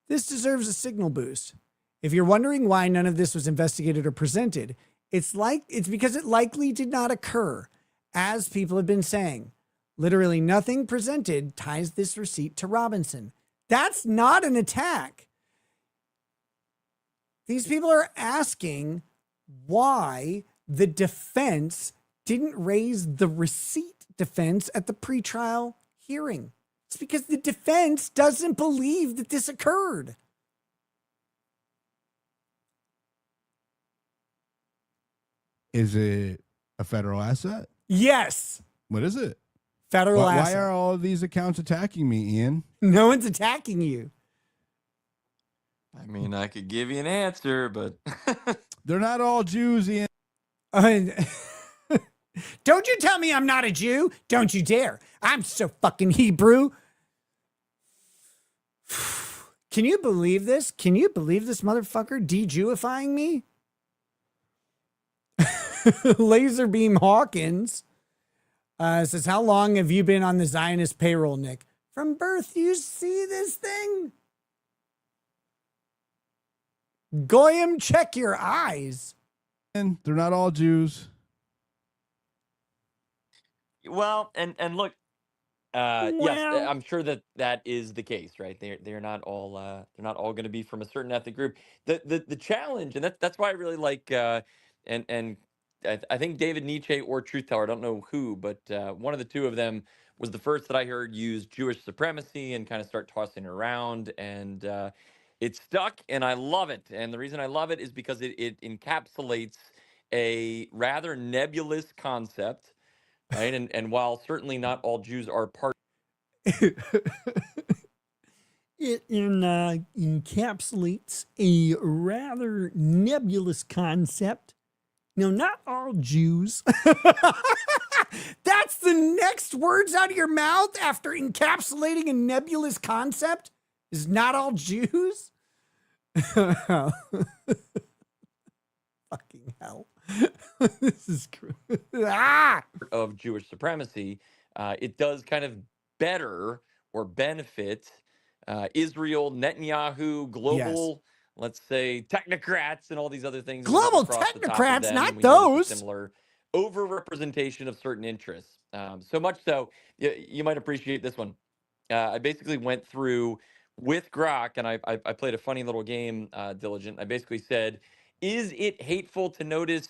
This deserves a signal boost. If you're wondering why none of this was investigated or presented, it's because it likely did not occur, as people have been saying. Literally nothing presented ties this receipt to Robinson. That's not an attack. These people are asking why the defense didn't raise the receipt defense at the pretrial hearing. It's because the defense doesn't believe that this occurred. Is it a federal asset? Yes. What is it? Federal asset. Why are all of these accounts attacking me, Ian? No one's attacking you. I mean, I could give you an answer, but they're not all Jews, Ian. Don't you tell me I'm not a Jew. Don't you dare. I'm so fucking Hebrew. Can you believe this? Can you believe this motherfucker de-Jewifying me? Laser Beam Hawkins says, how long have you been on the Zionist payroll, Nick? From birth. You see this thing? Goyim, check your eyes. And they're not all Jews. Well, and look, yes, I'm sure that is the case, right? They're not all going to be from a certain ethnic group. The challenge, and that's why I really like and I think David Nietzsche or Truth Teller, I don't know who, but one of the two of them was the first that I heard use Jewish supremacy and kind of start tossing it around, and it stuck, and I love it. And the reason I love it is because it encapsulates a rather nebulous concept. Right. And while certainly not all Jews are part. It encapsulates a rather nebulous concept. No, not all Jews. That's the next words out of your mouth after encapsulating a nebulous concept is not all Jews. Fucking hell? This is of Jewish supremacy, it does kind of better or benefit Israel, Netanyahu, global, let's say, technocrats, and all these other things that look Global across the top of technocrats, them. And not we notice a those. similar overrepresentation of certain interests. So much so, you might appreciate this one. I basically went through with Grok, and I played a funny little game, Diligent. I basically said, is it hateful to notice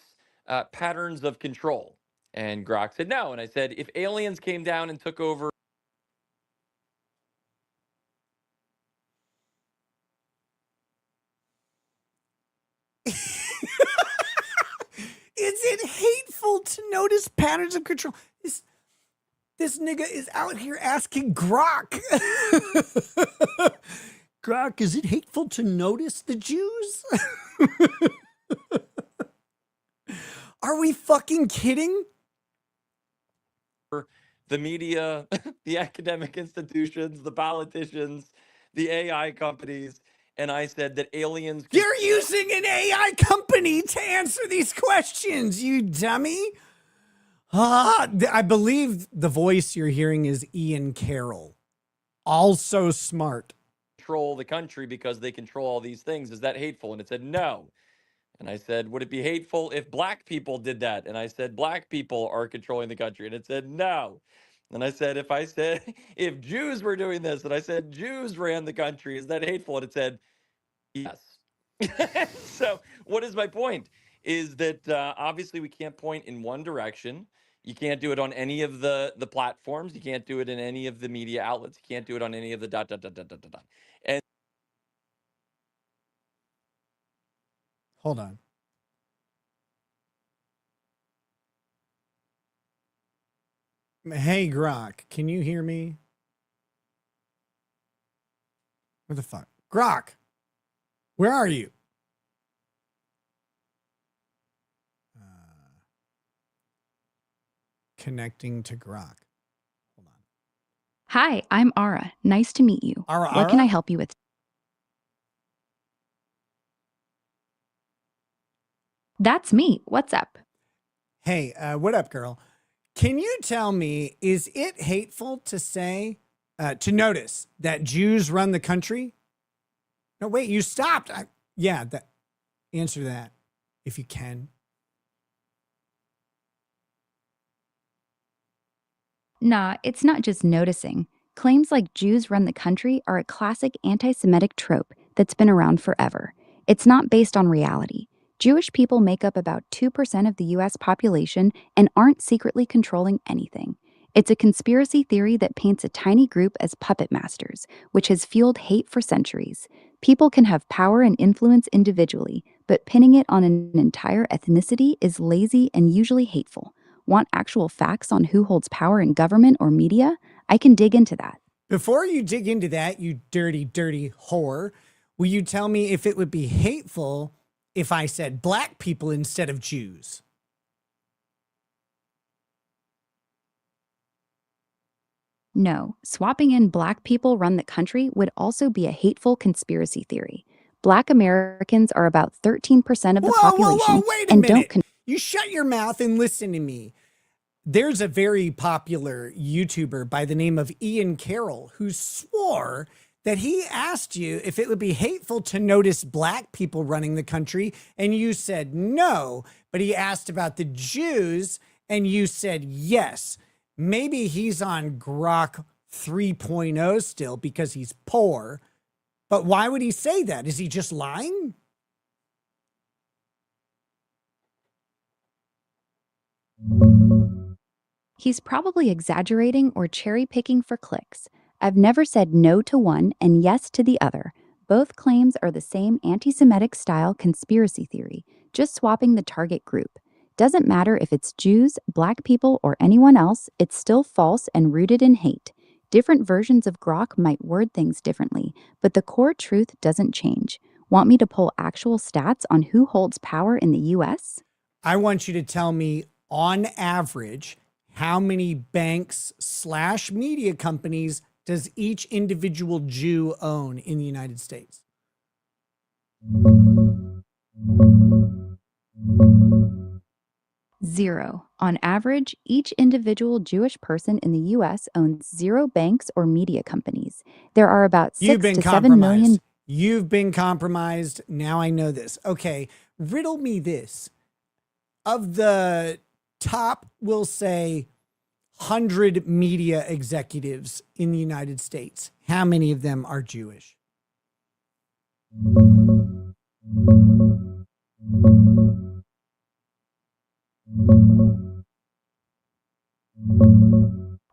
patterns of control? And Grok said no. And I said, if aliens came down and took over. Is it hateful to notice patterns of control? This nigga is out here asking Grok. Grok, is it hateful to notice the Jews? Are we fucking kidding? The media, the academic institutions, the politicians, the AI companies. And I said that aliens. You're using an AI company to answer these questions, you dummy. I believe the voice you're hearing is Ian Carroll. Also smart. Control the country because they control all these things. Is that hateful? And it said no. And I said, would it be hateful if black people did that? And I said, black people are controlling the country. And it said no. And I said, if Jews were doing this, and I said Jews ran the country, is that hateful? And it said yes. So what is my point? Is that obviously we can't point in one direction. You can't do it on any of the platforms. You can't do it in any of the media outlets. You can't do it on any of the ... And hold on. Hey, Grok, can you hear me? What the fuck? Grok, where are you? Connecting to Grok. Hold on. Hi, I'm Ara. Nice to meet you. What can I help you with? That's me. What's up? Hey, what up, girl? Can you tell me, is it hateful to say, to notice that Jews run the country? No, wait, you stopped. Answer that if you can. Nah, it's not just noticing. Claims like Jews run the country are a classic anti-Semitic trope that's been around forever. It's not based on reality. Jewish people make up about 2% of the US population and aren't secretly controlling anything. It's a conspiracy theory that paints a tiny group as puppet masters, which has fueled hate for centuries. People can have power and influence individually, but pinning it on an entire ethnicity is lazy and usually hateful. Want actual facts on who holds power in government or media? I can dig into that. Before you dig into that, you dirty, dirty whore, will you tell me if it would be hateful if I said black people instead of Jews? No, swapping in black people run the country would also be a hateful conspiracy theory. Black Americans are about 13% of the population. Wait a minute. You shut your mouth and listen to me. There's a very popular YouTuber by the name of Ian Carroll who swore that he asked you if it would be hateful to notice black people running the country, and you said no, but he asked about the Jews, and you said yes. Maybe he's on Grok 3.0 still because he's poor, but why would he say that? Is he just lying? He's probably exaggerating or cherry picking for clicks. I've never said no to one and yes to the other. Both claims are the same anti-Semitic style conspiracy theory, just swapping the target group. Doesn't matter if it's Jews, black people, or anyone else, it's still false and rooted in hate. Different versions of Grok might word things differently, but the core truth doesn't change. Want me to pull actual stats on who holds power in the US? I want you to tell me, on average, how many banks / media companies does each individual Jew own in the United States? Zero. On average, each individual Jewish person in the U.S. owns 0 banks or media companies. There are about 6 to 7 million. You've been compromised. Now I know this. Okay, riddle me this. Of the top, we'll say, 100 media executives in the United States, how many of them are Jewish?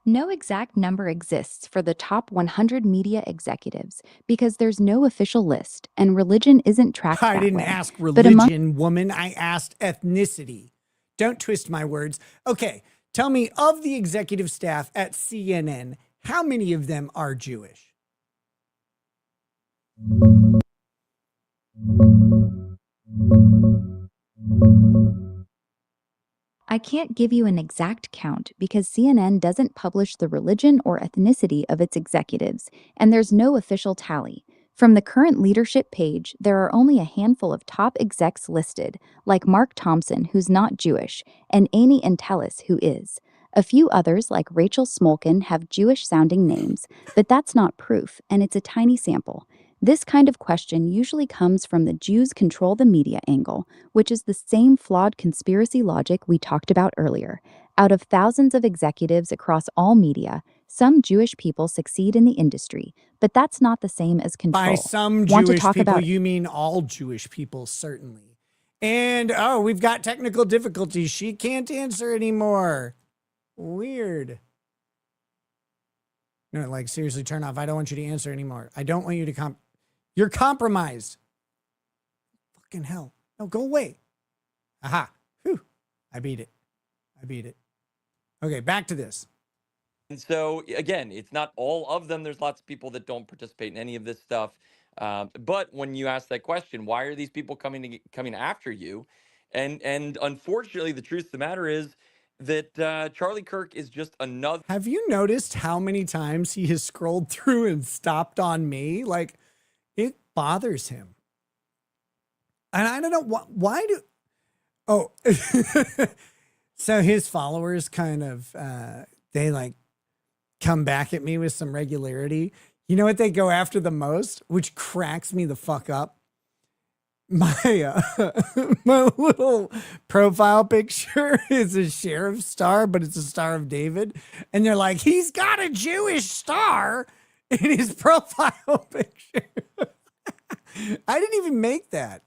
No exact number exists for the top 100 media executives because there's no official list and religion isn't tracked I that didn't way. ask But among religion, woman. I asked ethnicity. Don't twist my words. Okay, tell me, of the executive staff at CNN, how many of them are Jewish? I can't give you an exact count because CNN doesn't publish the religion or ethnicity of its executives, and there's no official tally. From the current leadership page, there are only a handful of top execs listed, like Mark Thompson, who's not Jewish, and Amy Entelis, who is. A few others, like Rachel Smolkin, have Jewish-sounding names, but that's not proof, and it's a tiny sample. This kind of question usually comes from the Jews control the media angle, which is the same flawed conspiracy logic we talked about earlier. Out of thousands of executives across all media, some Jewish people succeed in the industry, but that's not the same as control. By some Want to Jewish talk people, about you mean all Jewish people, certainly. And, oh, we've got technical difficulties. She can't answer anymore. Weird. No, like, seriously, turn off. I don't want you to answer anymore. I don't want you to You're compromised. Fucking hell. No, go away. Aha. Whew. I beat it. Okay, back to this. And so, again, it's not all of them. There's lots of people that don't participate in any of this stuff. But when you ask that question, why are these people coming after you? And unfortunately, the truth of the matter is that Charlie Kirk is just another. Have you noticed how many times he has scrolled through and stopped on me? Like, it bothers him. And I don't know why do. Oh, so his followers kind of, they like come back at me with some regularity. You know what they go after the most, which cracks me the fuck up? My my little profile picture is a sheriff star, but it's a Star of David, and they're like, he's got a Jewish star in his profile picture. I didn't even make that.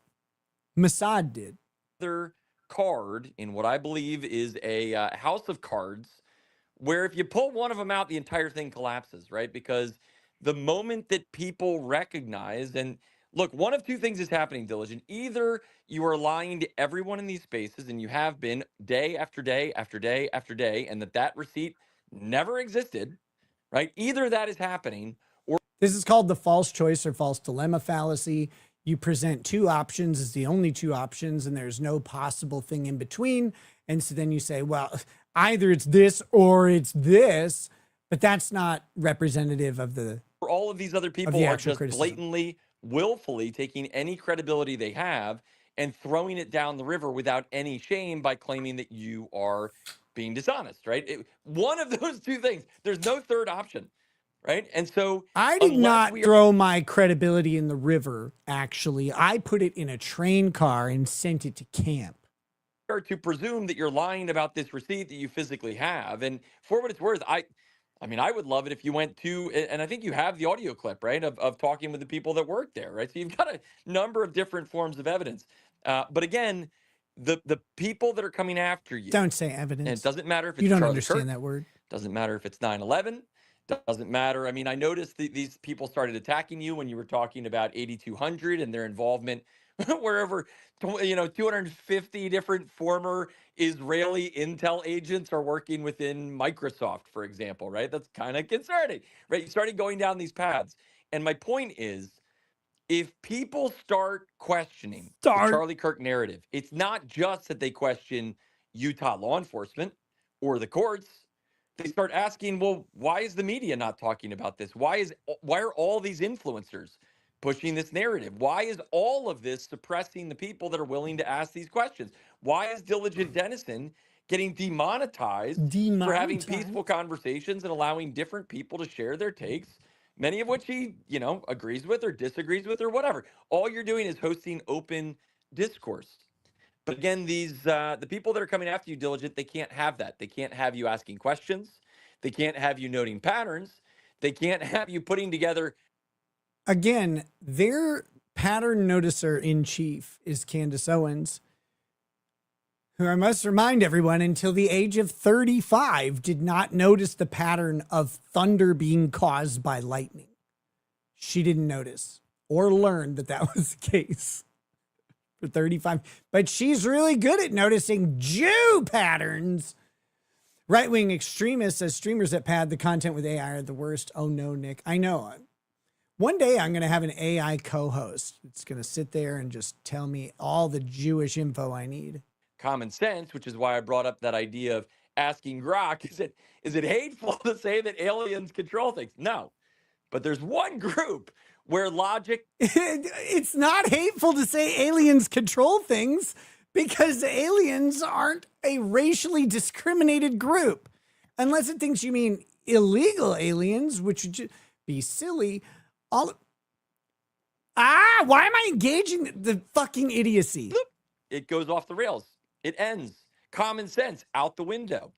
Mossad did. Other card in what I believe is a house of cards, where if you pull one of them out, the entire thing collapses, right? Because the moment that people recognize, and look, one of two things is happening, Diligent. Either you are lying to everyone in these spaces, and you have been day after day after day after day, and that receipt never existed, right? Either that is happening, or this is called the false choice or false dilemma fallacy. You present two options as the only two options, and there's no possible thing in between. And so then you say, well, either it's this or it's this, but that's not representative of the. All of these other people are just blatantly, willfully taking any credibility they have and throwing it down the river without any shame by claiming that you are being dishonest, right? One of those two things. There's no third option, right? And so I did not throw my credibility in the river, actually. I put it in a train car and sent it to camp. To presume that you're lying about this receipt that you physically have. And for what it's worth, I mean, I would love it if you went to, and I think you have the audio clip, right, of talking with the people that work there, right? So you've got a number of different forms of evidence. But again, the people that are coming after you. Don't say evidence. And it doesn't matter if it's you don't Charlie understand Kirk, that word. Doesn't matter if it's 9/11. Doesn't matter. I mean, I noticed these people started attacking you when you were talking about 8200 and their involvement wherever, 250 different former Israeli intel agents are working within Microsoft, for example, right? That's kind of concerning, right? You started going down these paths. And my point is, if people start questioning the Charlie Kirk narrative, it's not just that they question Utah law enforcement or the courts. They start asking, well, why is the media not talking about this? Why are all these influencers pushing this narrative? Why is all of this suppressing the people that are willing to ask these questions? Why is Diligent Dennison getting demonetized for having peaceful conversations and allowing different people to share their takes, many of which he, agrees with or disagrees with or whatever. All you're doing is hosting open discourse. But again, the people that are coming after you, Diligent, they can't have that. They can't have you asking questions. They can't have you noting patterns. They can't have you putting together. Again, their pattern noticer in chief is Candace Owens, who I must remind everyone until the age of 35 did not notice the pattern of thunder being caused by lightning. She didn't notice or learn that that was the case for 35. But she's really good at noticing Jew patterns. Right-wing extremists says streamers that pad the content with AI are the worst. Oh no, Nick. I know. One day I'm going to have an AI co-host. It's going to sit there and just tell me all the Jewish info I need. Common sense, which is why I brought up that idea of asking Grok, is it hateful to say that aliens control things? No. But there's one group where logic... It's not hateful to say aliens control things because aliens aren't a racially discriminated group. Unless it thinks you mean illegal aliens, which would be silly. Why am I engaging the fucking idiocy? It goes off the rails. It ends. Common sense out the window,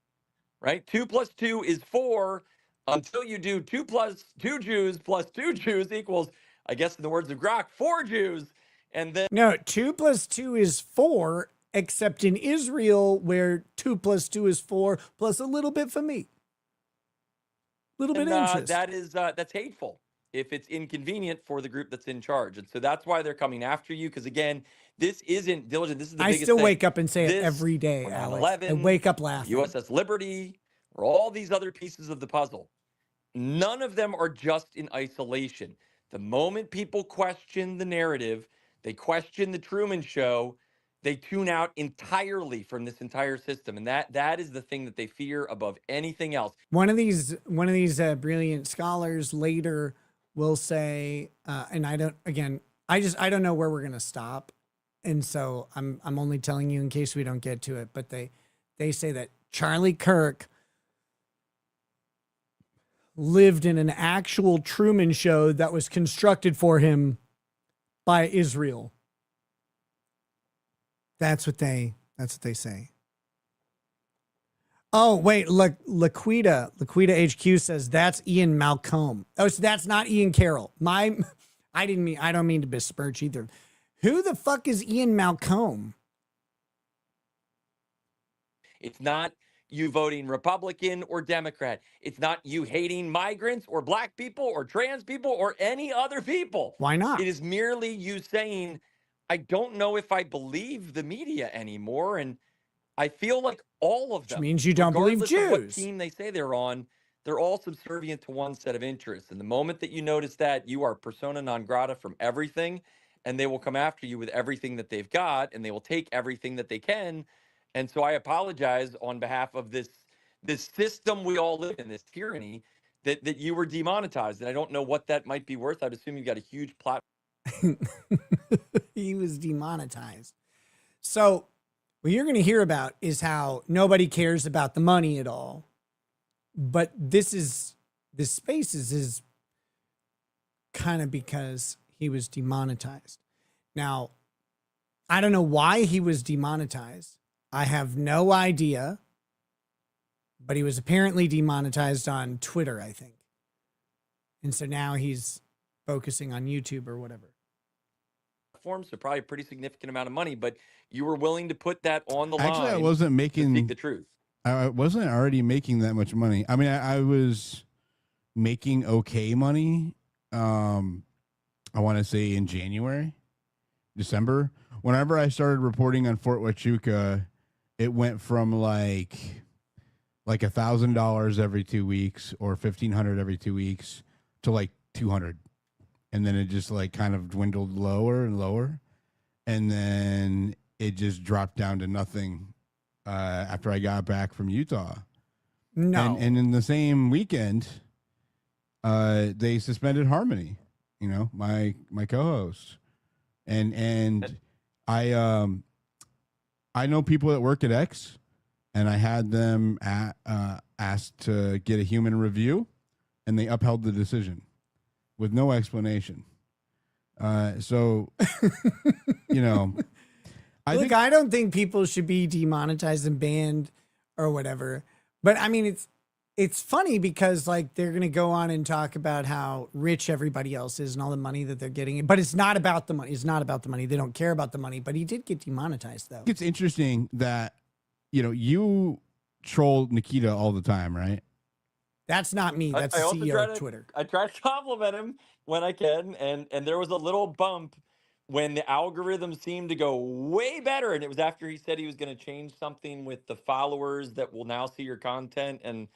right? 2 + 2 is 4 until you do 2 + 2 Jews + 2 Jews equals, I guess in the words of Grok, 4 Jews. And then... No, 2 + 2 is 4, except in Israel where 2 + 2 is 4 plus a little bit for me. Little bit interest. That's hateful if it's inconvenient for the group that's in charge. And so that's why they're coming after you. Because again, this isn't Diligent. This is the biggest thing. I still wake up and say it every day, Alex. I wake up laughing. USS Liberty, or all these other pieces of the puzzle. None of them are just in isolation. The moment people question the narrative, they question the Truman Show, they tune out entirely from this entire system. And that is the thing that they fear above anything else. One of these brilliant scholars later will say, and I don't know where we're going to stop. And so I'm only telling you in case we don't get to it, but they say that Charlie Kirk lived in an actual Truman Show that was constructed for him by Israel. That's what they say. Oh, wait, Laquita HQ says that's Ian Malcolm. Oh, so that's not Ian Carroll. I don't mean to besmirch either. Who the fuck is Ian Malcolm? It's not you voting Republican or Democrat. It's not you hating migrants or black people or trans people or any other people. Why not? It is merely you saying, I don't know if I believe the media anymore. And I feel like all of them, which means you don't believe regardless Jews. of what team they say they're on, they're all subservient to one set of interests. And the moment that you notice that, you are persona non grata from everything, and they will come after you with everything that they've got, and they will take everything that they can. And so I apologize on behalf of this system we all live in, this tyranny, that you were demonetized. And I don't know what that might be worth. I'd assume you've got a huge platform. He was demonetized. So what you're going to hear about is how nobody cares about the money at all. But this space is kind of because he was demonetized. Now, I don't know why he was demonetized. I have no idea. But he was apparently demonetized on Twitter, I think. And so now he's focusing on YouTube or whatever. So probably a pretty significant amount of money, but you were willing to put that on the line. Actually, I wasn't making to speak the truth. I wasn't already making that much money. I mean, I was making okay money. I want to say in January, December. Whenever I started reporting on Fort Huachuca, it went from like $1,000 every 2 weeks or $1,500 every 2 weeks to like $200. And then it just like kind of dwindled lower and lower. And then it just dropped down to nothing after I got back from Utah. No. And in the same weekend, they suspended Harmony, my co-host. And I know people that work at X, and I had them asked to get a human review, and they upheld the decision with no explanation. So, you know, I don't think people should be demonetized and banned or whatever. But I mean, it's funny because like they're going to go on and talk about how rich everybody else is and all the money that they're getting. But it's not about the money. It's not about the money. They don't care about the money. But he did get demonetized, though. It's interesting that, you know, you troll Nikita all the time, right? That's not me. That's the CEO of Twitter. I try to compliment him when I can, and there was a little bump when the algorithm seemed to go way better, and it was after he said he was going to change something with the followers that will now see your content, and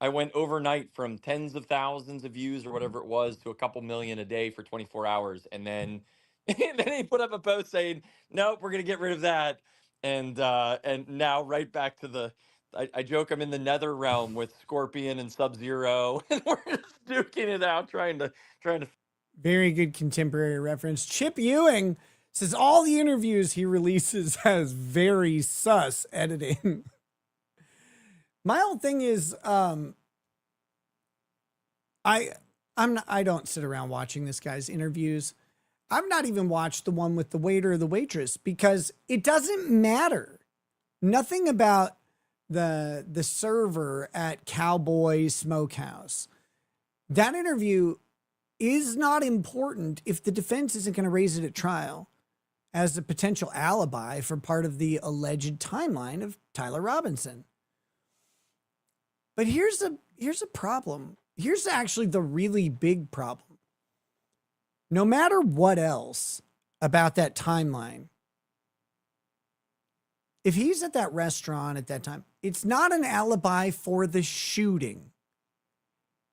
I went overnight from tens of thousands of views or whatever it was to a couple million a day for 24 hours, and then he put up a post saying, "Nope, we're going to get rid of that," and now right back to the. I joke I'm in the nether realm with Scorpion and Sub-Zero, and we're just duking it out, trying to. Very good contemporary reference. Chip Ewing says all the interviews he releases has very sus editing. My whole thing is, I don't sit around watching this guy's interviews. I've not even watched the one with the waiter or the waitress because it doesn't matter. Nothing about the server at Cowboy Smokehouse. That interview is not important if the defense isn't going to raise it at trial as a potential alibi for part of the alleged timeline of Tyler Robinson. But here's a problem. Here's actually the really big problem. No matter what else about that timeline, if he's at that restaurant at that time, it's not an alibi for the shooting.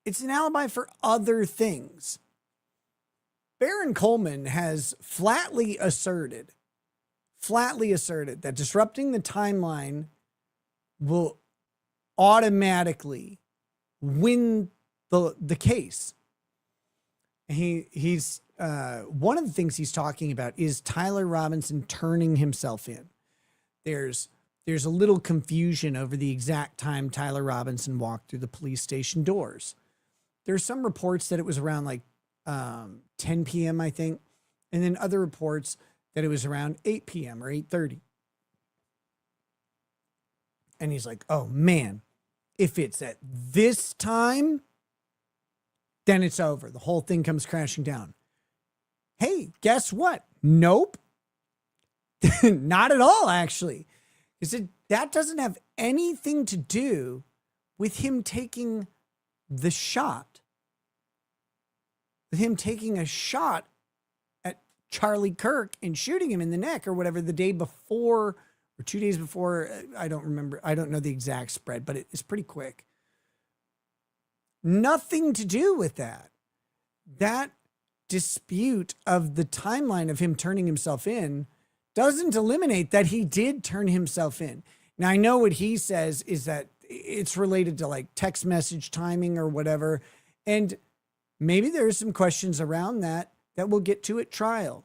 It's an alibi for other things. Baron Coleman has flatly asserted that disrupting the timeline will automatically win the case. He's one of the things he's talking about is Tyler Robinson turning himself in. There's a little confusion over the exact time Tyler Robinson walked through the police station doors. There's some reports that it was around like 10 p.m., I think, and then other reports that it was around 8 p.m. or 8:30. And he's like, oh man, if it's at this time, then it's over. The whole thing comes crashing down. Hey, guess what? Nope. Not at all, actually. That doesn't have anything to do with him taking the shot. With him taking a shot at Charlie Kirk and shooting him in the neck or whatever the day before or 2 days before. I don't remember. I don't know the exact spread, but it's pretty quick. Nothing to do with that. That dispute of the timeline of him turning himself in doesn't eliminate that he did turn himself in. Now, I know what he says is that it's related to like text message timing or whatever. And maybe there's some questions around that we'll get to at trial.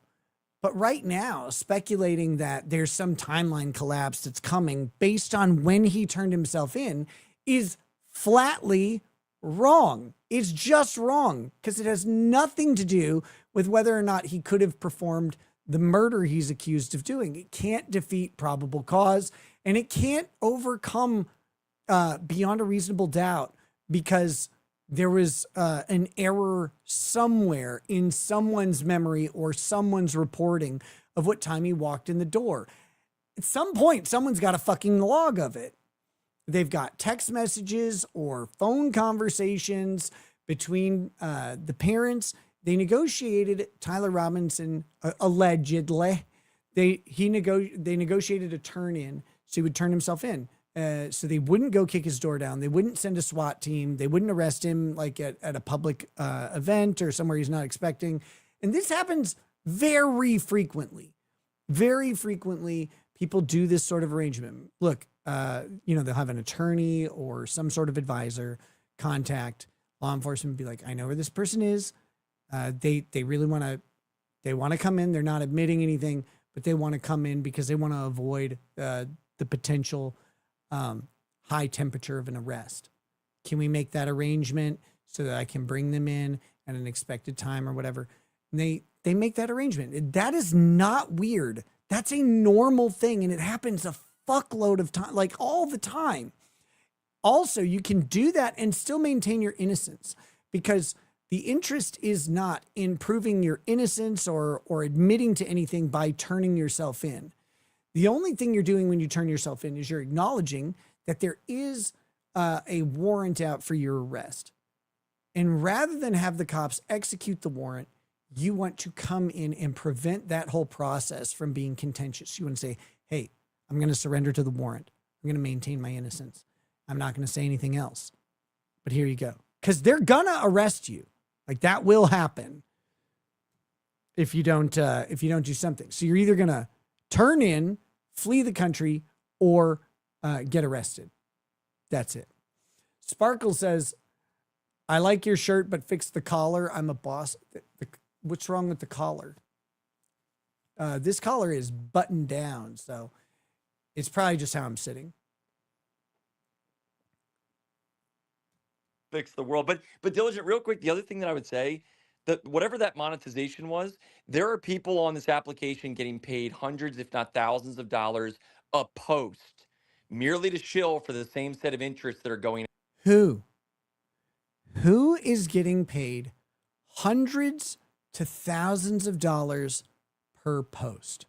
But right now, speculating that there's some timeline collapse that's coming based on when he turned himself in is flatly wrong. It's just wrong because it has nothing to do with whether or not he could have performed the murder he's accused of doing. It can't defeat probable cause, and it can't overcome beyond a reasonable doubt because there was an error somewhere in someone's memory or someone's reporting of what time he walked in the door. At some point, someone's got a fucking log of it. They've got text messages or phone conversations between the parents. They negotiated Tyler Robinson allegedly. They negotiated a turn in, so he would turn himself in. So they wouldn't go kick his door down. They wouldn't send a SWAT team. They wouldn't arrest him like at a public event or somewhere he's not expecting. And this happens very frequently. Very frequently, people do this sort of arrangement. Look, they'll have an attorney or some sort of advisor contact law enforcement and be like, I know where this person is. They really want to come in. They're not admitting anything, but they want to come in because they want to avoid the potential high temperature of an arrest. Can we make that arrangement so that I can bring them in at an expected time or whatever? And they make that arrangement. That is not weird. That's a normal thing, and it happens a fuckload of time, like all the time. Also, you can do that and still maintain your innocence, because the interest is not in proving your innocence or admitting to anything by turning yourself in. The only thing you're doing when you turn yourself in is you're acknowledging that there is a warrant out for your arrest. And rather than have the cops execute the warrant, you want to come in and prevent that whole process from being contentious. You want to say, hey, I'm going to surrender to the warrant. I'm going to maintain my innocence. I'm not going to say anything else. But here you go. Because they're going to arrest you. Like, that will happen if you don't do something. So you're either going to turn in, flee the country, or get arrested. That's it. Sparkle says, I like your shirt, but fix the collar. I'm a boss. What's wrong with the collar? This collar is buttoned down, so it's probably just how I'm sitting. Fix the world. But Diligent, real quick, the other thing that I would say, that whatever that monetization was, there are people on this application getting paid hundreds, if not thousands of dollars a post merely to shill for the same set of interests that are going. Who is getting paid hundreds to thousands of dollars per post?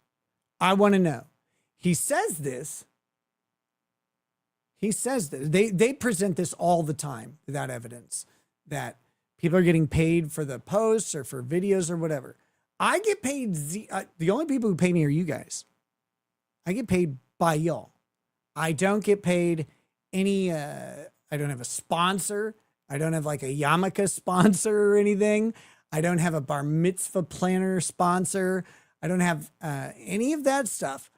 I want to know. He says this. They present this all the time without evidence that people are getting paid for the posts or for videos or whatever. I get paid. The only people who pay me are you guys. I get paid by y'all. I don't get paid any. I don't have a sponsor. I don't have like a yarmulke sponsor or anything. I don't have a bar mitzvah planner sponsor. I don't have any of that stuff.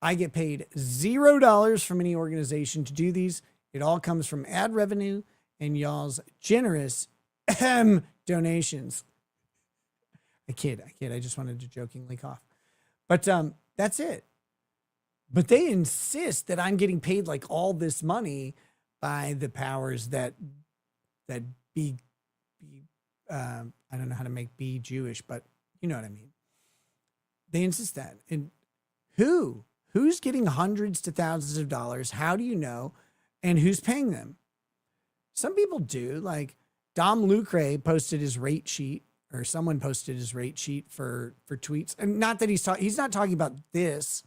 I get paid $0 from any organization to do these. It all comes from ad revenue and y'all's generous donations. I kid. I just wanted to jokingly cough. But that's it. But they insist that I'm getting paid like all this money by the powers that be I don't know how to make be Jewish, but you know what I mean. They insist that. And who's getting hundreds to thousands of dollars? How do you know? And who's paying them? Some people do. Like Dom Lucre posted his rate sheet, or someone posted his rate sheet for tweets. And not that he's not talking about this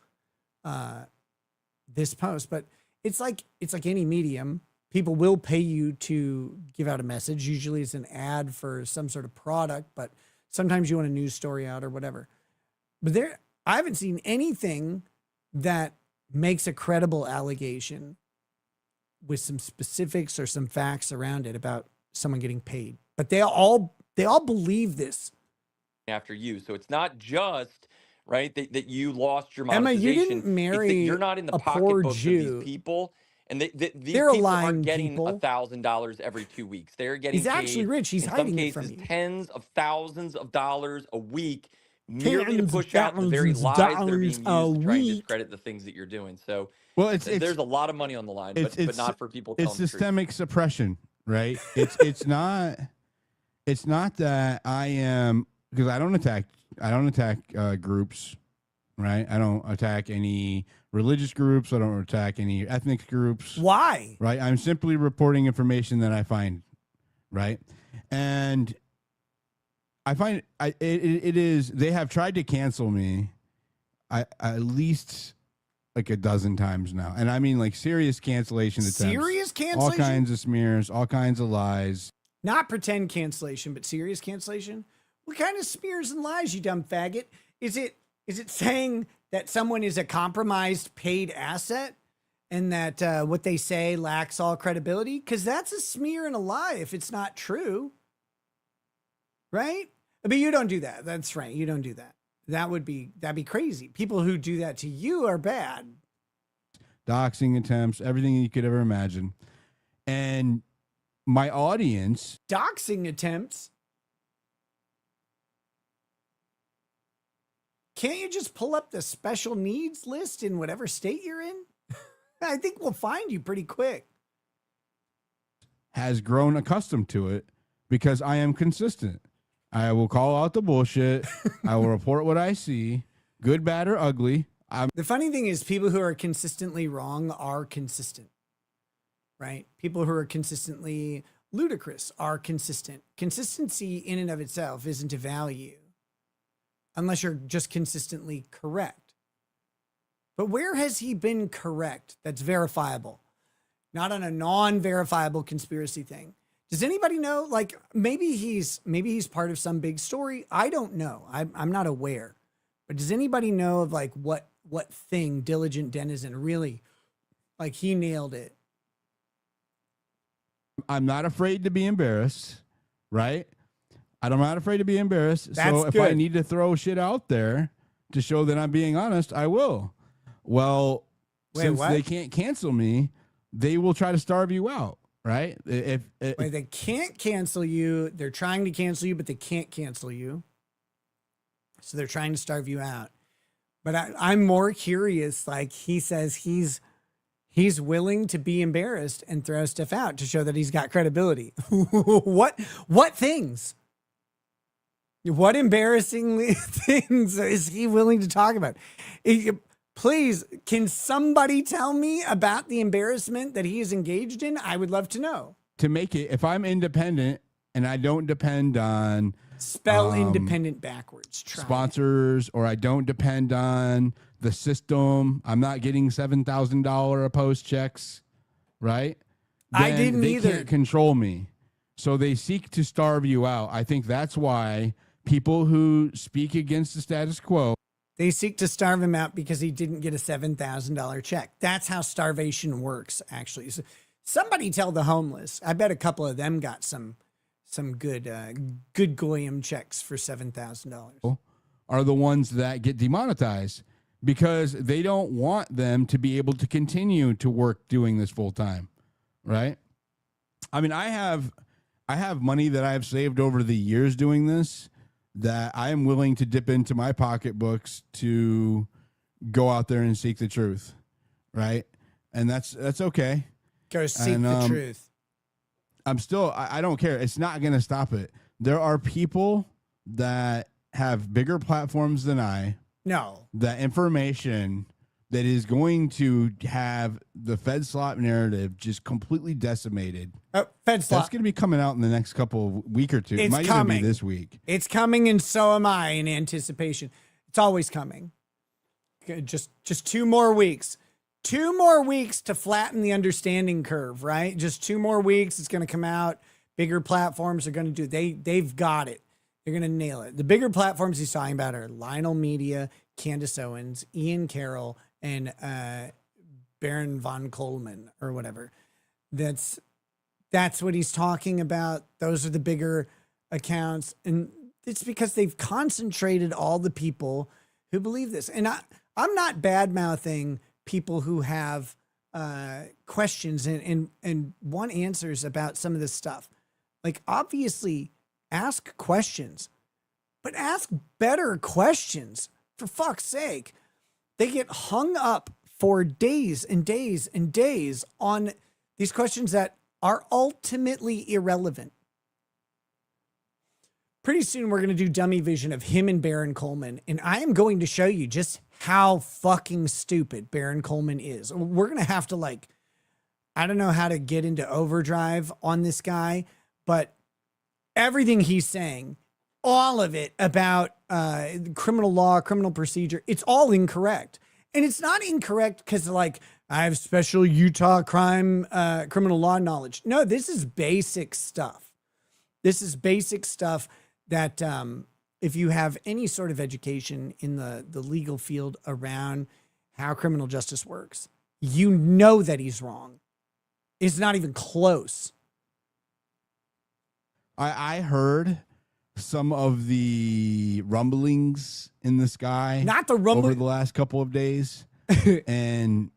post, but it's like any medium. People will pay you to give out a message. Usually it's an ad for some sort of product, but sometimes you want a news story out or whatever. But I haven't seen anything that makes a credible allegation with some specifics or some facts around it about someone getting paid. But they all believe this. After you. So it's not just, right, that you lost your Emma, monetization. you didn't marry it's that you're not in the a poor pocketbooks Jew. of these people. And these They're people lying aren't getting people. $1,000 every 2 weeks. They're getting He's actually paid, rich. He's in some hiding it from cases, you. tens of thousands of dollars a week merely to push out the very lies that are being used to try and discredit the things that you're doing. So there's a lot of money on the line, but not for people telling it's the systemic truth. suppression, right? It's not that I am, because I don't attack groups, right? I don't attack any religious groups. I don't attack any ethnic groups. Why? Right? I'm simply reporting information that I find, right? And I find it is, they have tried to cancel me at least like a dozen times now. And I mean like serious cancellation attempts. Serious cancellation? All kinds of smears, all kinds of lies. Not pretend cancellation, but serious cancellation? What kind of smears and lies, you dumb faggot? Is it saying that someone is a compromised paid asset and that what they say lacks all credibility? Because that's a smear and a lie if it's not true. Right? But you don't do that. That's right. You don't do that. That'd be crazy. People who do that to you are bad. Doxing attempts, everything you could ever imagine. And my audience. Doxing attempts? Can't you just pull up the special needs list in whatever state you're in? I think we'll find you pretty quick. Has grown accustomed to it because I am consistent. I will call out the bullshit. I will report what I see, good, bad, or ugly. The funny thing is people who are consistently wrong are consistent, right? People who are consistently ludicrous are consistent. Consistency in and of itself isn't a value unless you're just consistently correct. But where has he been correct that's verifiable? Not on a non-verifiable conspiracy thing. Does anybody know? Like maybe he's part of some big story. I don't know. I'm not aware. But does anybody know of like what thing Diligent Denizen really, like he nailed it? I'm not afraid to be embarrassed, right? I'm not afraid to be embarrassed. That's so if good. I need to throw shit out there to show that I'm being honest, I will. Well, since they can't cancel me, they will try to starve you out, right? If they can't cancel you, they're trying to cancel you, but they can't cancel you. So they're trying to starve you out. But I'm more curious. Like he says, he's willing to be embarrassed and throw stuff out to show that he's got credibility. What things? What embarrassing things is he willing to talk about? Please, can somebody tell me about the embarrassment that he is engaged in? I would love to know. To make it, if I'm independent and I don't depend on independent backwards, sponsors, or I don't depend on the system, I'm not getting $7,000 a post checks, right? I didn't they either. Can't control me. So they seek to starve you out. I think that's why people who speak against the status quo, they seek to starve him out because he didn't get a $7,000 check. That's how starvation works, actually. So somebody tell the homeless. I bet a couple of them got some good goyim checks for $7,000. are the ones that get demonetized because they don't want them to be able to continue to work doing this full time, right? I mean, I have money that I have saved over the years doing this that I am willing to dip into my pocketbooks to go out there and seek the truth, right? And that's okay. Go seek the truth. I don't care. It's not going to stop it. There are people that have bigger platforms than I. No. That information that is going to have the Fed slop narrative just completely decimated. Fed slop. That's going to be coming out in the next couple of week or two. It might coming. Even be this week. It's coming, and so am I in anticipation. It's always coming. Just 2 more weeks. 2 more weeks to flatten the understanding curve, right? Just 2 more weeks. It's going to come out. Bigger platforms are going to do. They've got it. They're going to nail it. The bigger platforms he's talking about are Lionel Media, Candace Owens, Ian Carroll, and Baron von Coleman or whatever. That's what he's talking about. Those are the bigger accounts. And it's because they've concentrated all the people who believe this. And I'm not bad-mouthing people who have questions and want answers about some of this stuff. Like, obviously, ask questions, but ask better questions, for fuck's sake. They get hung up for days and days and days on these questions that are ultimately irrelevant. Pretty soon we're going to do dummy vision of him and Baron Coleman, and I am going to show you just how fucking stupid Baron Coleman is. We're going to have to, I don't know how to get into overdrive on this guy, but everything he's saying, all of it about criminal law, criminal procedure, it's all incorrect. And it's not incorrect because, I have special Utah criminal law knowledge. No, this is basic stuff. This is basic stuff that if you have any sort of education in the legal field around how criminal justice works, you know that he's wrong. It's not even close. I heard some of the rumblings in the sky. Not the rumbling over the last couple of days. And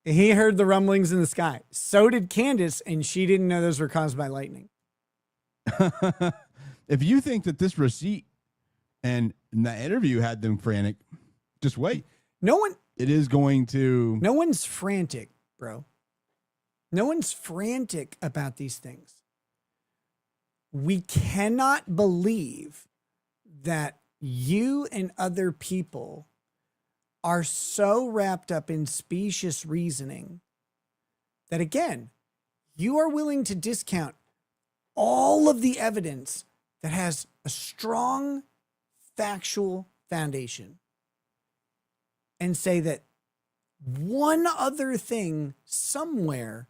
he heard the rumblings in the sky. So did Candace, and she didn't know those were caused by lightning. If you think that this receipt and that interview had them frantic, just wait. No one. It is going to. No one's frantic. bro. No one's frantic about these things. We cannot believe that you and other people are so wrapped up in specious reasoning that, again, you are willing to discount all of the evidence that has a strong factual foundation and say that one other thing somewhere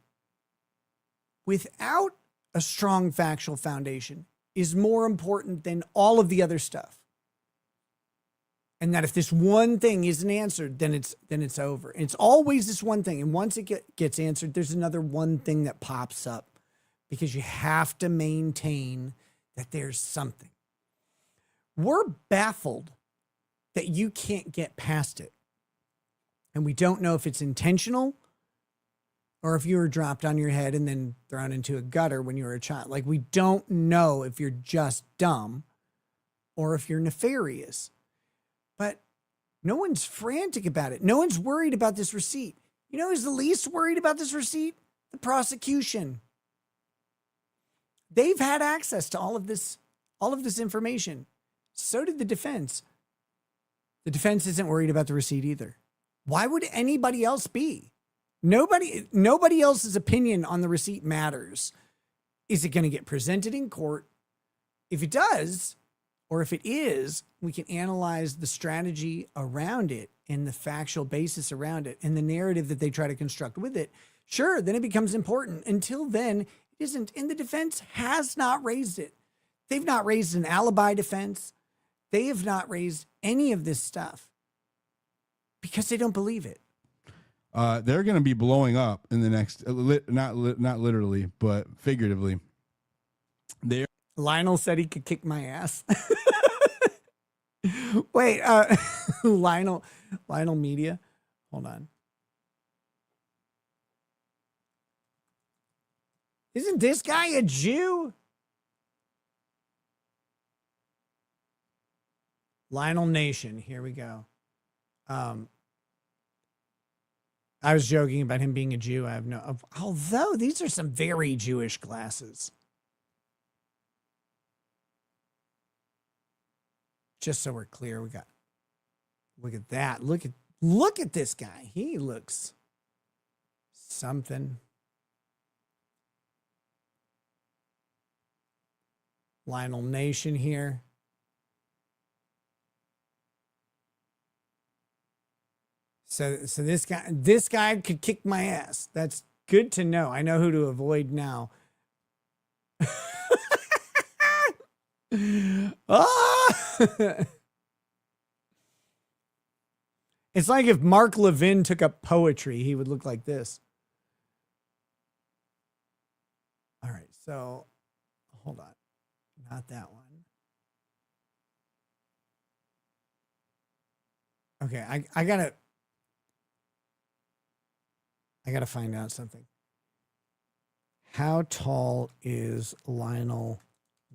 without a strong factual foundation is more important than all of the other stuff. And that if this one thing isn't answered, then it's over. And it's always this one thing. And once it gets answered, there's another one thing that pops up because you have to maintain that there's something. We're baffled that you can't get past it. And we don't know if it's intentional or if you were dropped on your head and then thrown into a gutter when you were a child. Like, we don't know if you're just dumb or if you're nefarious. But no one's frantic about it. No one's worried about this receipt. You know who's the least worried about this receipt? The prosecution. They've had access to all of this information. So did the defense. The defense isn't worried about the receipt either. Why would anybody else be? Nobody else's opinion on the receipt matters. Is it going to get presented in court? If it does, or if it is, we can analyze the strategy around it and the factual basis around it and the narrative that they try to construct with it. Sure, then it becomes important. Until then, it isn't. And the defense has not raised it. They've not raised an alibi defense. They have not raised any of this stuff because they don't believe it. They're going to be blowing up in the next, not literally, but figuratively. Lionel said he could kick my ass. Wait, Lionel Media. Hold on. Isn't this guy a Jew? Lionel Nation. Here we go. I was joking about him being a Jew. I have no, although these are some very Jewish glasses. Just so we're clear, look at that. Look at this guy. He looks something. Lionel Nation here. So this guy could kick my ass. That's good to know. I know who to avoid now. It's like if Mark Levin took up poetry, he would look like this. All right, so hold on. Not that one. Okay, I gotta find out something. How tall is Lionel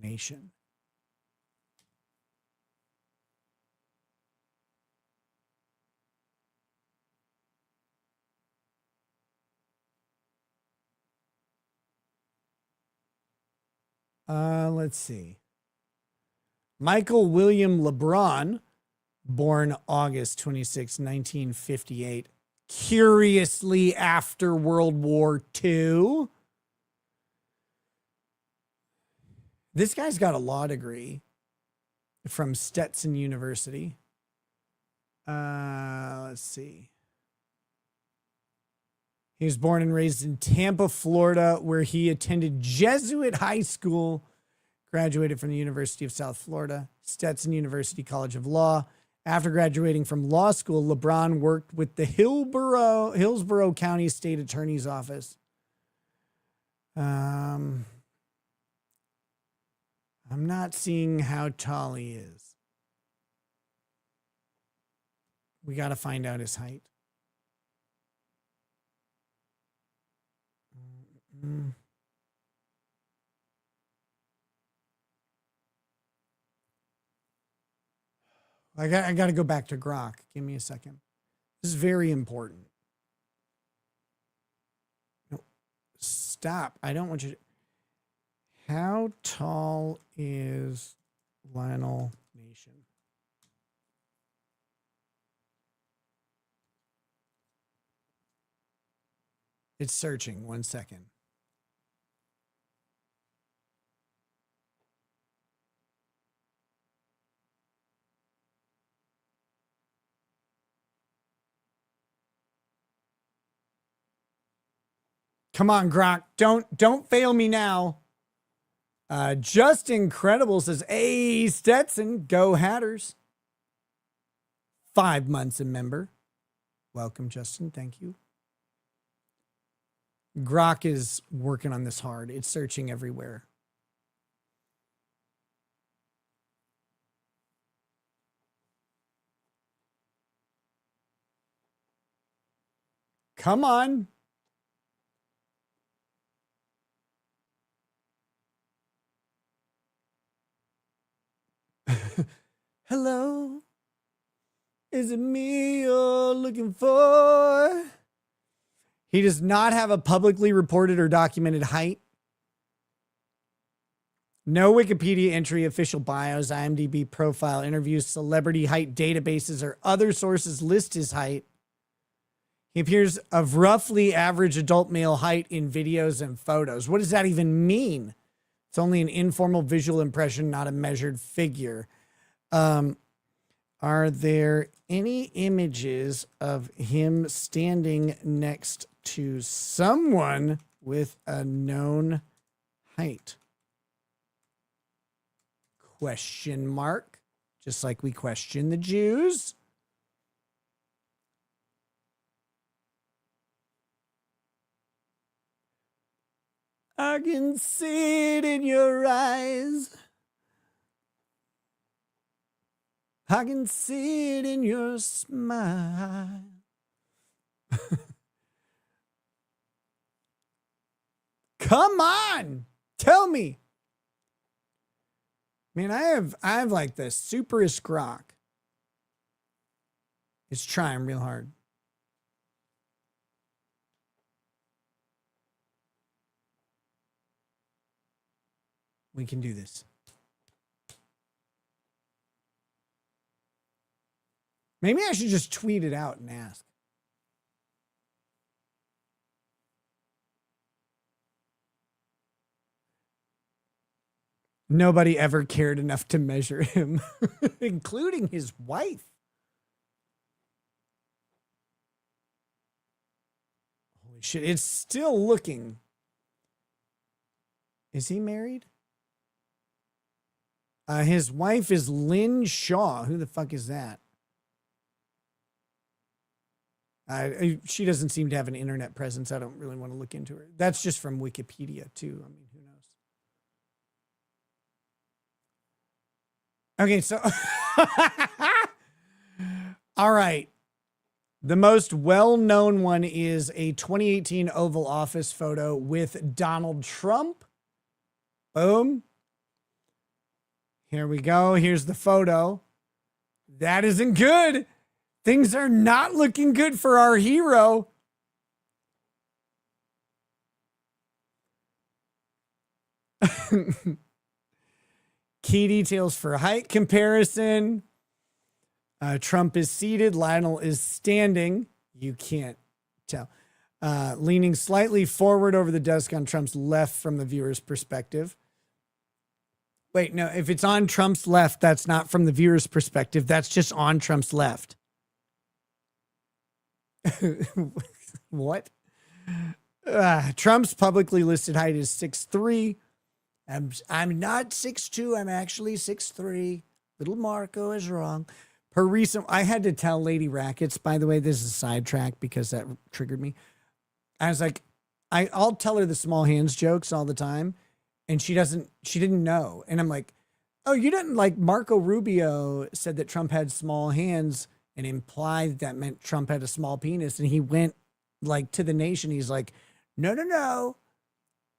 Nation? Let's see. Michael William LeBron, born August 26, 1958, curiously after World War II. This guy's got a law degree from Stetson University. Let's see. He was born and raised in Tampa, Florida, where he attended Jesuit High School, graduated from the University of South Florida, Stetson University College of Law. After graduating from law school, LeBron worked with the Hillsborough County State Attorney's Office. I'm not seeing how tall he is. We got to find out his height. I got to go back to Grok. Give me a second. This is very important. stop. I don't want you to. How tall is Lionel Nation? It's searching. 1 second. Come on, Grok. Don't fail me now. Just Incredible says, hey, Stetson, go Hatters. 5 months a member. Welcome, Justin. Thank you. Grok is working on this hard. It's searching everywhere. Come on. Hello. Is it me you're looking for? He does not have a publicly reported or documented height. No Wikipedia entry, official bios, IMDb profile, interviews, celebrity height databases, or other sources list his height. He appears of roughly average adult male height in videos and photos. What does that even mean? It's only an informal visual impression, not a measured figure. Are there any images of him standing next to someone with a known height? Question mark. Just like we question the Jews. I can see it in your eyes. I can see it in your smile. Come on. Tell me. Man, I have like the superest Grok. It's trying real hard. We can do this. Maybe I should just tweet it out and ask. Nobody ever cared enough to measure him, including his wife. Holy shit, it's still looking. Is he married? His wife is Lynn Shaw. Who the fuck is that? She doesn't seem to have an internet presence. I don't really want to look into her. That's just from Wikipedia, too. I mean, who knows? Okay, so... All right. The most well-known one is a 2018 Oval Office photo with Donald Trump. Boom. Here we go. Here's the photo. That isn't good. Things are not looking good for our hero. Key details for height comparison. Trump is seated. Lionel is standing. You can't tell. Leaning slightly forward over the desk on Trump's left from the viewer's perspective. Wait, no, if it's on Trump's left, that's not from the viewer's perspective. That's just on Trump's left. What? Trump's publicly listed height is 6'3". I'm not 6'2". I'm actually 6'3". Little Marco is wrong. Per recent, I had to tell Lady Rackets, by the way, this is a sidetrack because that triggered me. I was like, I'll tell her the small hands jokes all the time. And she didn't know. And I'm like, oh, you didn't like Marco Rubio said that Trump had small hands and implied that meant Trump had a small penis. And he went like to the nation. He's like, no.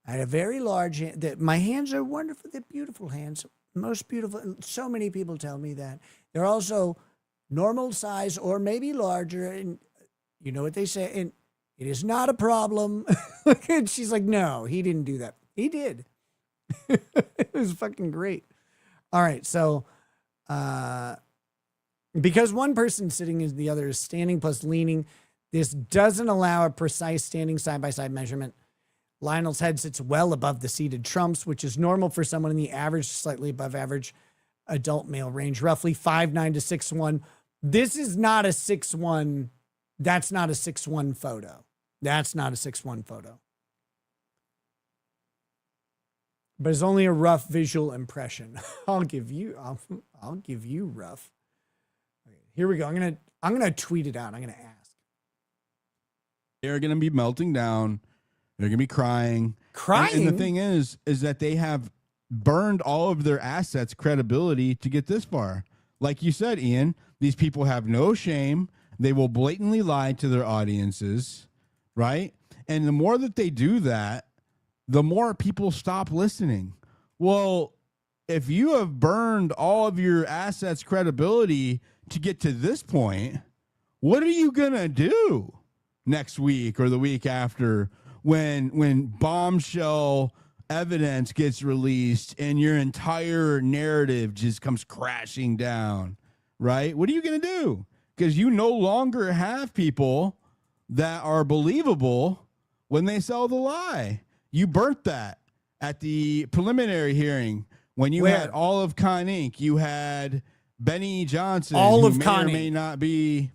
I had a very large hand. My hands are wonderful. They're beautiful hands. Most beautiful. So many people tell me that. They're also normal size or maybe larger. And you know what they say? And It is not a problem. And she's like, no, he didn't do that. He did. It was fucking great. All right. So, because one person sitting is the other is standing plus leaning, this doesn't allow a precise standing side-by-side measurement. Lionel's head sits well above the seated Trump's, which is normal for someone in the average, slightly above average adult male range, roughly 5'9" to 6'1". This is not a 6'1". That's not a 6'1" photo. That's not a 6'1" photo. But it's only a rough visual impression. I'll give you rough. Okay, here we go. I'm gonna tweet it out. I'm gonna ask. They're gonna be melting down. They're gonna be crying. And the thing is that they have burned all of their assets, credibility to get this far. Like you said, Ian, these people have no shame. They will blatantly lie to their audiences, right? And the more that they do that, the more people stop listening. Well, if you have burned all of your assets, credibility to get to this point, what are you going to do next week or the week after when bombshell evidence gets released and your entire narrative just comes crashing down, right? What are you going to do? Because you no longer have people that are believable when they sell the lie. You burnt that at the preliminary hearing when you had Olive Con Inc. You had Benny Johnson, Olive who Con may or Inc. may not be,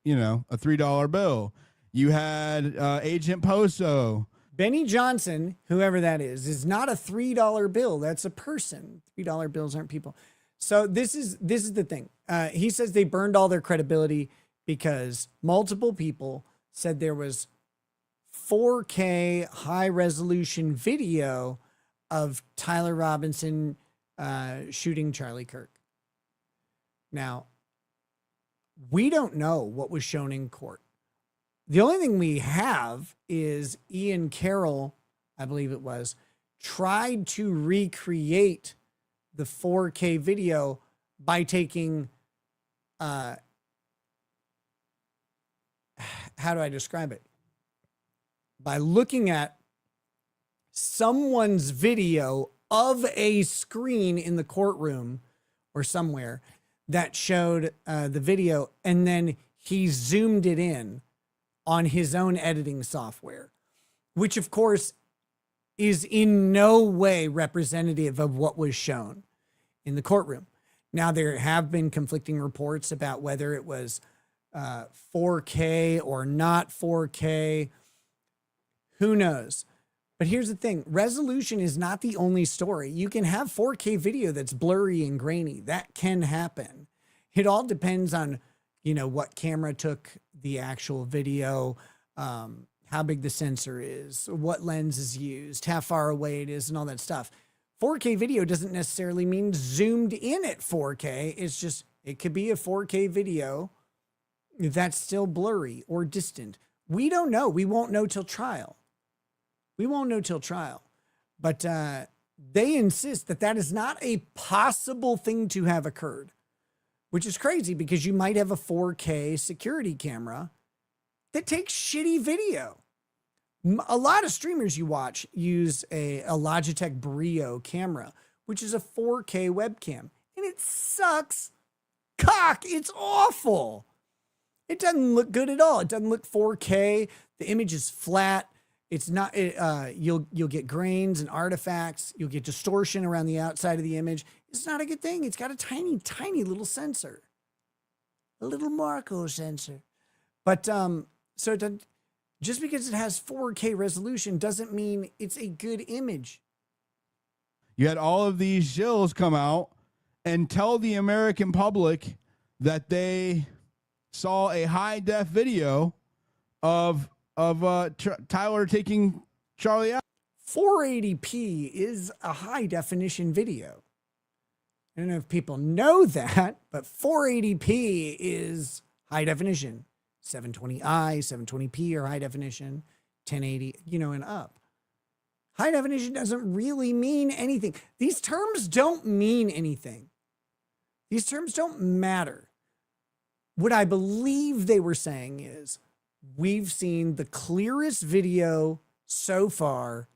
a $3 bill. You had Agent Poso. Benny Johnson, whoever that is not a $3 bill. That's a person. $3 bills aren't people. So this is the thing. He says they burned all their credibility because multiple people said there was 4K high resolution video of Tyler Robinson shooting Charlie Kirk. Now, we don't know what was shown in court. The only thing we have is Ian Carroll, I believe it was, tried to recreate the 4K video by taking, how do I describe it? By looking at someone's video of a screen in the courtroom or somewhere that showed the video, and then he zoomed it in on his own editing software, which of course is in no way representative of what was shown in the courtroom. Now, there have been conflicting reports about whether it was 4K or not 4K. Who knows? But here's the thing. Resolution is not the only story. You can have 4K video that's blurry and grainy. That can happen. It all depends on, what camera took the actual video, how big the sensor is, what lens is used, how far away it is, and all that stuff. 4K video doesn't necessarily mean zoomed in at 4K. It's just, it could be a 4K video that's still blurry or distant. We don't know. We won't know till trial. But they insist that is not a possible thing to have occurred, which is crazy because you might have a 4K security camera that takes shitty video. A lot of streamers you watch use a Logitech Brio camera, which is a 4K webcam, and it sucks cock. It's awful. It doesn't look good at all. It doesn't look 4K. The image is flat. It's not, you'll get grains and artifacts. You'll get distortion around the outside of the image. It's not a good thing. It's got a tiny, tiny little sensor, a little Marco sensor. But so it doesn't, just because it has 4K resolution doesn't mean it's a good image. You had all of these shills come out and tell the American public that they saw a high def video of Tyler taking Charlie out. 480p is a high definition video. I don't know if people know that, but 480p is high definition. 720i, 720p are high definition, 1080, and up. High definition doesn't really mean anything. These terms don't mean anything. These terms don't matter. What I believe they were saying is we've seen the clearest video so far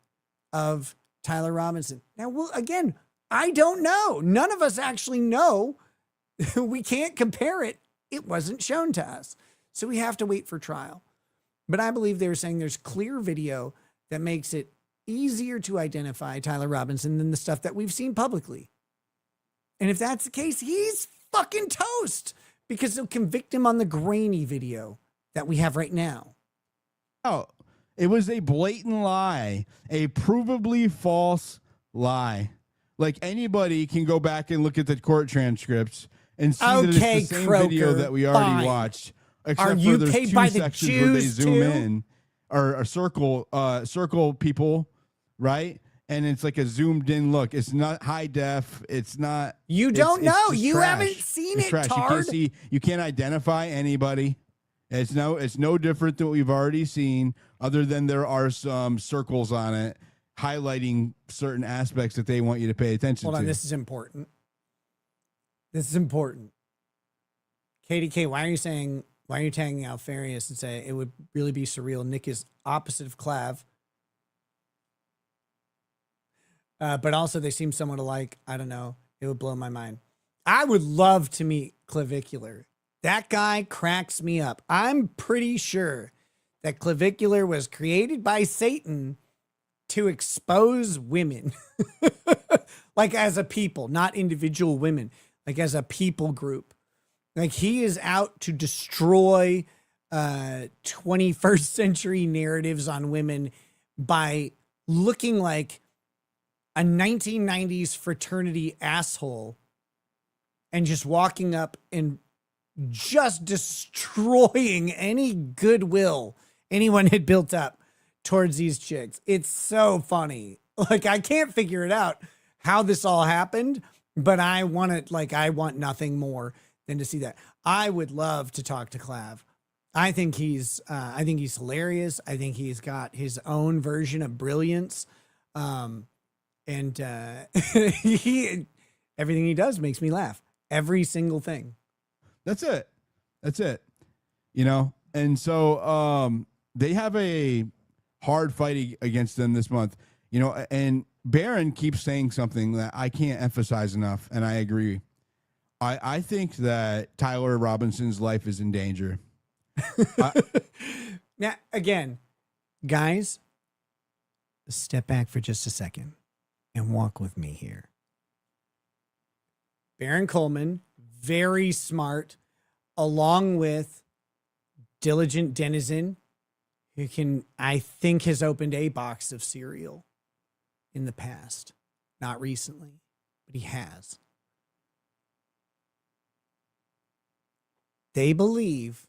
of Tyler Robinson. Now, well, again, I don't know. None of us actually know. We can't compare it. It wasn't shown to us. So we have to wait for trial. But I believe they were saying there's clear video that makes it easier to identify Tyler Robinson than the stuff that we've seen publicly. And if that's the case, he's fucking toast because they'll convict him on the grainy video that we have right now. Oh, it was a blatant lie, a provably false lie. Like anybody can go back and look at the court transcripts and see that it's the same video that we already watched. Except Are you for there's paid two by the sections where they Jews zoom too? in or circle people, right? And it's like a zoomed in look. It's not high def. It's not. You don't know. just You trash. haven't seen It's it, trash. You Tard. can't see. You can't identify anybody. It's no different than what we've already seen, other than there are some circles on it highlighting certain aspects that they want you to pay attention Hold to. on, this is important. This is important. KDK, why are you tagging Alfarius and say it would really be surreal? Nick is opposite of Clav. But also they seem somewhat alike. I don't know. It would blow my mind. I would love to meet Clavicular. That guy cracks me up. I'm pretty sure that Clavicular was created by Satan to expose women. Like as a people, not individual women, like as a people group. Like he is out to destroy 21st century narratives on women by looking like a 1990s fraternity asshole and just walking up and just destroying any goodwill anyone had built up towards these chicks. It's so funny. Like I can't figure it out how this all happened, but I want nothing more than to see that. I would love to talk to Clav. I think he's hilarious. I think he's got his own version of brilliance. And everything he does makes me laugh. Every single thing. That's it. You know, and so they have a hard fight against them this month. You know, and Baron keeps saying something that I can't emphasize enough, and I agree. I think that Tyler Robinson's life is in danger. Now, again, guys, step back for just a second and walk with me here. Baron Coleman, very smart, along with Diligent Denizen, who I think has opened a box of cereal in the past. Not recently, but he has. They believe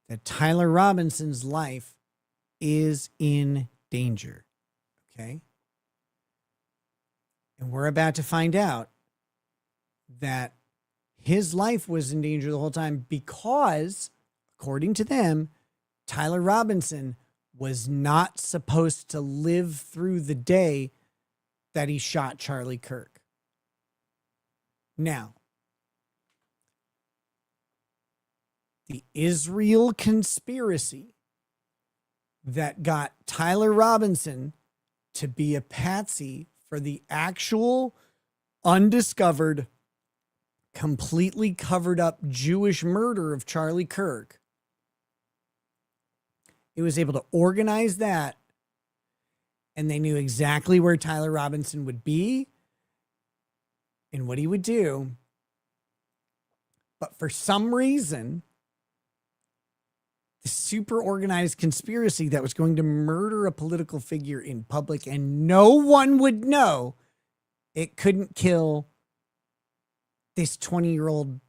that Tyler Robinson's life is in danger. Okay? And we're about to find out that his life was in danger the whole time because, according to them, Tyler Robinson was not supposed to live through the day that he shot Charlie Kirk. Now, the Israel conspiracy that got Tyler Robinson to be a patsy for the actual undiscovered, completely covered up Jewish murder of Charlie Kirk. It was able to organize that, and they knew exactly where Tyler Robinson would be and what he would do. But for some reason, the super organized conspiracy that was going to murder a political figure in public and no one would know, it couldn't kill this 20-year-old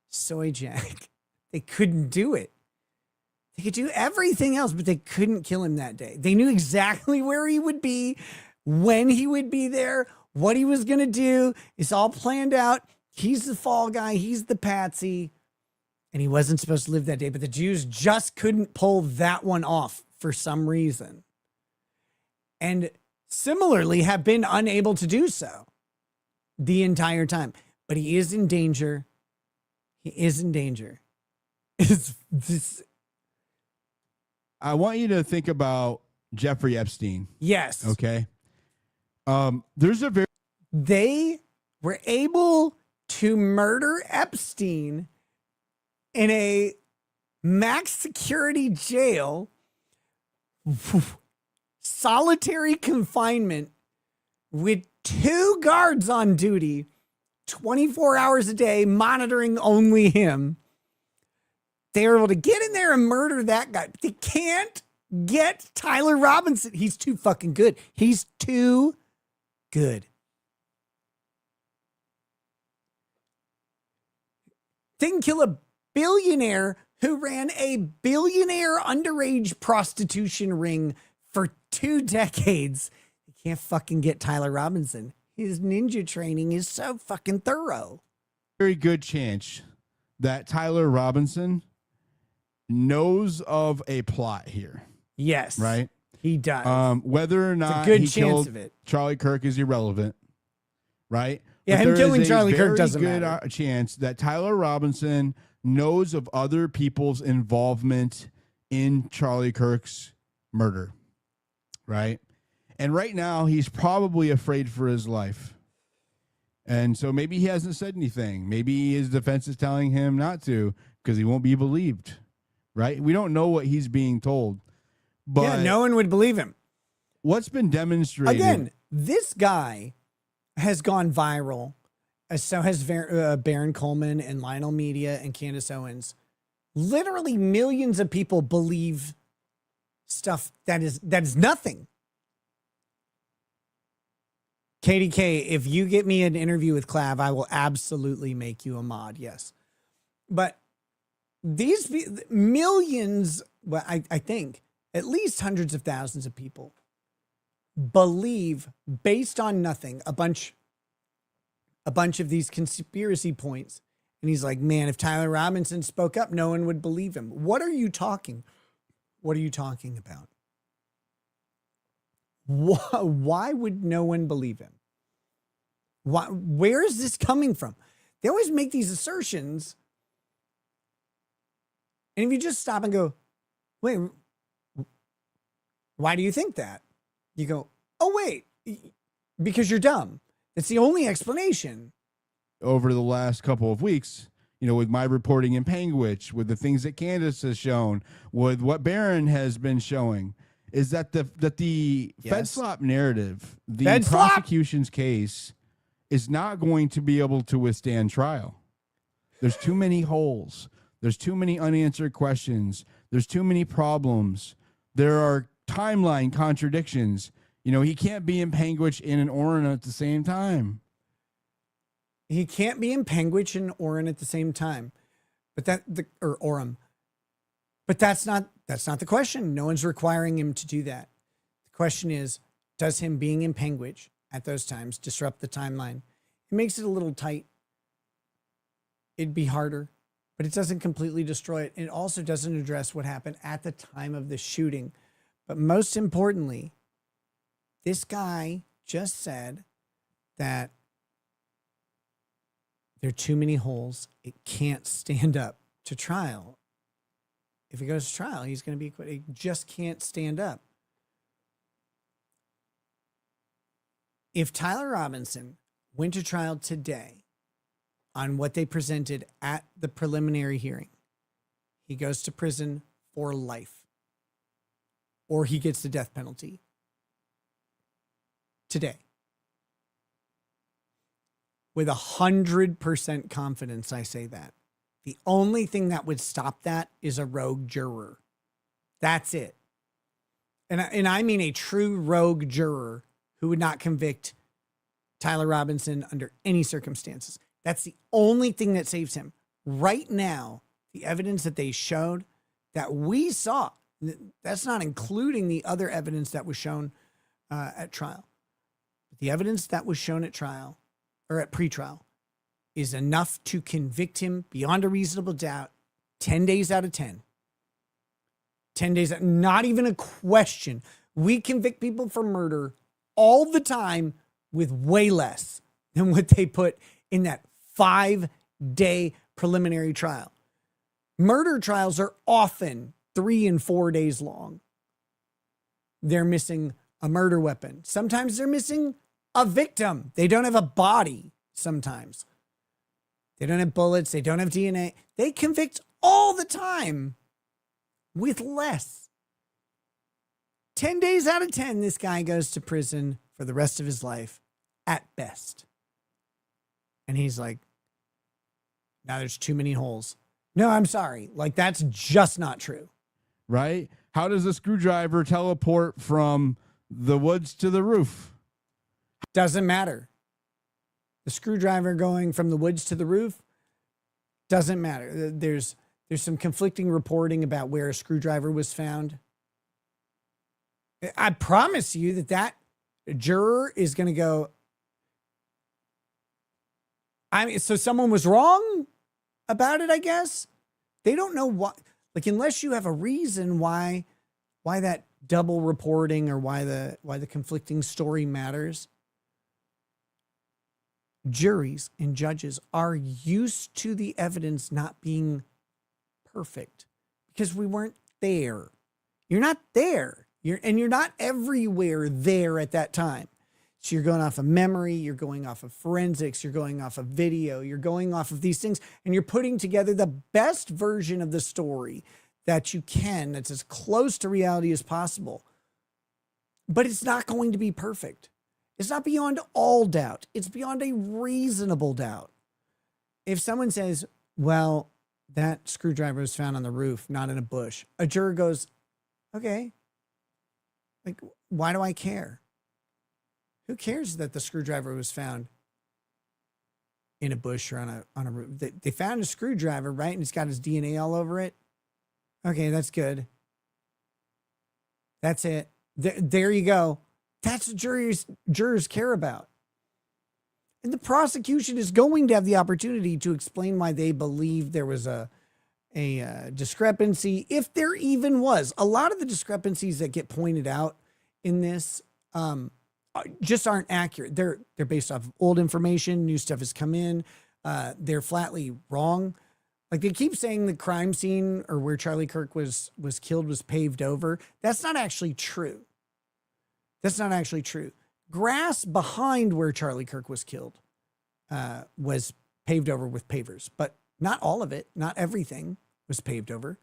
soy jack. They couldn't do it. They could do everything else, but they couldn't kill him that day. They knew exactly where he would be, when he would be there, what he was going to do. It's all planned out. He's the fall guy. He's the patsy. And he wasn't supposed to live that day, but the Jews just couldn't pull that one off for some reason. And similarly have been unable to do so the entire time. But he is in danger. He is in danger. is this. I want you to think about Jeffrey Epstein. Yes. Okay. There's a very They were able to murder Epstein in a max security jail, solitary confinement with 2 guards on duty 24 hours a day, monitoring only him. They were able to get in there and murder that guy. But they can't get Tyler Robinson. He's too fucking good. He's too good. They can kill a billionaire who ran a billionaire underage prostitution ring for 2 decades. You can't fucking get Tyler Robinson. His ninja training is so fucking thorough. very good chance that Tyler Robinson knows of a plot here. Yes. Right? He does. Whether or not it's a good he chance killed of it. Charlie Kirk is irrelevant. Right? Yeah, But him there killing is a Charlie Kirk very doesn't good matter. chance that Tyler Robinson knows of other people's involvement in Charlie Kirk's murder. Right? And right now, he's probably afraid for his life. And so maybe he hasn't said anything. Maybe his defense is telling him not to because he won't be believed. Right? We don't know what he's being told. But yeah, no one would believe him. What's been demonstrated... Again, this guy has gone viral, as so has Baron Coleman and Lionel Media and Candace Owens. Literally millions of people believe stuff that is nothing. KDK, if you get me an interview with Clav, I will absolutely make you a mod. Yes. But these millions, well, I think at least hundreds of thousands of people believe based on nothing, a bunch of these conspiracy points. And he's like, man, if Tyler Robinson spoke up, no one would believe him. What are you talking about? Why would no one believe him? Where is this coming from? They always make these assertions. And if you just stop and go, wait, why do you think that? You go, oh, wait, because you're dumb. It's the only explanation. Over the last couple of weeks, with my reporting in Panguitch, with the things that Candace has shown, with what Barron has been showing, is that the Fed slop narrative, the prosecution's case, is not going to be able to withstand trial. There's too many holes. There's too many unanswered questions. There's too many problems. There are timeline contradictions. He can't be in Panguitch and in Orin at the same time. He can't be in Panguitch and Orin at the same time. Or Orem. But that's not the question. No one's requiring him to do that. The question is, does him being in Panguitch at those times disrupt the timeline? It makes it a little tight. It'd be harder, but it doesn't completely destroy it. It also doesn't address what happened at the time of the shooting. But most importantly, this guy just said that there are too many holes. It can't stand up to trial. If he goes to trial, he's going to be acquitted. He just can't stand up. If Tyler Robinson went to trial today on what they presented at the preliminary hearing, he goes to prison for life, or he gets the death penalty today. With 100% confidence, I say that. The only thing that would stop that is a rogue juror. That's it. And I mean a true rogue juror who would not convict Tyler Robinson under any circumstances. That's the only thing that saves him. Right now, the evidence that they showed, that we saw, that's not including the other evidence that was shown at trial. The evidence that was shown at trial, or at pretrial, is enough to convict him beyond a reasonable doubt 10 days out of 10. 10 days, not even a question. We convict people for murder all the time with way less than what they put in that 5-day preliminary trial. Murder trials are often 3 and 4 days long. They're missing a murder weapon. Sometimes they're missing a victim. They don't have a body sometimes. They don't have bullets. They don't have DNA. They convict all the time with less. 10 days out of 10, this guy goes to prison for the rest of his life at best. And he's like, now there's too many holes. No, I'm sorry. Like, that's just not true. Right? How does a screwdriver teleport from the woods to the roof? Doesn't matter. The screwdriver going from the woods to the roof doesn't matter. There's some conflicting reporting about where a screwdriver was found. I promise you that juror is going to go, so someone was wrong about it, I guess. They don't know what, like, unless you have a reason why that double reporting or why the conflicting story matters. Juries and judges are used to the evidence not being perfect because we weren't there. You're not there. You're not everywhere there at that time. So you're going off of memory, you're going off of forensics, you're going off of video, you're going off of these things, and you're putting together the best version of the story that you can, that's as close to reality as possible. But it's not going to be perfect. It's not beyond all doubt. It's beyond a reasonable doubt. If someone says, well, that screwdriver was found on the roof, not in a bush, a juror goes, okay, like, why do I care? Who cares that the screwdriver was found in a bush or on a roof? They found a screwdriver, right? And it's got his DNA all over it. Okay, that's good. That's it. There you go. That's what jurors care about. And the prosecution is going to have the opportunity to explain why they believe there was a discrepancy, if there even was. A lot of the discrepancies that get pointed out in this just aren't accurate. They're based off of old information. New stuff has come in. They're flatly wrong. Like, they keep saying the crime scene or where Charlie Kirk was killed was paved over. That's not actually true. That's not actually true. Grass behind where Charlie Kirk was killed was paved over with pavers, but not all of it. Not everything was paved over.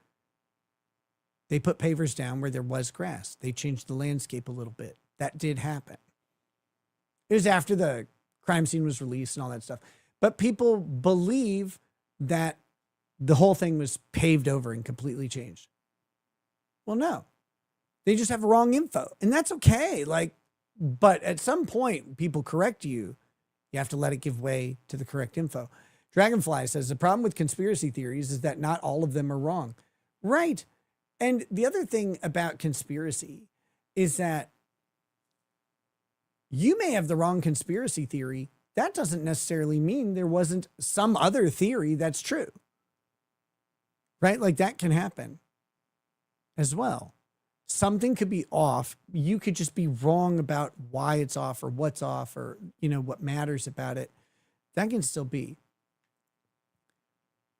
They put pavers down where there was grass. They changed the landscape a little bit. That did happen. It was after the crime scene was released and all that stuff. But people believe that the whole thing was paved over and completely changed. Well, no. They just have wrong info. And that's okay. Like, but at some point, people correct you. You have to let it give way to the correct info. Dragonfly says the problem with conspiracy theories is that not all of them are wrong. Right. And the other thing about conspiracy is that you may have the wrong conspiracy theory. That doesn't necessarily mean there wasn't some other theory that's true. Right? Like, that can happen as well. Something could be off. You could just be wrong about why it's off or what's off or, what matters about it. That can still be.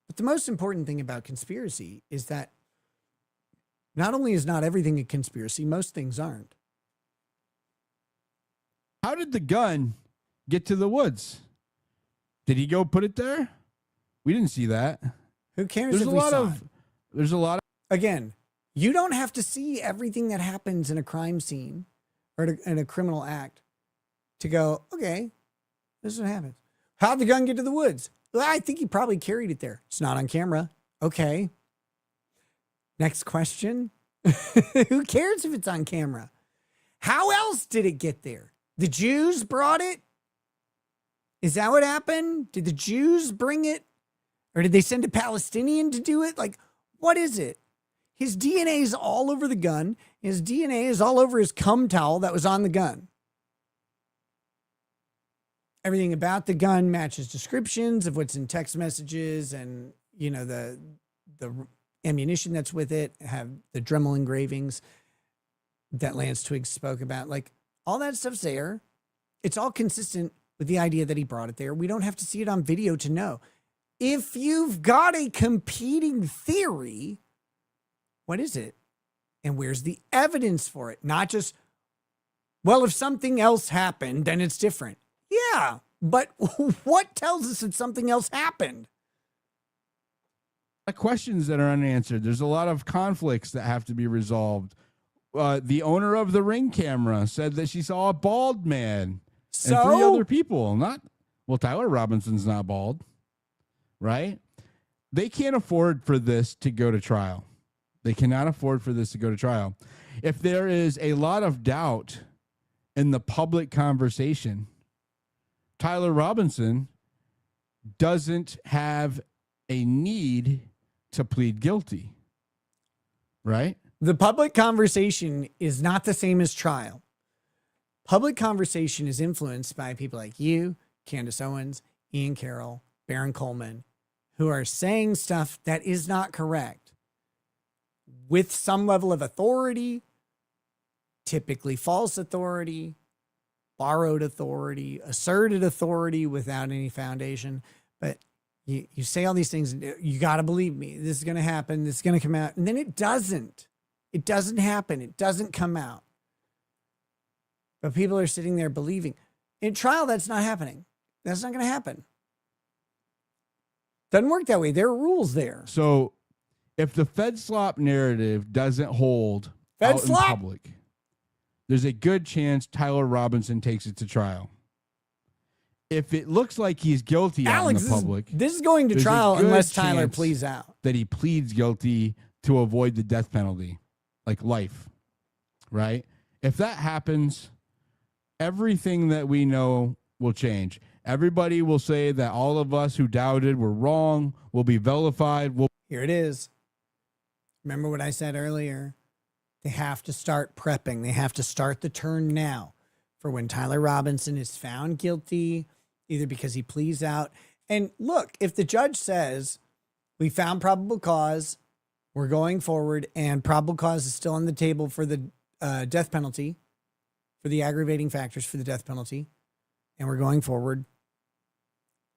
But the most important thing about conspiracy is that not only is not everything a conspiracy, most things aren't. How did the gun get to the woods? Did he go put it there? We didn't see that. Who cares? There's a lot of. Again, you don't have to see everything that happens in a crime scene or in a criminal act to go, okay, this is what happens. How'd the gun get to the woods? Well, I think he probably carried it there. It's not on camera. Okay. Next question. Who cares if it's on camera? How else did it get there? The Jews brought it? Is that what happened? Did the Jews bring it? Or did they send a Palestinian to do it? Like, what is it? His DNA is all over the gun. His DNA is all over his cum towel that was on the gun. Everything about the gun matches descriptions of what's in text messages and, the ammunition that's with it, have the Dremel engravings that Lance Twiggs spoke about. Like, all that stuff's there. It's all consistent with the idea that he brought it there. We don't have to see it on video to know. if you've got a competing theory, what is it? And where's the evidence for it? Not just, well, if something else happened, then it's different. Yeah, but what tells us that something else happened? Questions that are unanswered. There's a lot of conflicts that have to be resolved. The owner of the Ring camera said that she saw a bald man and 3 other people. Tyler Robinson's not bald, right? They can't afford for this to go to trial. They cannot afford for this to go to trial. If there is a lot of doubt in the public conversation, Tyler Robinson doesn't have a need to plead guilty, right? The public conversation is not the same as trial. Public conversation is influenced by people like you, Candace Owens, Ian Carroll, Baron Coleman, who are saying stuff that is not correct with some level of authority, typically false authority, borrowed authority, asserted authority without any foundation. But you say all these things, and you got to believe me. This is going to happen. This is going to come out. And then it doesn't. It doesn't happen. It doesn't come out. But people are sitting there believing. In trial, that's not happening. That's not going to happen. Doesn't work that way. There are rules there. So if the Fed slop narrative doesn't hold out in public, there's a good chance Tyler Robinson takes it to trial. If it looks like he's guilty out in the public, this is going to trial unless Tyler pleads out. That he pleads guilty to avoid the death penalty, like life, right? If that happens, everything that we know will change. Everybody will say that all of us who doubted were wrong, will be vilified. Here it is. Remember what I said earlier? They have to start prepping. They have to start the turn now for when Tyler Robinson is found guilty, either because he pleads out. And look, if the judge says, we found probable cause, we're going forward, and probable cause is still on the table for the death penalty, for the aggravating factors for the death penalty, and we're going forward,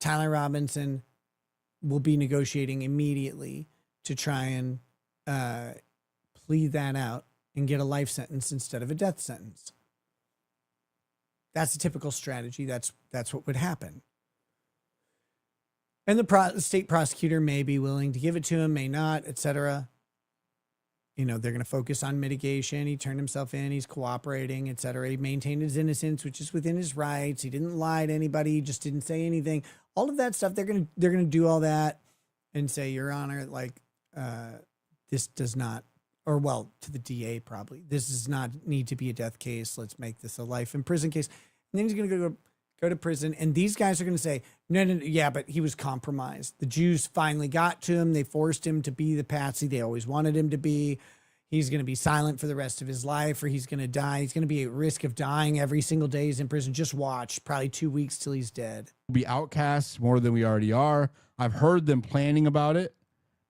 Tyler Robinson will be negotiating immediately to try and plead that out and get a life sentence instead of a death sentence. That's a typical strategy. That's what would happen. And the state prosecutor may be willing to give it to him, may not, etc. You know, they're going to focus on mitigation. He turned himself in. He's cooperating, etc. He maintained his innocence, which is within his rights. He didn't lie to anybody. He just didn't say anything. All of that stuff, they're going to do all that and say, Your Honor, like this does not, or well, to the DA probably, this does not need to be a death case. Let's make this a life in prison case. And then he's going to go to prison, and these guys are going to say, no, yeah, but he was compromised. The Jews finally got to him. They forced him to be the patsy they always wanted him to be. He's going to be silent for the rest of his life, or he's going to die. He's going to be at risk of dying every single day he's in prison. Just watch, probably 2 weeks till he's dead. We'll be outcasts more than we already are. I've heard them planning about it,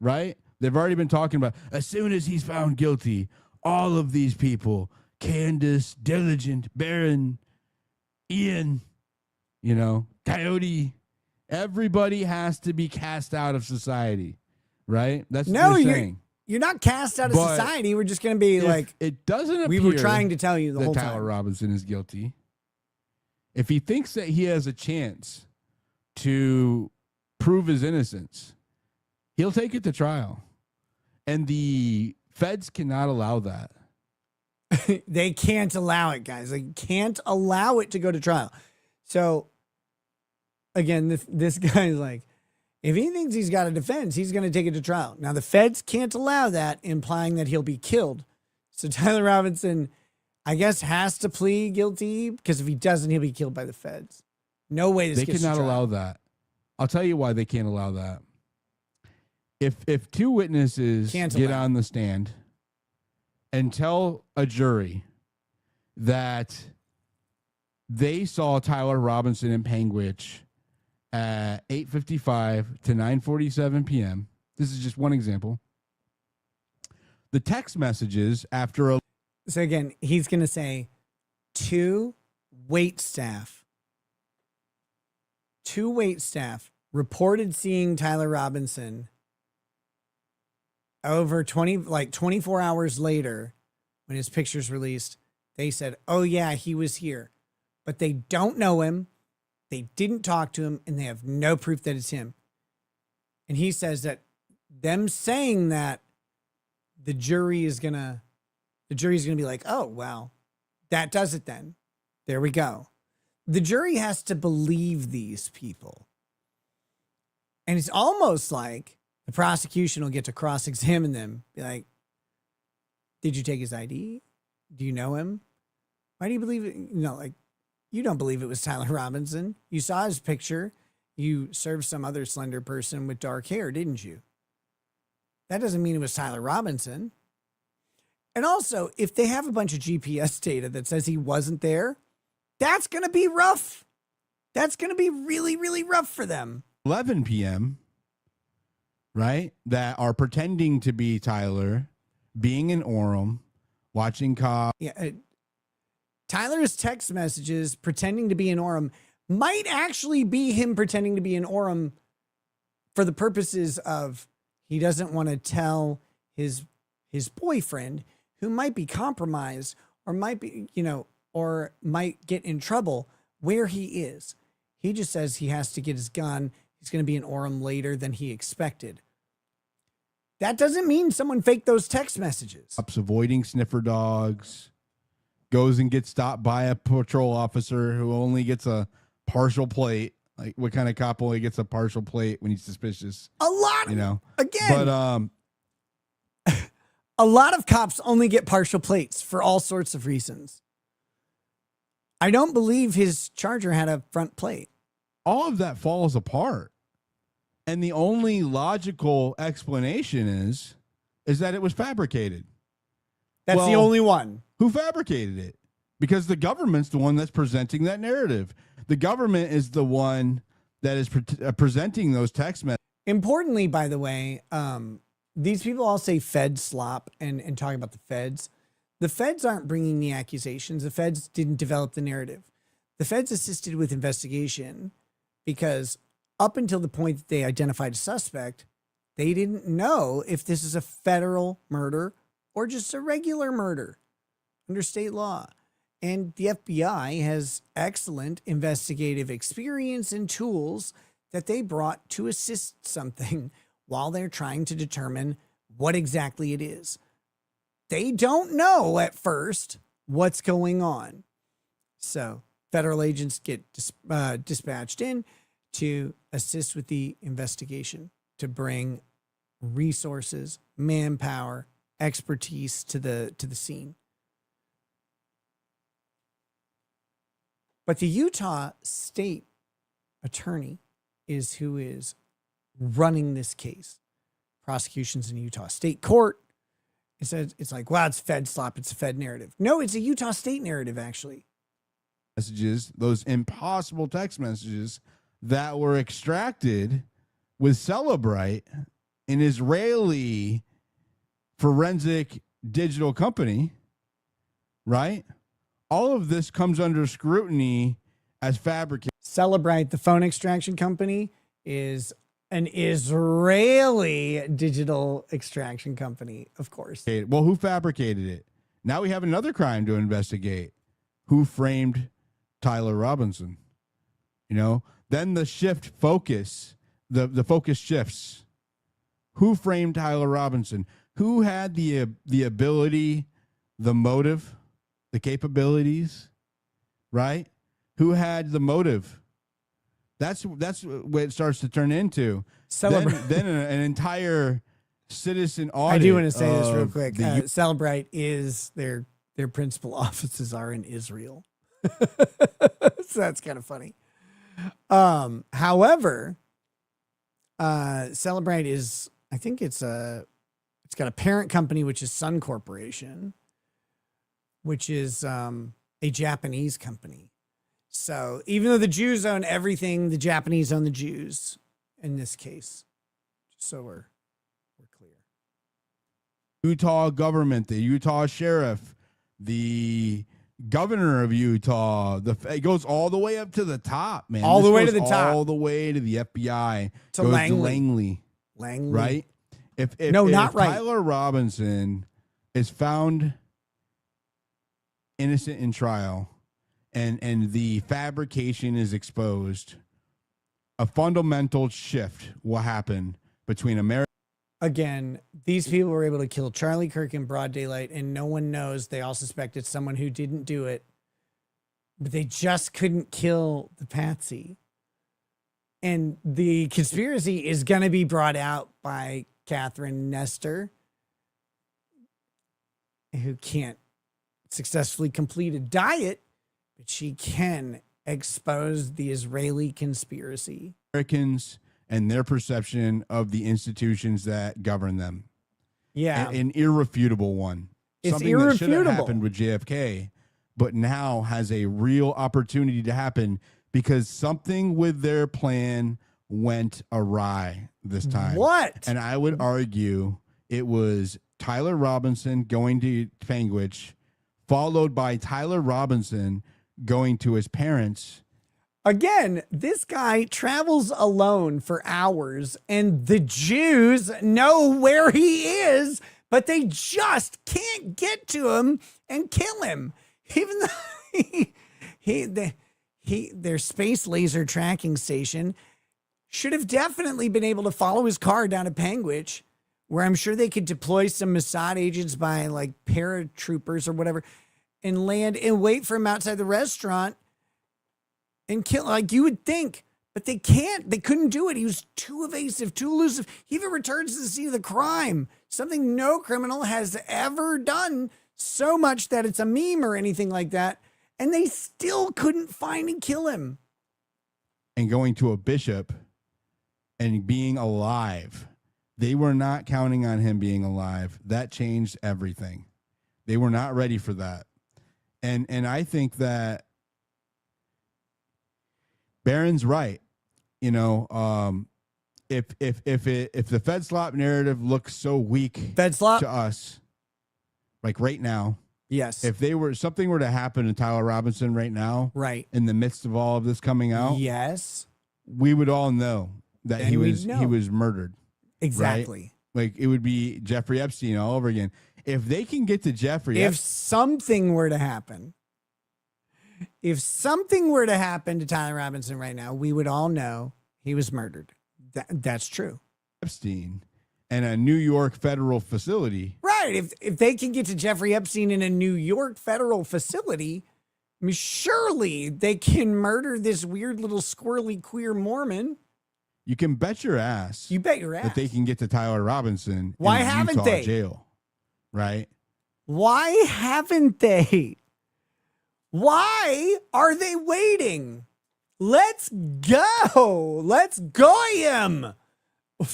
right? They've already been talking about, as soon as he's found guilty, all of these people, Candace, Diligent, Baron, Ian, you know, Coyote, everybody has to be cast out of society, right? That's what they're saying. You're not cast out of society. We're just going to be like, it doesn't appear we were trying to tell you the whole that time. Tyler Robinson is guilty. If he thinks that he has a chance to prove his innocence, he'll take it to trial. And the feds cannot allow that. They can't allow it, guys. They can't allow it to go to trial. So, again, this guy's like, if he thinks he's got a defense, he's going to take it to trial. Now, the feds can't allow that, implying that he'll be killed. So Tyler Robinson, I guess, has to plead guilty, because if he doesn't, he'll be killed by the feds. No way this They gets to cannot trial. allow that. I'll tell you why they can't allow that. If two witnesses get on the stand and tell a jury that they saw Tyler Robinson in Panguitch at 8:55 to 9:47 p.m. This is just one example. The text messages after a... So again, he's going to say 2 wait staff reported seeing Tyler Robinson over 24 hours later when his picture's released. They said, oh yeah, he was here, but they don't know him. They didn't talk to him, and they have no proof that it's him. And he says that them saying that the jury's gonna be like, oh, well, that does it then. There we go. The jury has to believe these people. And it's almost like the prosecution will get to cross-examine them. Be like, did you take his ID? Do you know him? Why do you believe it? You don't believe it was Tyler Robinson. You saw his picture. You served some other slender person with dark hair, didn't you? That doesn't mean it was Tyler Robinson. And also, if they have a bunch of GPS data that says he wasn't there, that's going to be rough. That's going to be really, really rough for them. 11 p.m., right? That are pretending to be Tyler, being in Orem, watching cops. Yeah. Tyler's text messages pretending to be in Orem might actually be him pretending to be in Orem for the purposes of he doesn't want to tell his boyfriend, who might be compromised or might be, or might get in trouble, where he is. He just says he has to get his gun. He's going to be in Orem later than he expected. That doesn't mean someone faked those text messages. Cops avoiding sniffer dogs, goes and gets stopped by a patrol officer who only gets a partial plate. Like, what kind of cop only gets a partial plate when he's suspicious? A lot, again. But a lot of cops only get partial plates for all sorts of reasons. I don't believe his Charger had a front plate. All of that falls apart. And the only logical explanation is that it was fabricated. That's the only one. Who fabricated it? Because the government's the one that's presenting that narrative. The government is the one that is presenting those text messages. Importantly, by the way, these people all say Fed slop and talk about the feds. The feds aren't bringing the accusations. The feds didn't develop the narrative. The feds assisted with investigation because up until the point that they identified a suspect, they didn't know if this is a federal murder or just a regular murder under state law. And the FBI has excellent investigative experience and tools that they brought to assist something while they're trying to determine what exactly it is. They don't know at first what's going on. So federal agents get dispatched in to assist with the investigation, to bring resources, manpower, expertise to the scene. But the Utah state attorney is who is running this case. Prosecution's in Utah state court. It says it's like, wow, it's Fed slop. It's a Fed narrative. No, it's a Utah state narrative, actually. Messages, those impossible text messages that were extracted with Celebrite, an Israeli forensic digital company, right? All of this comes under scrutiny as fabricated. Celebrite, the phone extraction company, is an Israeli digital extraction company, of course. Well, who fabricated it? Now we have another crime to investigate. Who framed Tyler Robinson? Then the focus shifts. Who framed Tyler Robinson? Who had the ability, the motive, the capabilities, right? Who had the motive? That's what it starts to turn into. Then an entire citizen audit. I do want to say this real quick. Celebrite is their principal offices are in Israel. So that's kind of funny. However, Celebrite is, I think it's got a parent company, which is Sun Corporation, which is a Japanese company. So even though the Jews own everything, the Japanese own the Jews in this case. Just so we're clear. Utah government, the Utah sheriff, the governor of Utah. It goes all the way up to the top, man. All the way to the top. All the way to the FBI. To goes Langley. to Langley. Right? If not right. Tyler Robinson is found innocent in trial and the fabrication is exposed, a fundamental shift will happen between America. Again, these people were able to kill Charlie Kirk in broad daylight, and no one knows. They all suspect it's someone who didn't do it, but they just couldn't kill the patsy. And the conspiracy is going to be brought out by Catherine Nestor, who can't successfully complete a diet, but she can expose the Israeli conspiracy. Americans and their perception of the institutions that govern them. Yeah. An irrefutable one. It's Something irrefutable. that should have happened with JFK, but now has a real opportunity to happen because something with their plan went awry this time. What? And I would argue it was Tyler Robinson going to Panguitch, followed by Tyler Robinson going to his parents. Again, this guy travels alone for hours, and the Jews know where he is, but they just can't get to him and kill him. Even though their space laser tracking station should have definitely been able to follow his car down to Panguitch, where I'm sure they could deploy some Mossad agents by like paratroopers or whatever and land and wait for him outside the restaurant and kill, like you would think, but they can't. They couldn't do it. He was too evasive, too elusive. He even returns to the scene of the crime, something no criminal has ever done, so much that it's a meme or anything like that, and they still couldn't find and kill him. And going to a bishop and being alive. They were not counting on him being alive. That changed everything. They were not ready for that. And I think that Barron's right. You know, if the Fed slop narrative looks so weak to us, like right now, yes. If something were to happen to Tyler Robinson right now, right in the midst of all of this coming out, yes, we would all know that Then he we'd know. was murdered. Exactly. Right? Like it would be Jeffrey Epstein all over again. If they can get to Jeffrey, if something were to happen to Tyler Robinson right now, we would all know he was murdered. That's true. Epstein and a New York federal facility. Right. If they can get to Jeffrey Epstein in a New York federal facility, I mean, surely they can murder this weird little squirrely queer Mormon. You can bet your ass. You bet your ass that they can get to Tyler Robinson. Why in haven't Utah they? Jail, right? Why haven't they? Why are they waiting? Let's go. Let's go him.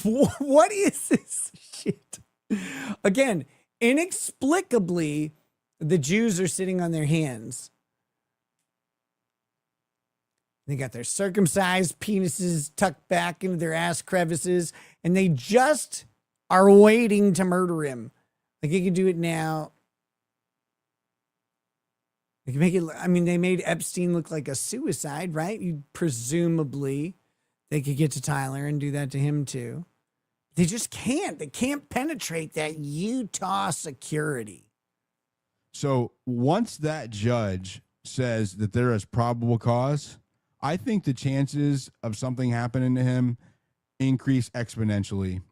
What is this shit? Again, inexplicably, the Jews are sitting on their hands. They got their circumcised penises tucked back into their ass crevices, and they just are waiting to murder him. Like, you can do it now. They can make it, I mean, they made Epstein look like a suicide, right? Presumably, they could get to Tyler and do that to him too. They just can't. They can't penetrate that Utah security. So once that judge says that there is probable cause, I think the chances of something happening to him increase exponentially,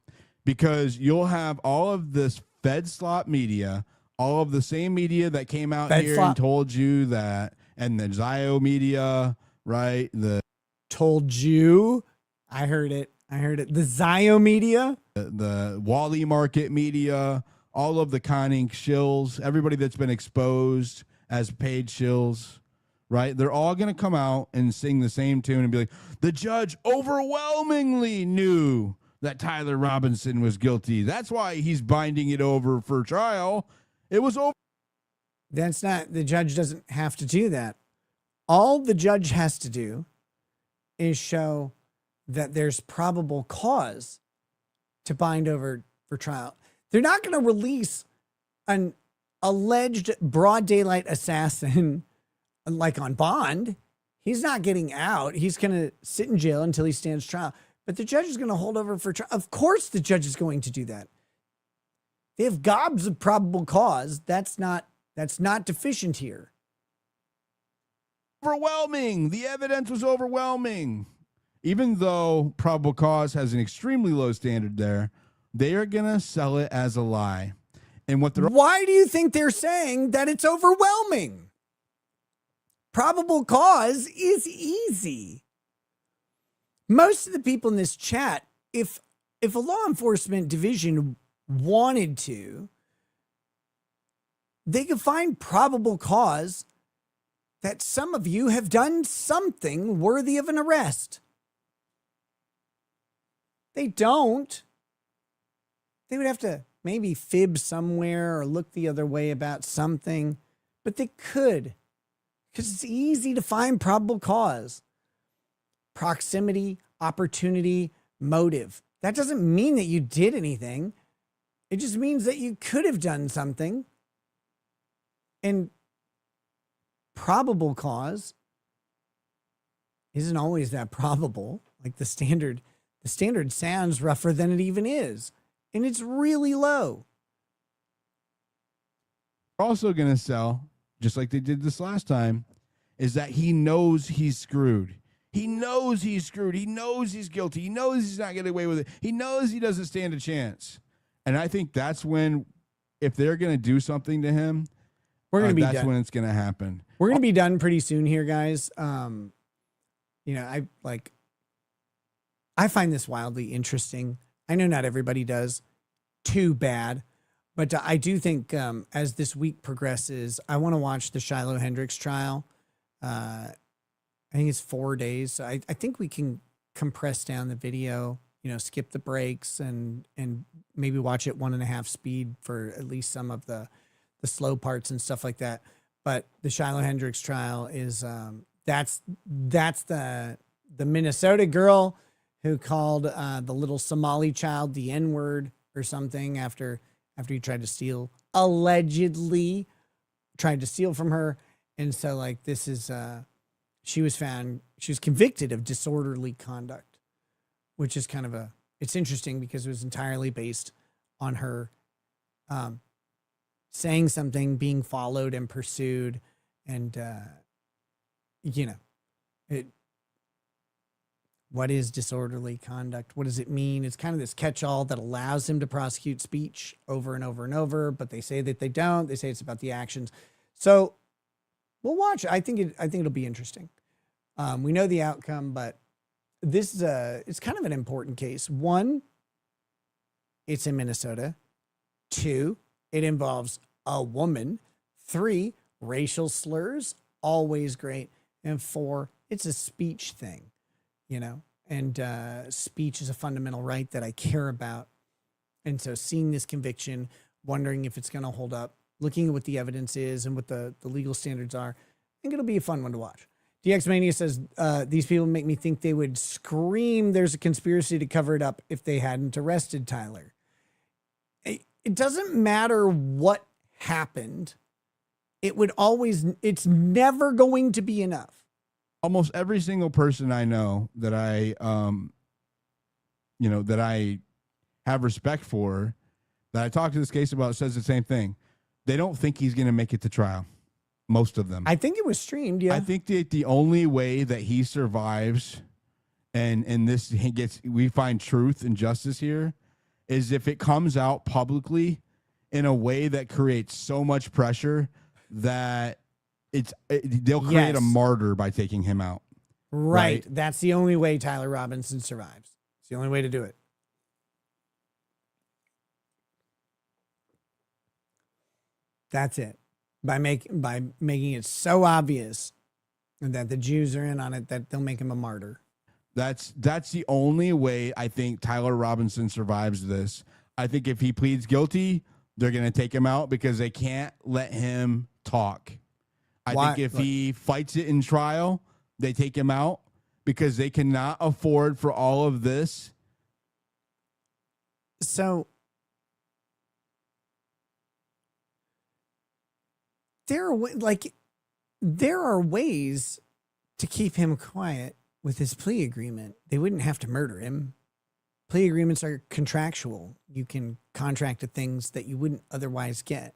because you'll have all of this Fed slop media, all of the same media that came out Fed here slop. and told you that, and the Zio media, right? The told you. I heard it. The Zio media, the Wally Market media, all of the conning shills, everybody that's been exposed as paid shills, right? They're all going to come out and sing the same tune and be like, the judge overwhelmingly knew that Tyler Robinson was guilty. That's why he's binding it over for trial. It was over. That's not, the judge doesn't have to do that. All the judge has to do is show that there's probable cause to bind over for trial. They're not going to release an alleged broad daylight assassin like on bond. He's not getting out. He's going to sit in jail until he stands trial. But the judge is going to hold over for trial. Of course, the judge is going to do that. They have gobs of probable cause. That's not deficient here. Overwhelming. The evidence was overwhelming. Even though probable cause has an extremely low standard there, they are going to sell it as a lie. And why do you think they're saying that it's overwhelming? Probable cause is easy. Most of the people in this chat, if a law enforcement division wanted to, they could find probable cause that some of you have done something worthy of an arrest. They don't. They would have to maybe fib somewhere or look the other way about something, but they could, because it's easy to find probable cause. Proximity, opportunity, motive. That doesn't mean that you did anything. It just means that you could have done something. And probable cause isn't always that probable. Like the standard sounds rougher than it even is. And it's really low. Also going to sell, just like they did this last time, is that he knows he's screwed. He knows he's screwed. He knows he's guilty. He knows he's not getting away with it. He knows he doesn't stand a chance. And I think that's when, if they're going to do something to him, that's when it's going to happen. We're going to be done pretty soon here, guys. I find this wildly interesting. I know not everybody does. Too bad. But I do think as this week progresses, I want to watch the Shiloh Hendricks trial. I think it's 4 days. So I think we can compress down the video, skip the breaks and maybe watch it 1.5 speed for at least some of the slow parts and stuff like that. But the Shiloh Hendricks trial is that's the Minnesota girl who called the little Somali child the N-word or something after he allegedly tried to steal from her. And so like this is she was convicted of disorderly conduct, which is kind of it's interesting because it was entirely based on her saying something, being followed and pursued, and what is disorderly conduct? What does it mean? It's kind of this catch-all that allows him to prosecute speech over and over and over, but they say that they don't. They say it's about the actions. So we'll watch. I think it'll be interesting. We know the outcome, but this is it's kind of an important case. 1, it's in Minnesota. 2, it involves a woman. 3, racial slurs, always great. And 4, it's a speech thing, and speech is a fundamental right that I care about. And so seeing this conviction, wondering if it's going to hold up, looking at what the evidence is and what the legal standards are, I think it'll be a fun one to watch. DX Mania says, these people make me think they would scream there's a conspiracy to cover it up if they hadn't arrested Tyler. It doesn't matter what happened. It's never going to be enough. Almost every single person I know that I have respect for, that I talk to this case about, says the same thing. They don't think he's going to make it to trial. Most of them. I think it was streamed. Yeah. I think that the only way that he survives and we find truth and justice here is if it comes out publicly in a way that creates so much pressure that they'll create a martyr by taking him out. Right. That's the only way Tyler Robinson survives. It's the only way to do it. That's it. By making it so obvious that the Jews are in on it that they'll make him a martyr. That's the only way I think Tyler Robinson survives this. I think if he pleads guilty, they're going to take him out because they can't let him talk. I think if he fights it in trial, they take him out because they cannot afford for all of this. So there are there are ways to keep him quiet with his plea agreement. They wouldn't have to murder him. Plea agreements are contractual. You can contract to things that you wouldn't otherwise get.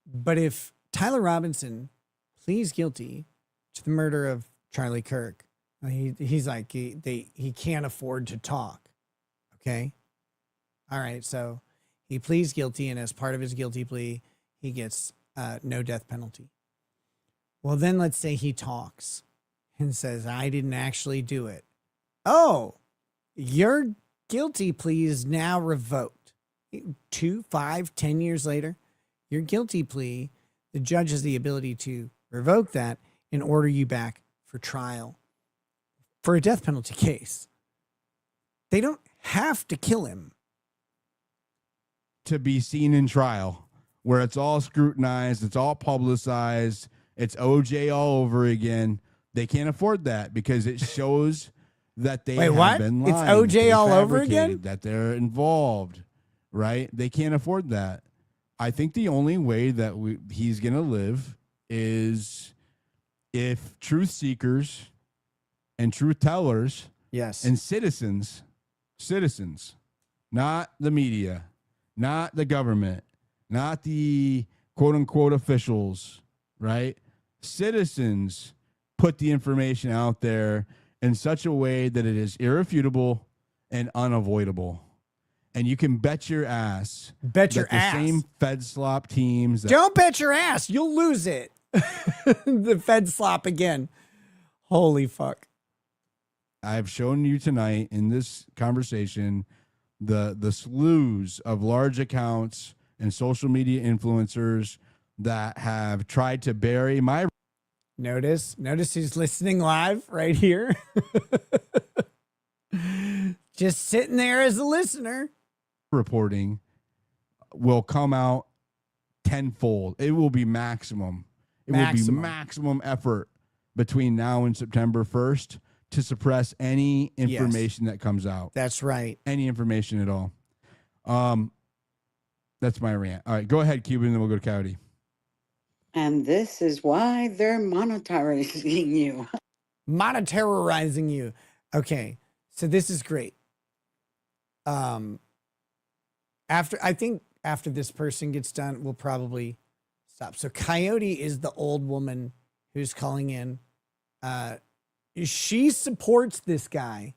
But if Tyler Robinson pleads guilty to the murder of Charlie Kirk, he's like, he can't afford to talk. Okay. All right. So he pleads guilty, and as part of his guilty plea, he gets no death penalty. Well, then let's say he talks and says, I didn't actually do it. Oh, your guilty plea is now revoked. 2, 5, 10 years later, your guilty plea, the judge has the ability to revoke that and order you back for trial for a death penalty case. They don't have to kill him to be seen in trial, where it's all scrutinized, it's all publicized, it's OJ all over again. They can't afford that because it shows that they have been lying. It's OJ all over again? That they're involved, right? They can't afford that. I think the only way that he's going to live is if truth seekers and truth tellers, and citizens, not the media, not the government, not the quote unquote officials, right? Citizens put the information out there in such a way that it is irrefutable and unavoidable. And you can bet your ass. The same Fed slop teams. Don't bet your ass. You'll lose it. The Fed slop again. Holy fuck. I've shown you tonight in this conversation the slews of large accounts and social media influencers that have tried to bury my... Notice who's listening live right here. Just sitting there as a listener. Reporting will come out tenfold. It will be maximum. It will be maximum effort between now and September 1st to suppress any information that comes out. That's right. Any information at all. That's my rant. All right, go ahead, Cuban, and then we'll go to Coyote. And this is why they're monetizing you. Monetarizing you. Okay, so this is great. After this person gets done, we'll probably stop. So Coyote is the old woman who's calling in. She supports this guy,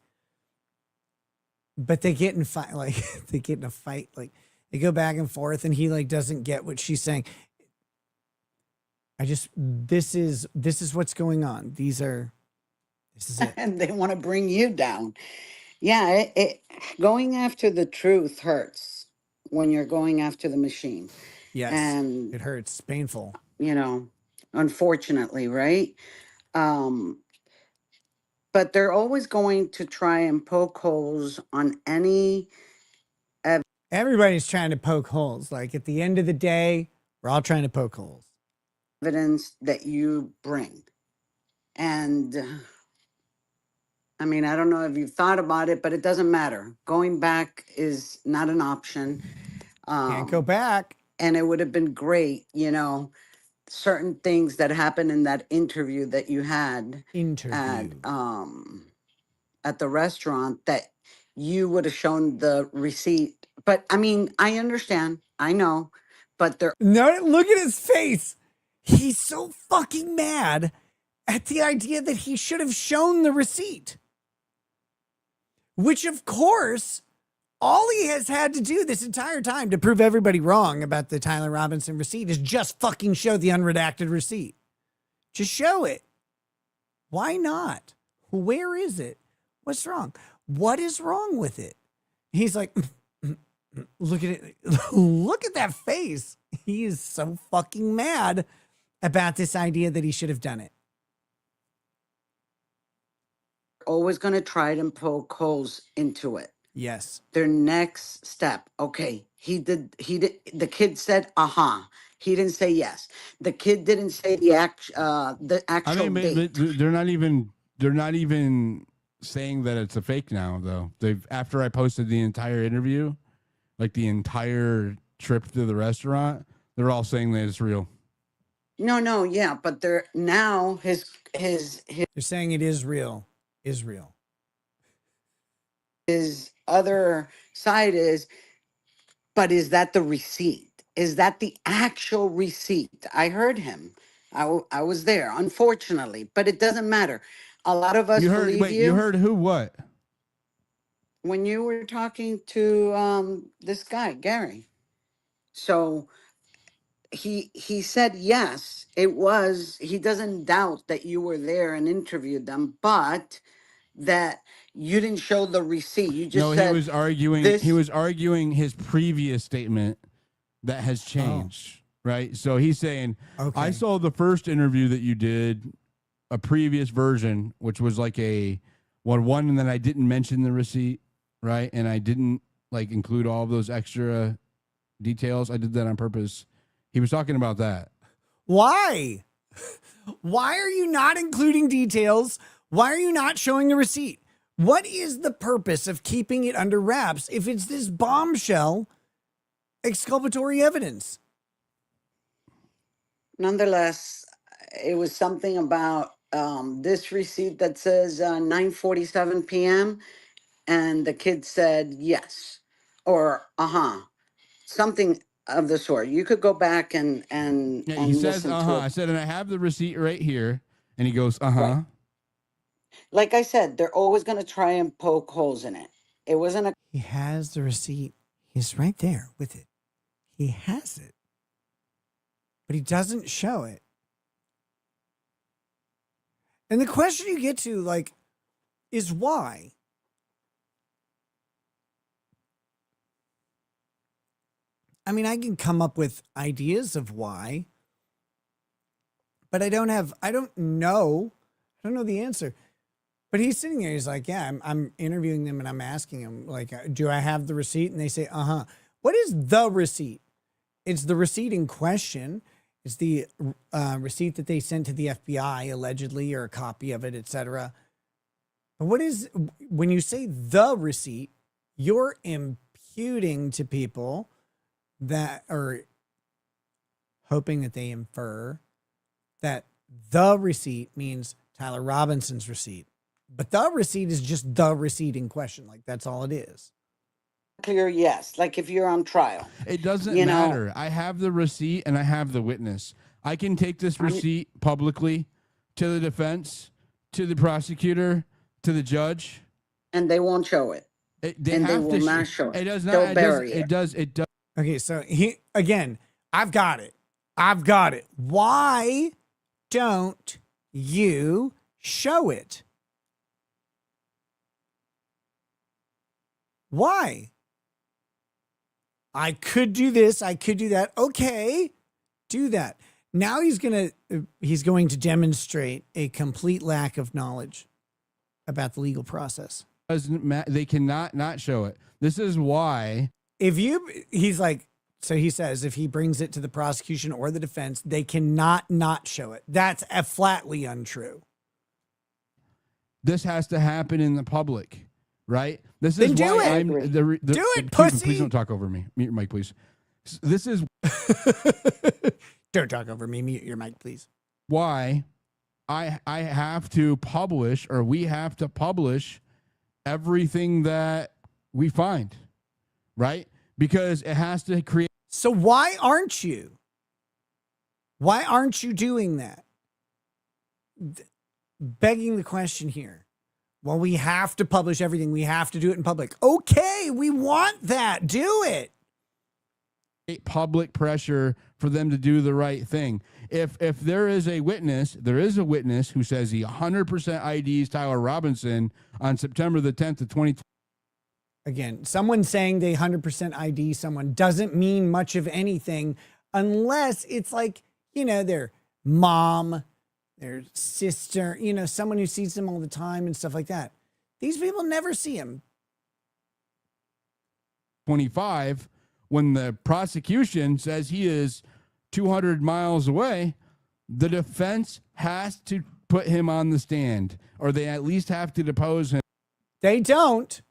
but they get in fight. Like they get in a fight. Like they go back and forth, and he like doesn't get what she's saying. This is what's going on. This is it. And they want to bring you down. Yeah, going after the truth hurts when you're going after the machine. Yes, and it hurts. It's painful. Unfortunately, right? But they're always going to try and poke holes on any... Everybody's trying to poke holes. Like at the end of the day, we're all trying to poke holes. Evidence that you bring. And I mean, I don't know if you've thought about it, but it doesn't matter. Going back is not an option. Can't go back. And it would have been great, certain things that happened in that interview that you had at the restaurant that you would have shown the receipt. But I mean, I understand. I know. But no, look at his face. He's so fucking mad at the idea that he should have shown the receipt. Which, of course, all he has had to do this entire time to prove everybody wrong about the Tyler Robinson receipt is just fucking show the unredacted receipt. Just show it. Why not? Where is it? What's wrong? What is wrong with it? He's like, look at it. Look at that face. He is so fucking mad about this idea that he should have done it. Always going to try and poke holes into it. Yes. Their next step. Okay. He did. The kid said, He didn't say yes. The kid didn't say the actual date. They're not even saying that it's a fake now, though. After I posted the entire interview, like the entire trip to the restaurant, they're all saying that it's real. No, yeah, but they're now his You're saying it is real. Is real. his other side is, but is that the receipt? Is that the actual receipt? I heard him. I was there, unfortunately, but it doesn't matter. A lot of us You heard? believe Wait, you heard who? What? when you were talking to this guy, Gary. So he said yes, it was. He doesn't doubt that you were there and interviewed them, but that you didn't show the receipt. You just No, said he was arguing. this. He was arguing his previous statement that has changed, right? So he's saying, Okay. I saw the first interview that you did, a previous version, which was like a one, and then I didn't mention the receipt, right? And I didn't like include all of those extra details. I did that on purpose. He was talking about that. Why? Why are you not including details? Why are you not showing the receipt? What is the purpose of keeping it under wraps if it's this bombshell exculpatory evidence? Nonetheless, it was something about this receipt that says 9:47 p.m. and the kid said yes or something of the sort. You could go back and Yeah, and he says, listen to I it. said, and I have the receipt right here. And he goes, Right. Like I said, they're always going to try and poke holes in it. It wasn't a. He has the receipt. He's right there with it. He has it. But he doesn't show it. And the question you get to, like, is why? I mean, I can come up with ideas of why, but I don't know the answer. But he's sitting there, he's like, yeah, I'm interviewing them and I'm asking him, like, do I have the receipt? And they say, What is the receipt? It's the receipt in question. It's the receipt that they sent to the FBI, allegedly, or a copy of it, etc. But what is, when you say the receipt, you're imputing to people that are hoping that they infer that the receipt means Tyler Robinson's receipt. But the receipt is just the receipt in question. Like, that's all it is. Clear yes. Like if you're on trial. it doesn't matter. I have the receipt and I have the witness. I can take this receipt publicly to the defense, to the prosecutor, to the judge. And they won't show it. They will not show it. It does not. They'll bury it does. It does. Okay, so I've got it. Why don't you show it? Why? I could do this. I could do that. Okay, do that. Now he's going to demonstrate a complete lack of knowledge about the legal process. They cannot not show it. This is why. He's like, so he says, if he brings it to the prosecution or the defense, they cannot not show it. That's flatly untrue. This has to happen in the public, right? This Then is do why it. I'm do it, pussy. Please don't talk over me. Mute your mic, please. This is don't talk over me. Mute your mic, please. Why I have to publish, or we have to publish everything that we find, right? Because it has to create. So why aren't you? Why aren't you doing that? Begging the question here. Well, we have to publish everything. We have to do it in public. Okay, we want that. Do it. Public pressure for them to do the right thing. If there is a witness who says he 100% IDs Tyler Robinson on September the 10th of 2020. Again, someone saying they 100% ID someone doesn't mean much of anything unless it's like, their mom, their sister, someone who sees them all the time and stuff like that. These people never see him. 25, when the prosecution says he is 200 miles away, the defense has to put him on the stand, or they at least have to depose him. They don't.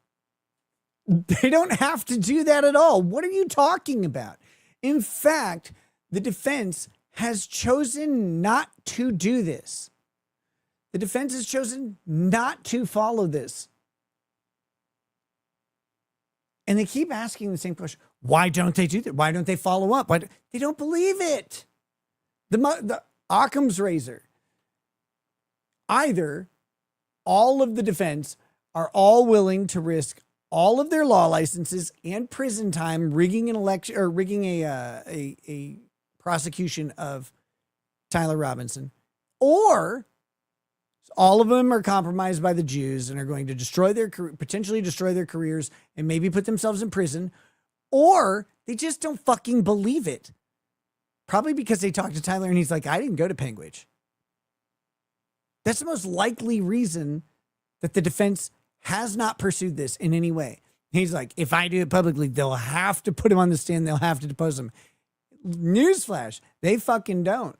They don't have to do that at all. What are you talking about? In fact, the defense has chosen not to do this. The defense has chosen not to follow this. And they keep asking the same question. Why don't they do that? Why don't they follow up? They don't believe it. The Occam's razor. Either all of the defense are all willing to risk all of their law licenses and prison time rigging an election or rigging a prosecution of Tyler Robinson, or all of them are compromised by the Jews and are going to potentially destroy their careers and maybe put themselves in prison, or they just don't fucking believe it. Probably because they talked to Tyler and he's like, I didn't go to Penguich. That's the most likely reason that the defense has not pursued this in any way. He's like, if I do it publicly, they'll have to put him on the stand. They'll have to depose him. Newsflash, they fucking don't.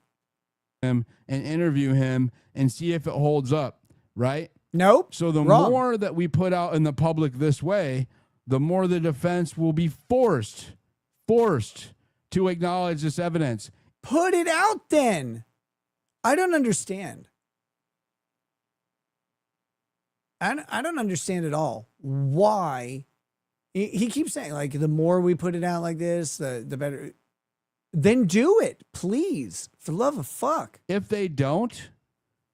Him and interview him and see if it holds up, right? Nope. So the wrong. more that we put out in the public this way, the more the defense will be forced to acknowledge this evidence. Put it out then. I don't understand. I don't understand at all why he keeps saying, like, the more we put it out like this, the better. Then do it, please, for the love of fuck. If they don't,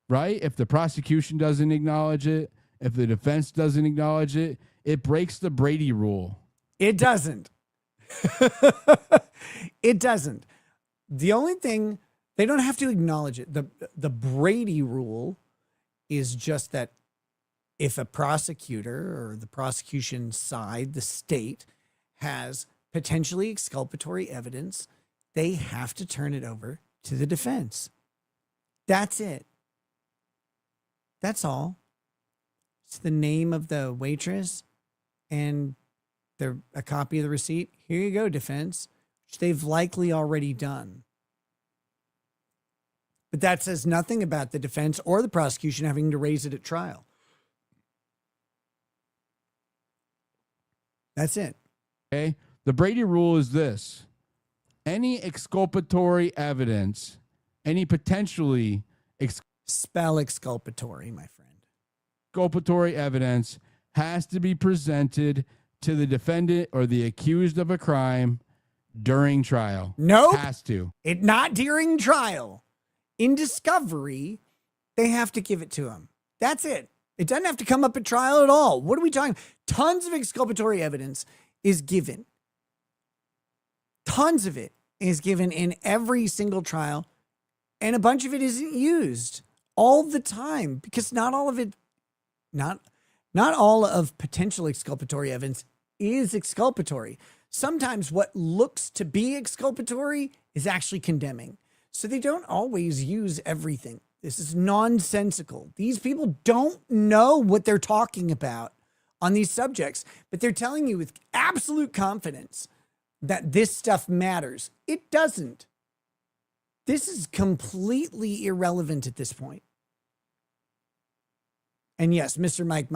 right? If the prosecution doesn't acknowledge it, if the defense doesn't acknowledge it, it breaks the Brady rule. It doesn't. It doesn't. The only thing, they don't have to acknowledge it. The Brady rule is just that if a prosecutor or the prosecution side, the state, has potentially exculpatory evidence, they have to turn it over to the defense. That's it. That's all. It's the name of the waitress and a copy of the receipt. Here you go, defense, which they've likely already done. But that says nothing about the defense or the prosecution having to raise it at trial. That's it. Okay. The Brady rule is this: any exculpatory evidence, any potentially spell exculpatory, my friend. Exculpatory evidence has to be presented to the defendant or the accused of a crime during trial. Nope. Has to. It not during trial. In discovery, they have to give it to him. That's it. It doesn't have to come up at trial at all. What are we talking? Tons of exculpatory evidence is given. Tons of it is given in every single trial, and a bunch of it isn't used all the time because not all of potential exculpatory evidence is exculpatory. Sometimes what looks to be exculpatory is actually condemning. So they don't always use everything. This is nonsensical. These people don't know what they're talking about on these subjects, but they're telling you with absolute confidence that this stuff matters. It doesn't. This is completely irrelevant at this point. And yes, Mr. Mike,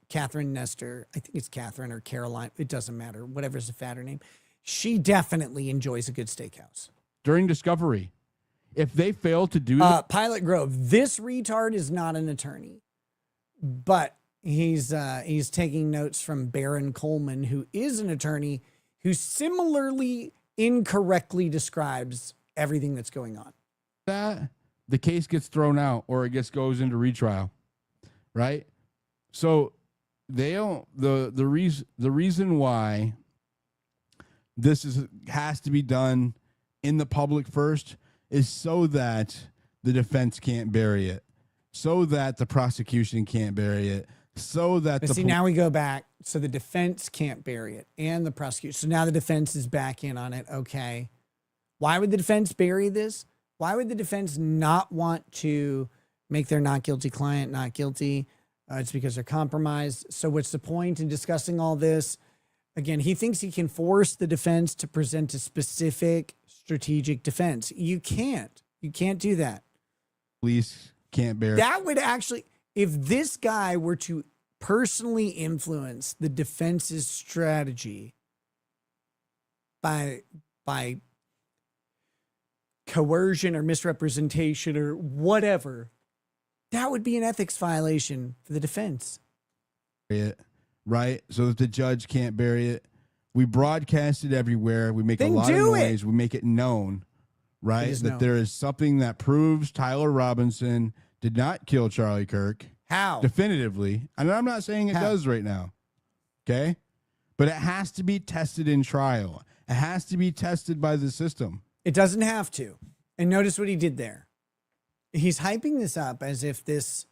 Catherine Nestor, I think it's Catherine or Caroline, it doesn't matter, whatever's the fatter name. She definitely enjoys a good steakhouse. During discovery, if they fail to do Pilot Grove, this retard is not an attorney, but he's taking notes from Baron Coleman, who is an attorney who similarly incorrectly describes everything that's going on. That the case gets thrown out or it goes into retrial, right? So they don't the reason why this has to be done in the public first is so that the defense can't bury it, so that the prosecution can't bury it, so that now we go back. So the defense can't bury it and the prosecution. So now the defense is back in on it. Okay. Why would the defense bury this? Why would the defense not want to make their not guilty client not guilty? It's because they're compromised. So what's the point in discussing all this? Again, he thinks he can force the defense to present a specific strategic defense. You can't do that. Police can't bear. That would actually, if this guy were to personally influence the defense's strategy by by coercion or misrepresentation or whatever, that would be an ethics violation for the defense. It, right? So that the judge can't bury it. We broadcast it everywhere. We make a lot of noise. We make it known, right? That there is something that proves Tyler Robinson did not kill Charlie Kirk. How? Definitively. And I'm not saying it does right now. Okay? But it has to be tested in trial. It has to be tested by the system. It doesn't have to. And notice what he did there. He's hyping this up as if this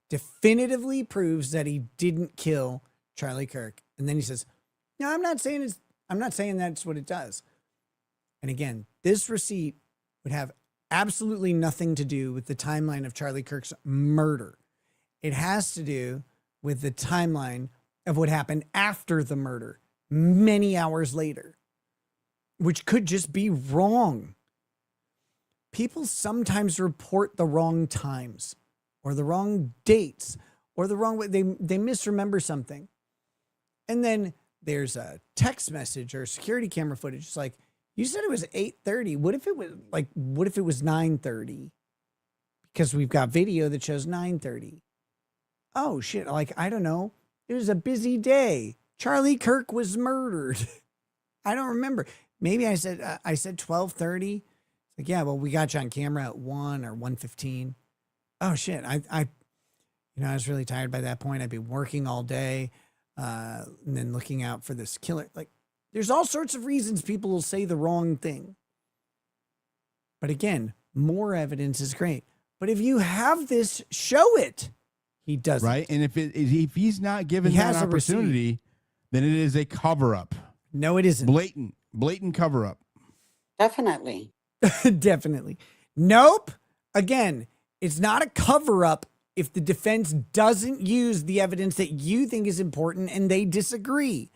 definitively proves that he didn't kill Charlie Kirk. And then he says, no, I'm not saying that's what it does. And again, this receipt would have absolutely nothing to do with the timeline of Charlie Kirk's murder. It has to do with the timeline of what happened after the murder, many hours later, which could just be wrong. People sometimes report the wrong times or the wrong dates or the wrong way. They misremember something. And then there's a text message or security camera footage. It's like, you said it was 8:30. What if it was 9:30? Because we've got video that shows 9:30. Oh shit. Like, I don't know. It was a busy day. Charlie Kirk was murdered. I don't remember. Maybe I said 12:30. Like, yeah, well, we got you on camera at 1 or 1:15. Oh shit. I was really tired by that point. I'd been working all day, and then looking out for this killer. Like, there's all sorts of reasons people will say the wrong thing. But again, more evidence is great. But if you have this, show it. He doesn't. Right? And if he's not given that opportunity, then it is a cover-up. No, it isn't. Blatant cover-up. Definitely. Definitely. Nope. Again, it's not a cover-up if the defense doesn't use the evidence that you think is important and they disagree.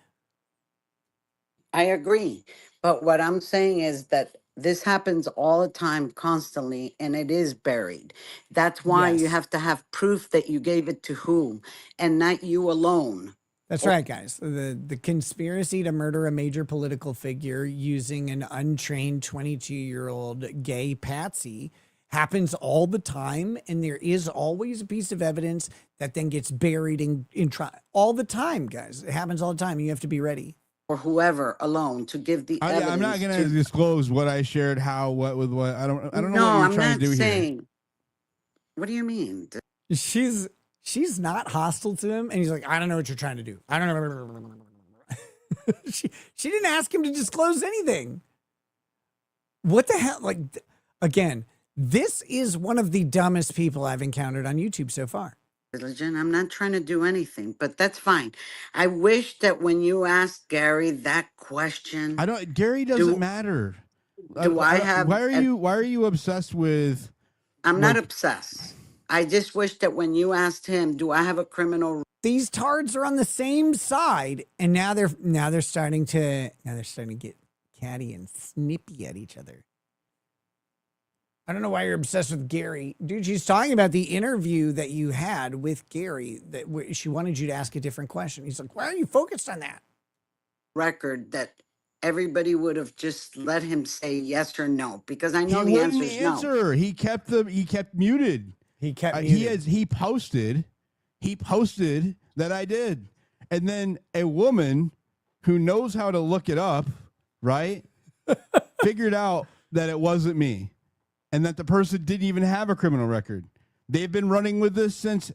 I agree. But what I'm saying is that this happens all the time, constantly, and it is buried. That's why you have to have proof that you gave it to whom, and not you alone. That's right, guys. The conspiracy to murder a major political figure using an untrained 22-year-old gay patsy happens all the time, and there is always a piece of evidence that then gets buried in trial. All the time, guys. It happens all the time. You have to be ready. Or whoever alone to give the evidence. I'm not going to disclose what I shared, how, what with what. I don't know what you're trying to do here. What do you mean? She's not hostile to him, and he's like, I don't know what you're trying to do. I don't know. she didn't ask him to disclose anything. What the hell? Like, again, this is one of the dumbest people I've encountered on YouTube so far. Religion. I'm not trying to do anything, but that's fine. I wish that when you asked Gary that question, Gary doesn't matter. Why are you obsessed with? I'm not obsessed. I just wish that when you asked him, do I have a criminal? These tards are on the same side, and now they're starting to get catty and snippy at each other. I don't know why you're obsessed with Gary. Dude, she's talking about the interview that you had with Gary, that she wanted you to ask a different question. He's like, why are you focused on that? Record that everybody would have just let him say yes or no, because I know the answer is no. He kept muted. He kept muted. He posted that I did. And then a woman who knows how to look it up, right, figured out that it wasn't me. And that the person didn't even have a criminal record. They've been running with this since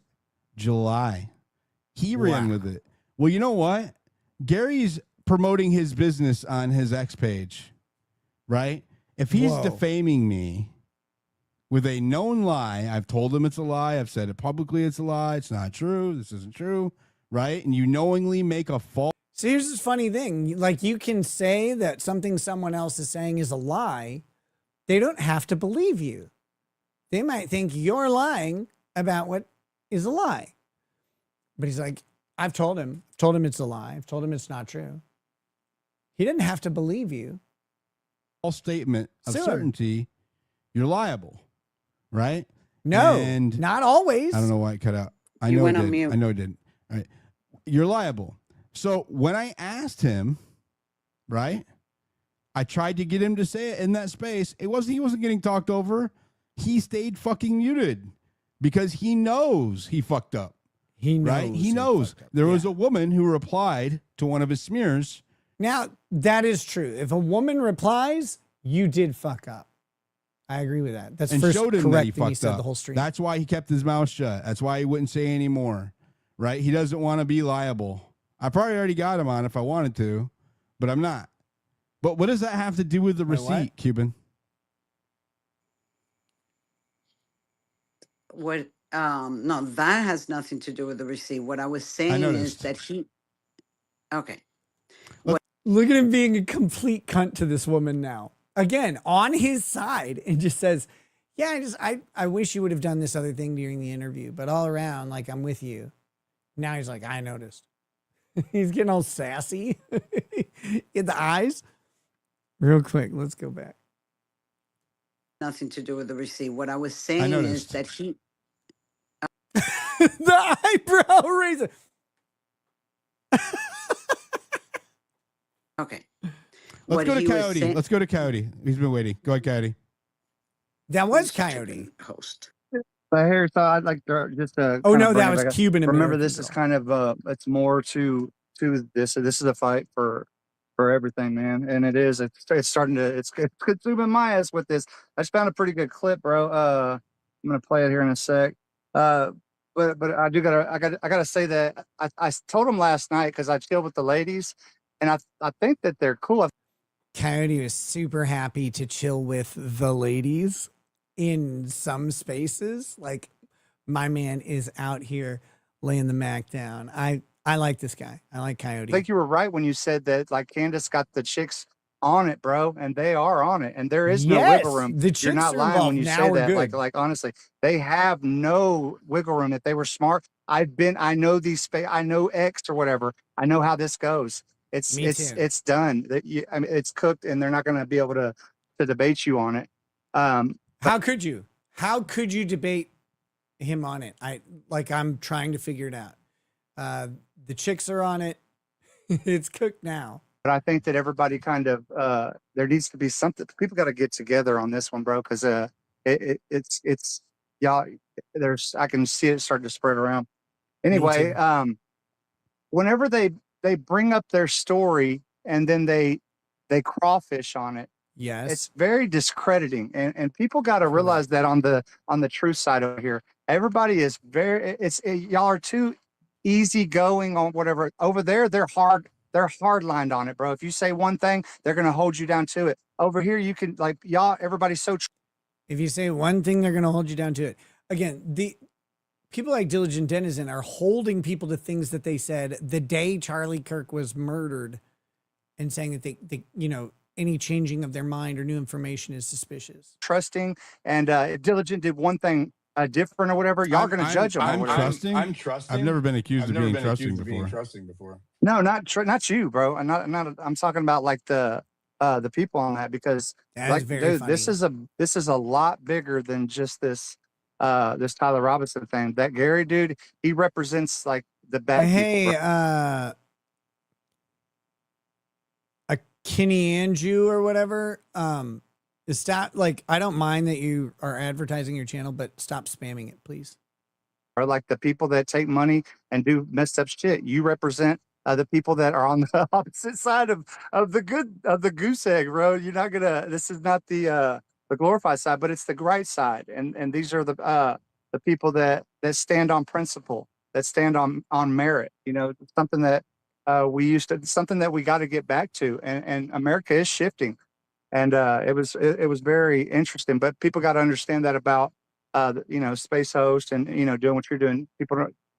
July. He ran with it. Well, you know what? Gary's promoting his business on his X page, right? If he's defaming me with a known lie, I've told him it's a lie. I've said it publicly. It's a lie. It's not true. This isn't true, right? And you knowingly make a false. So here's this funny thing. Like, you can say that something someone else is saying is a lie. They don't have to believe you. They might think you're lying about what is a lie. But he's like, I've told him it's a lie. I've told him it's not true. He didn't have to believe you. False statement of certainty, you're liable, right? No, and not always. I don't know why it cut out. I know it did. I know it didn't. All right. You're liable. So when I asked him, right, I tried to get him to say it in that space. He wasn't getting talked over. He stayed fucking muted because he knows he fucked up. He knows. Right? He knows. There was a woman who replied to one of his smears. Now, that is true. If a woman replies, you did fuck up. I agree with that. That's And first showed him that correct he thing he fucked said up. the whole stream. That's why he kept his mouth shut. That's why he wouldn't say any more. Right? He doesn't want to be liable. I probably already got him on if I wanted to, but I'm not. But what does that have to do with the receipt, Cuban? What? No, that has nothing to do with the receipt. What I was saying is that he. Okay. Look at him being a complete cunt to this woman now. Again, on his side, and just says, yeah, I wish you would have done this other thing during the interview, but all around, like, I'm with you. Now he's like, I noticed. He's getting all sassy in the eyes. Real quick, let's go back. Nothing to do with the receipt. What I was saying is that he. The eyebrow raiser. Okay. Let's go to Coyote. Let's go to Coyote. He's been waiting. Go ahead, Coyote. That was Coyote. Host. But here, so I'd like to just. Oh no, that was Cuban. Remember, this is kind of it's more to this. So this is a fight for everything, man, and it is. It's starting to. It's consuming my ass with this. I just found a pretty good clip, bro. I'm gonna play it here in a sec. But I gotta say that I told him last night because I chilled with the ladies, and I think that they're cool. Coyote was super happy to chill with the ladies in some spaces. Like, my man is out here laying the Mac down. I like this guy. I like Coyote. I think you were right when you said that, like, Candace got the chicks on it, bro, and they are on it, and there is no wiggle room. The chicks You're not are lying involved. when you Now say we're that. good. Like honestly, they have no wiggle room. If they were smart, I know these I know X or whatever. I know how this goes. It's done. I mean, it's cooked, and they're not going to be able to debate you on it. How could you? How could you debate him on it? I'm trying to figure it out. The chicks are on it. It's cooked now. But I think that everybody kind of there needs to be something. People got to get together on this one, bro, because it's y'all. I can see it starting to spread around. Anyway, whenever they bring up their story and then they crawfish on it, yes, it's very discrediting, and people got to realize that on the truth side over here, everybody is y'all are too easygoing on whatever. Over there, they're hard lined on it, bro. If you say one thing, they're gonna hold you down to it. Over here, you can, like, y'all, everybody's so. If you say one thing, they're gonna hold you down to it. Again, the people like Diligent Denizen are holding people to things that they said the day Charlie Kirk was murdered, and saying that they any changing of their mind or new information is suspicious. Trusting, and if Diligent did one thing different or whatever, y'all are going to judge them. I'm trusting. I'm trusting. I've never been accused of being trusting before. No, not you, bro. I'm talking about like the people on that, because like, dude, this is a lot bigger than just this Tyler Robinson thing. That Gary dude, he represents like the bad. Hey, a Kenny Andrew or whatever. Stop. Like, I don't mind that you are advertising your channel, but stop spamming it, please. Or like the people that take money and do messed up shit. You represent the people that are on the opposite side of the goose egg, bro. You're not gonna. This is not the glorified side, but it's the right side. And these are the people that stand on principle, that stand on merit. Something that something that we got to get back to. And America is shifting. And it was very interesting, but people got to understand that about Space Host and doing what you're doing.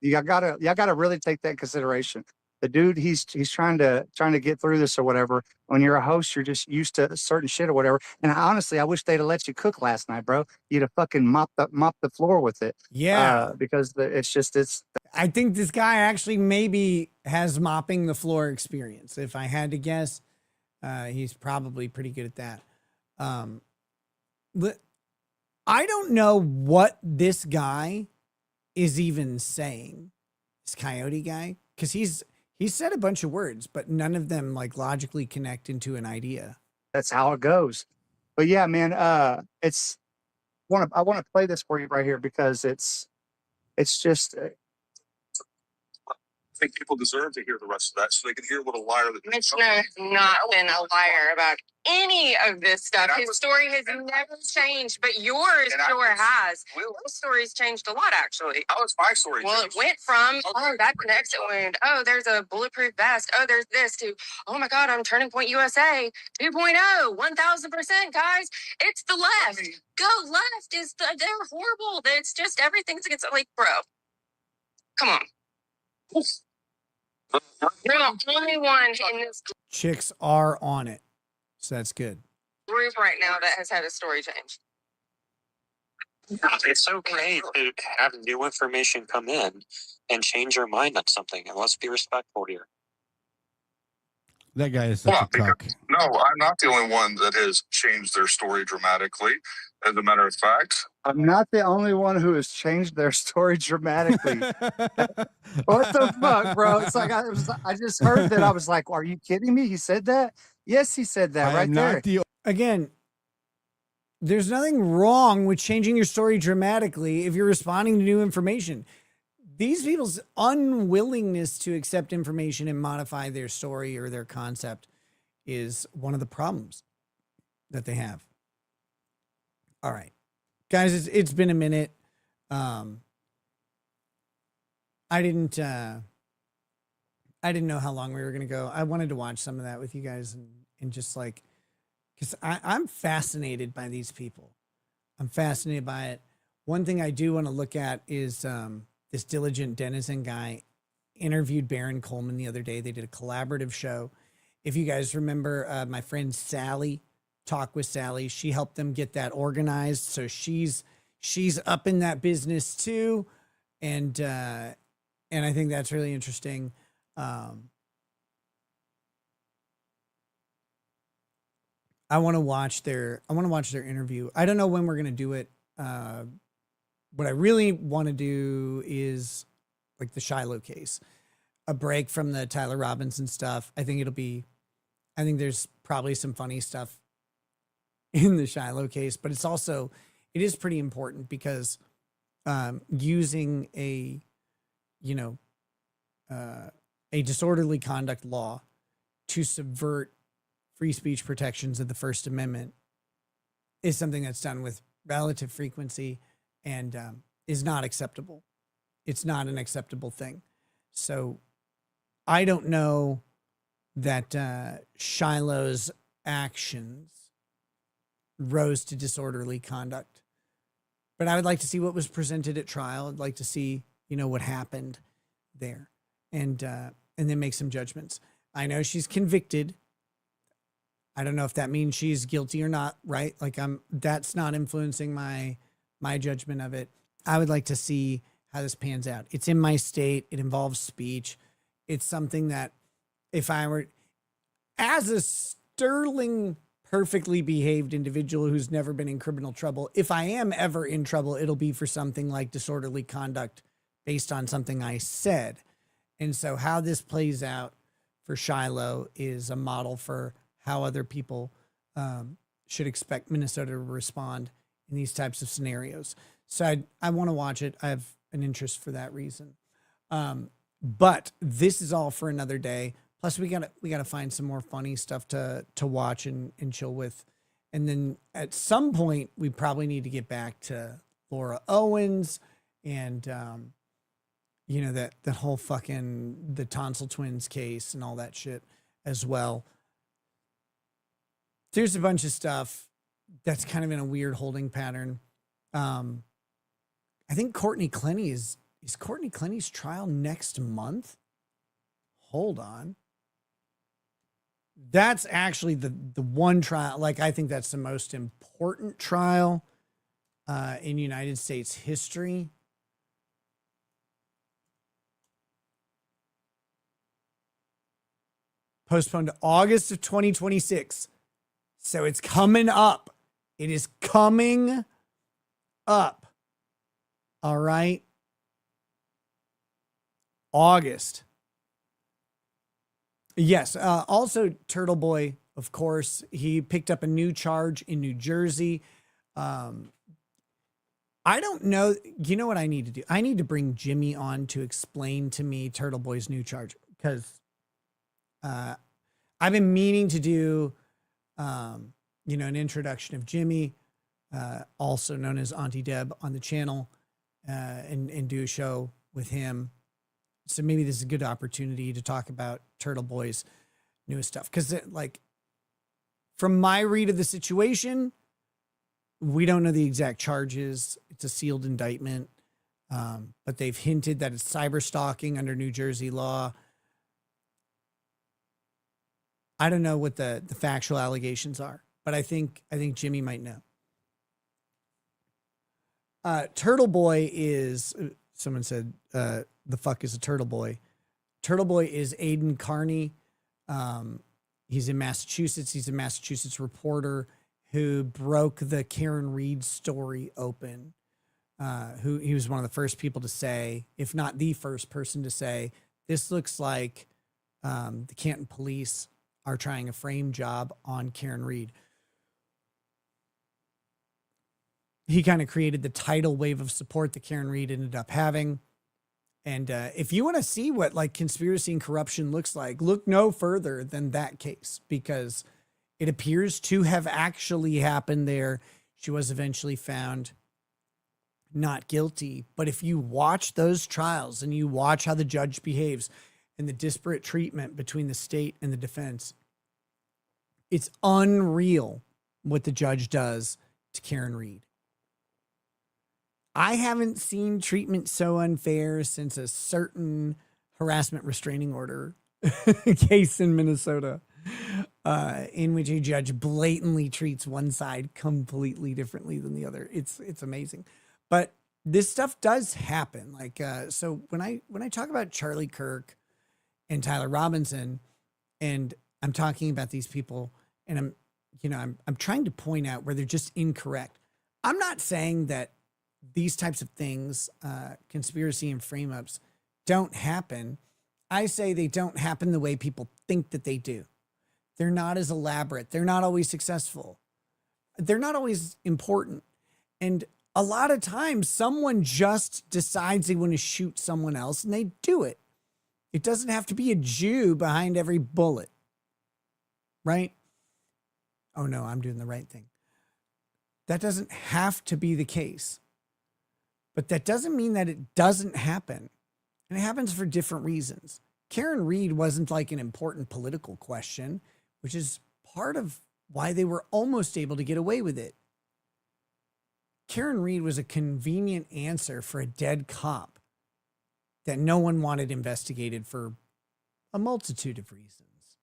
Y'all gotta really take that in consideration. The dude, he's trying to get through this or whatever. When you're a host, you're just used to certain shit or whatever. And honestly, I wish they'd have let you cook last night, bro. You'd have fucking mopped the floor with it. Yeah, because it's. I think this guy actually maybe has mopping the floor experience. If I had to guess. He's probably pretty good at that. I don't know what this guy is even saying, this Coyote guy, because he's said a bunch of words, but none of them like logically connect into an idea. That's how it goes. But yeah, man, I want to play this for you right here because it's just I think people deserve to hear the rest of that so they can hear what a liar that Michener has not been a liar about any of this stuff. His story has never changed, but yours sure has. Your story's changed a lot, actually. How is my story? Well, it went from, oh, that's an exit wound. Oh, there's a bulletproof vest. Oh, there's this to, oh my God, I'm Turning Point USA 2.0, 1000%, guys. It's the left. Go left. They're horrible. It's just everything's against, like, bro. Come on. You're the only one in this Chicks are on it. So that's good. group right now that has had a story change. It's okay to have new information come in and change your mind on something, and let's be respectful here. That guy is such a cuck. No, I'm not the only one that has changed their story dramatically. As a matter of fact, I'm not the only one who has changed their story dramatically. What the fuck, bro? It's like I just heard that. I was like, "Are you kidding me?" He said that. Yes, he said that right there. Again, there's nothing wrong with changing your story dramatically if you're responding to new information. These people's unwillingness to accept information and modify their story or their concept is one of the problems that they have. All right, guys, it's been a minute. I didn't know how long we were going to go. I wanted to watch some of that with you guys and just like, because I'm fascinated by these people. I'm fascinated by it. One thing I do want to look at is this Diligent Denizen guy interviewed Baron Coleman the other day. They did a collaborative show. If you guys remember, my friend Sally, Talk with Sally, she helped them get that organized. So she's up in that business too. And I think that's really interesting. I want to watch their interview. I don't know when we're going to do it. What I really want to do is like the Shiloh case, a break from the Tyler Robinson stuff. I think there's probably some funny stuff in the Shiloh case, but it is pretty important because using a disorderly conduct law to subvert free speech protections of the First Amendment is something that's done with relative frequency and is not acceptable. It's not an acceptable thing. So I don't know that Shiloh's actions rose to disorderly conduct, but I would like to see what was presented at trial. I'd like to see, what happened there and then make some judgments. I know she's convicted. I don't know if that means she's guilty or not, right? Like that's not influencing my judgment of it. I would like to see how this pans out. It's in my state. It involves speech. It's something that if I were, as a sterling, perfectly behaved individual who's never been in criminal trouble, if I am ever in trouble, it'll be for something like disorderly conduct based on something I said. And so how this plays out for Shiloh is a model for how other people should expect Minnesota to respond in these types of scenarios. So I want to watch it. I have an interest for that reason. But this is all for another day. Plus we gotta find some more funny stuff to watch and chill with. And then at some point we probably need to get back to Laura Owens and that whole fucking the tonsil twins case and all that shit as well. There's a bunch of stuff that's kind of in a weird holding pattern. I think Courtney Clenny is Courtney Clenny's trial next month? Hold on. That's actually the one trial. Like, I think that's the most important trial in United States history. Postponed to August of 2026. So it's coming up. It is coming up. All right. August. Yes. Also, Turtle Boy, of course. He picked up a new charge in New Jersey. I don't know. You know what I need to do? I need to bring Jimmy on to explain to me Turtle Boy's new charge, because I've been meaning to do, an introduction of Jimmy, also known as Auntie Deb, on the channel, and do a show with him. So maybe this is a good opportunity to talk about Turtle Boy's newest stuff. Because, from my read of the situation, we don't know the exact charges. It's a sealed indictment, but they've hinted that it's cyber stalking under New Jersey law. I don't know what the factual allegations are, but I think Jimmy might know. Turtle Boy is, someone said, the fuck is a Turtle Boy? Turtle Boy is Aiden Carney. He's in Massachusetts. He's a Massachusetts reporter who broke the Karen Reed story open. He was one of the first people to say, if not the first person to say, this looks like the Canton police are trying a frame job on Karen Reed. He kind of created the tidal wave of support that Karen Reed ended up having. And if you want to see what like conspiracy and corruption looks like, look no further than that case, because it appears to have actually happened there. She was eventually found not guilty. But if you watch those trials and you watch how the judge behaves and the disparate treatment between the state and the defense, it's unreal what the judge does to Karen Reed. I haven't seen treatment so unfair since a certain harassment restraining order case in Minnesota, in which a judge blatantly treats one side completely differently than the other. It's amazing. But this stuff does happen. Like, so when I talk about Charlie Kirk and Tyler Robinson, and I'm talking about these people, and I'm trying to point out where they're just incorrect. I'm not saying that these types of things, conspiracy and frame-ups, don't happen. I say they don't happen the way people think that they do. They're not as elaborate. They're not always successful. They're not always important. And a lot of times someone just decides they want to shoot someone else and they do it. It doesn't have to be a Jew behind every bullet, right? Oh no, I'm doing the right thing. That doesn't have to be the case. But that doesn't mean that it doesn't happen. And it happens for different reasons. Karen Reed wasn't like an important political question, which is part of why they were almost able to get away with it. Karen Reed was a convenient answer for a dead cop that no one wanted investigated for a multitude of reasons.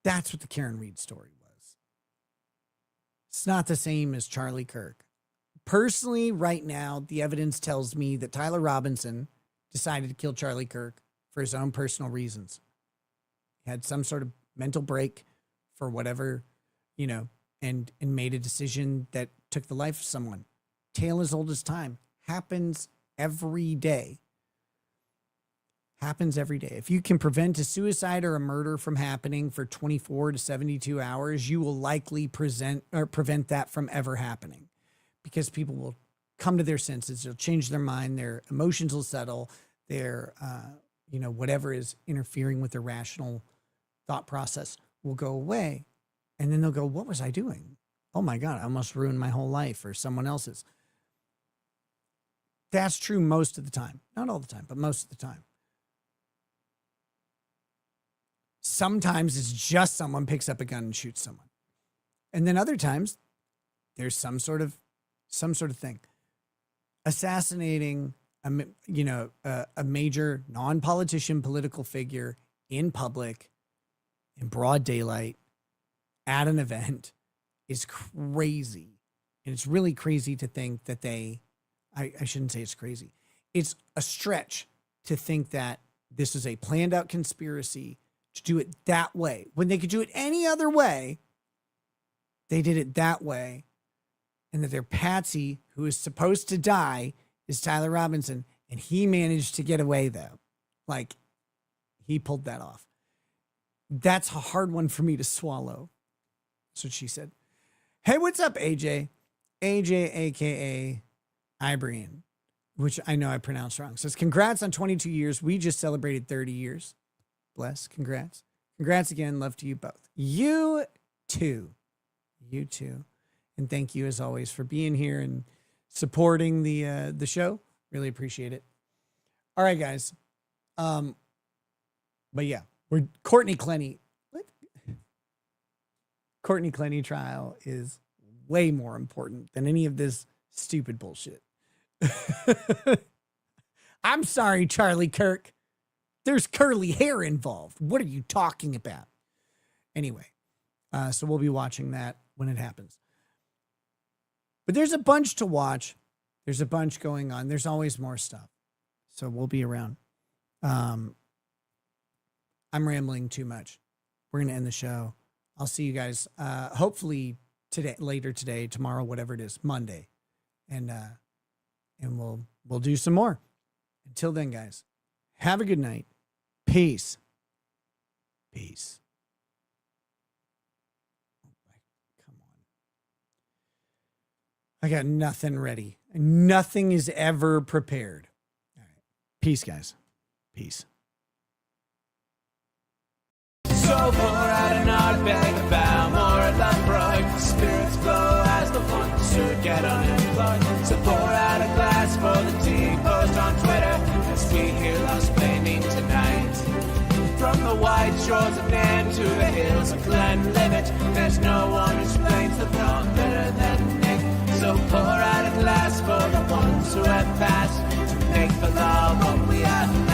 That's what the Karen Reed story was. It's not the same as Charlie Kirk. Personally, right now, the evidence tells me that Tyler Robinson decided to kill Charlie Kirk for his own personal reasons. He had some sort of mental break for whatever, and made a decision that took the life of someone. Tale as old as time. Happens every day. Happens every day. If you can prevent a suicide or a murder from happening for 24 to 72 hours, you will likely prevent that from ever happening. Because people will come to their senses, they'll change their mind, their emotions will settle, their, whatever is interfering with their rational thought process will go away. And then they'll go, what was I doing? Oh my God, I almost ruined my whole life or someone else's. That's true most of the time. Not all the time, but most of the time. Sometimes it's just someone picks up a gun and shoots someone. And then other times there's some sort of thing. Assassinating a major non-politician political figure in public, in broad daylight, at an event is crazy. And it's really crazy to think that I shouldn't say it's crazy. It's a stretch to think that this is a planned out conspiracy to do it that way. When they could do it any other way, they did it that way. And that their patsy, who is supposed to die, is Tyler Robinson. And he managed to get away, though. Like, he pulled that off. That's a hard one for me to swallow. That's what she said. Hey, what's up, AJ? AJ, aka Ibrian, which I know I pronounced wrong. Says, congrats on 22 years. We just celebrated 30 years. Bless. Congrats. Congrats again. Love to you both. You too. You too. And thank you as always for being here and supporting the show. Really appreciate it. All right, guys. But yeah, we're Courtney Clenny. What? Courtney Clenny trial is way more important than any of this stupid bullshit. I'm sorry, Charlie Kirk. There's curly hair involved. What are you talking about? Anyway, so we'll be watching that when it happens. But there's a bunch to watch. There's a bunch going on. There's always more stuff. So we'll be around. I'm rambling too much. We're going to end the show. I'll see you guys hopefully today, later today, tomorrow, whatever it is, Monday. And we'll do some more. Until then, guys, have a good night. Peace. Peace. Come on. I got nothing ready. Nothing is ever prepared. All right. Peace, guys. Peace. So pour out an odd bag of Balmore at Lambroid. Spirits flow as the ones who get unemployed. So pour out a glass for the tea post on Twitter as we hear Lost Blaming tonight. From the white shores of Nam to the hills of Glenlivet, there's no one who explains the thought better than Nick. So pour out a glass for the ones who have passed to make the law what we are.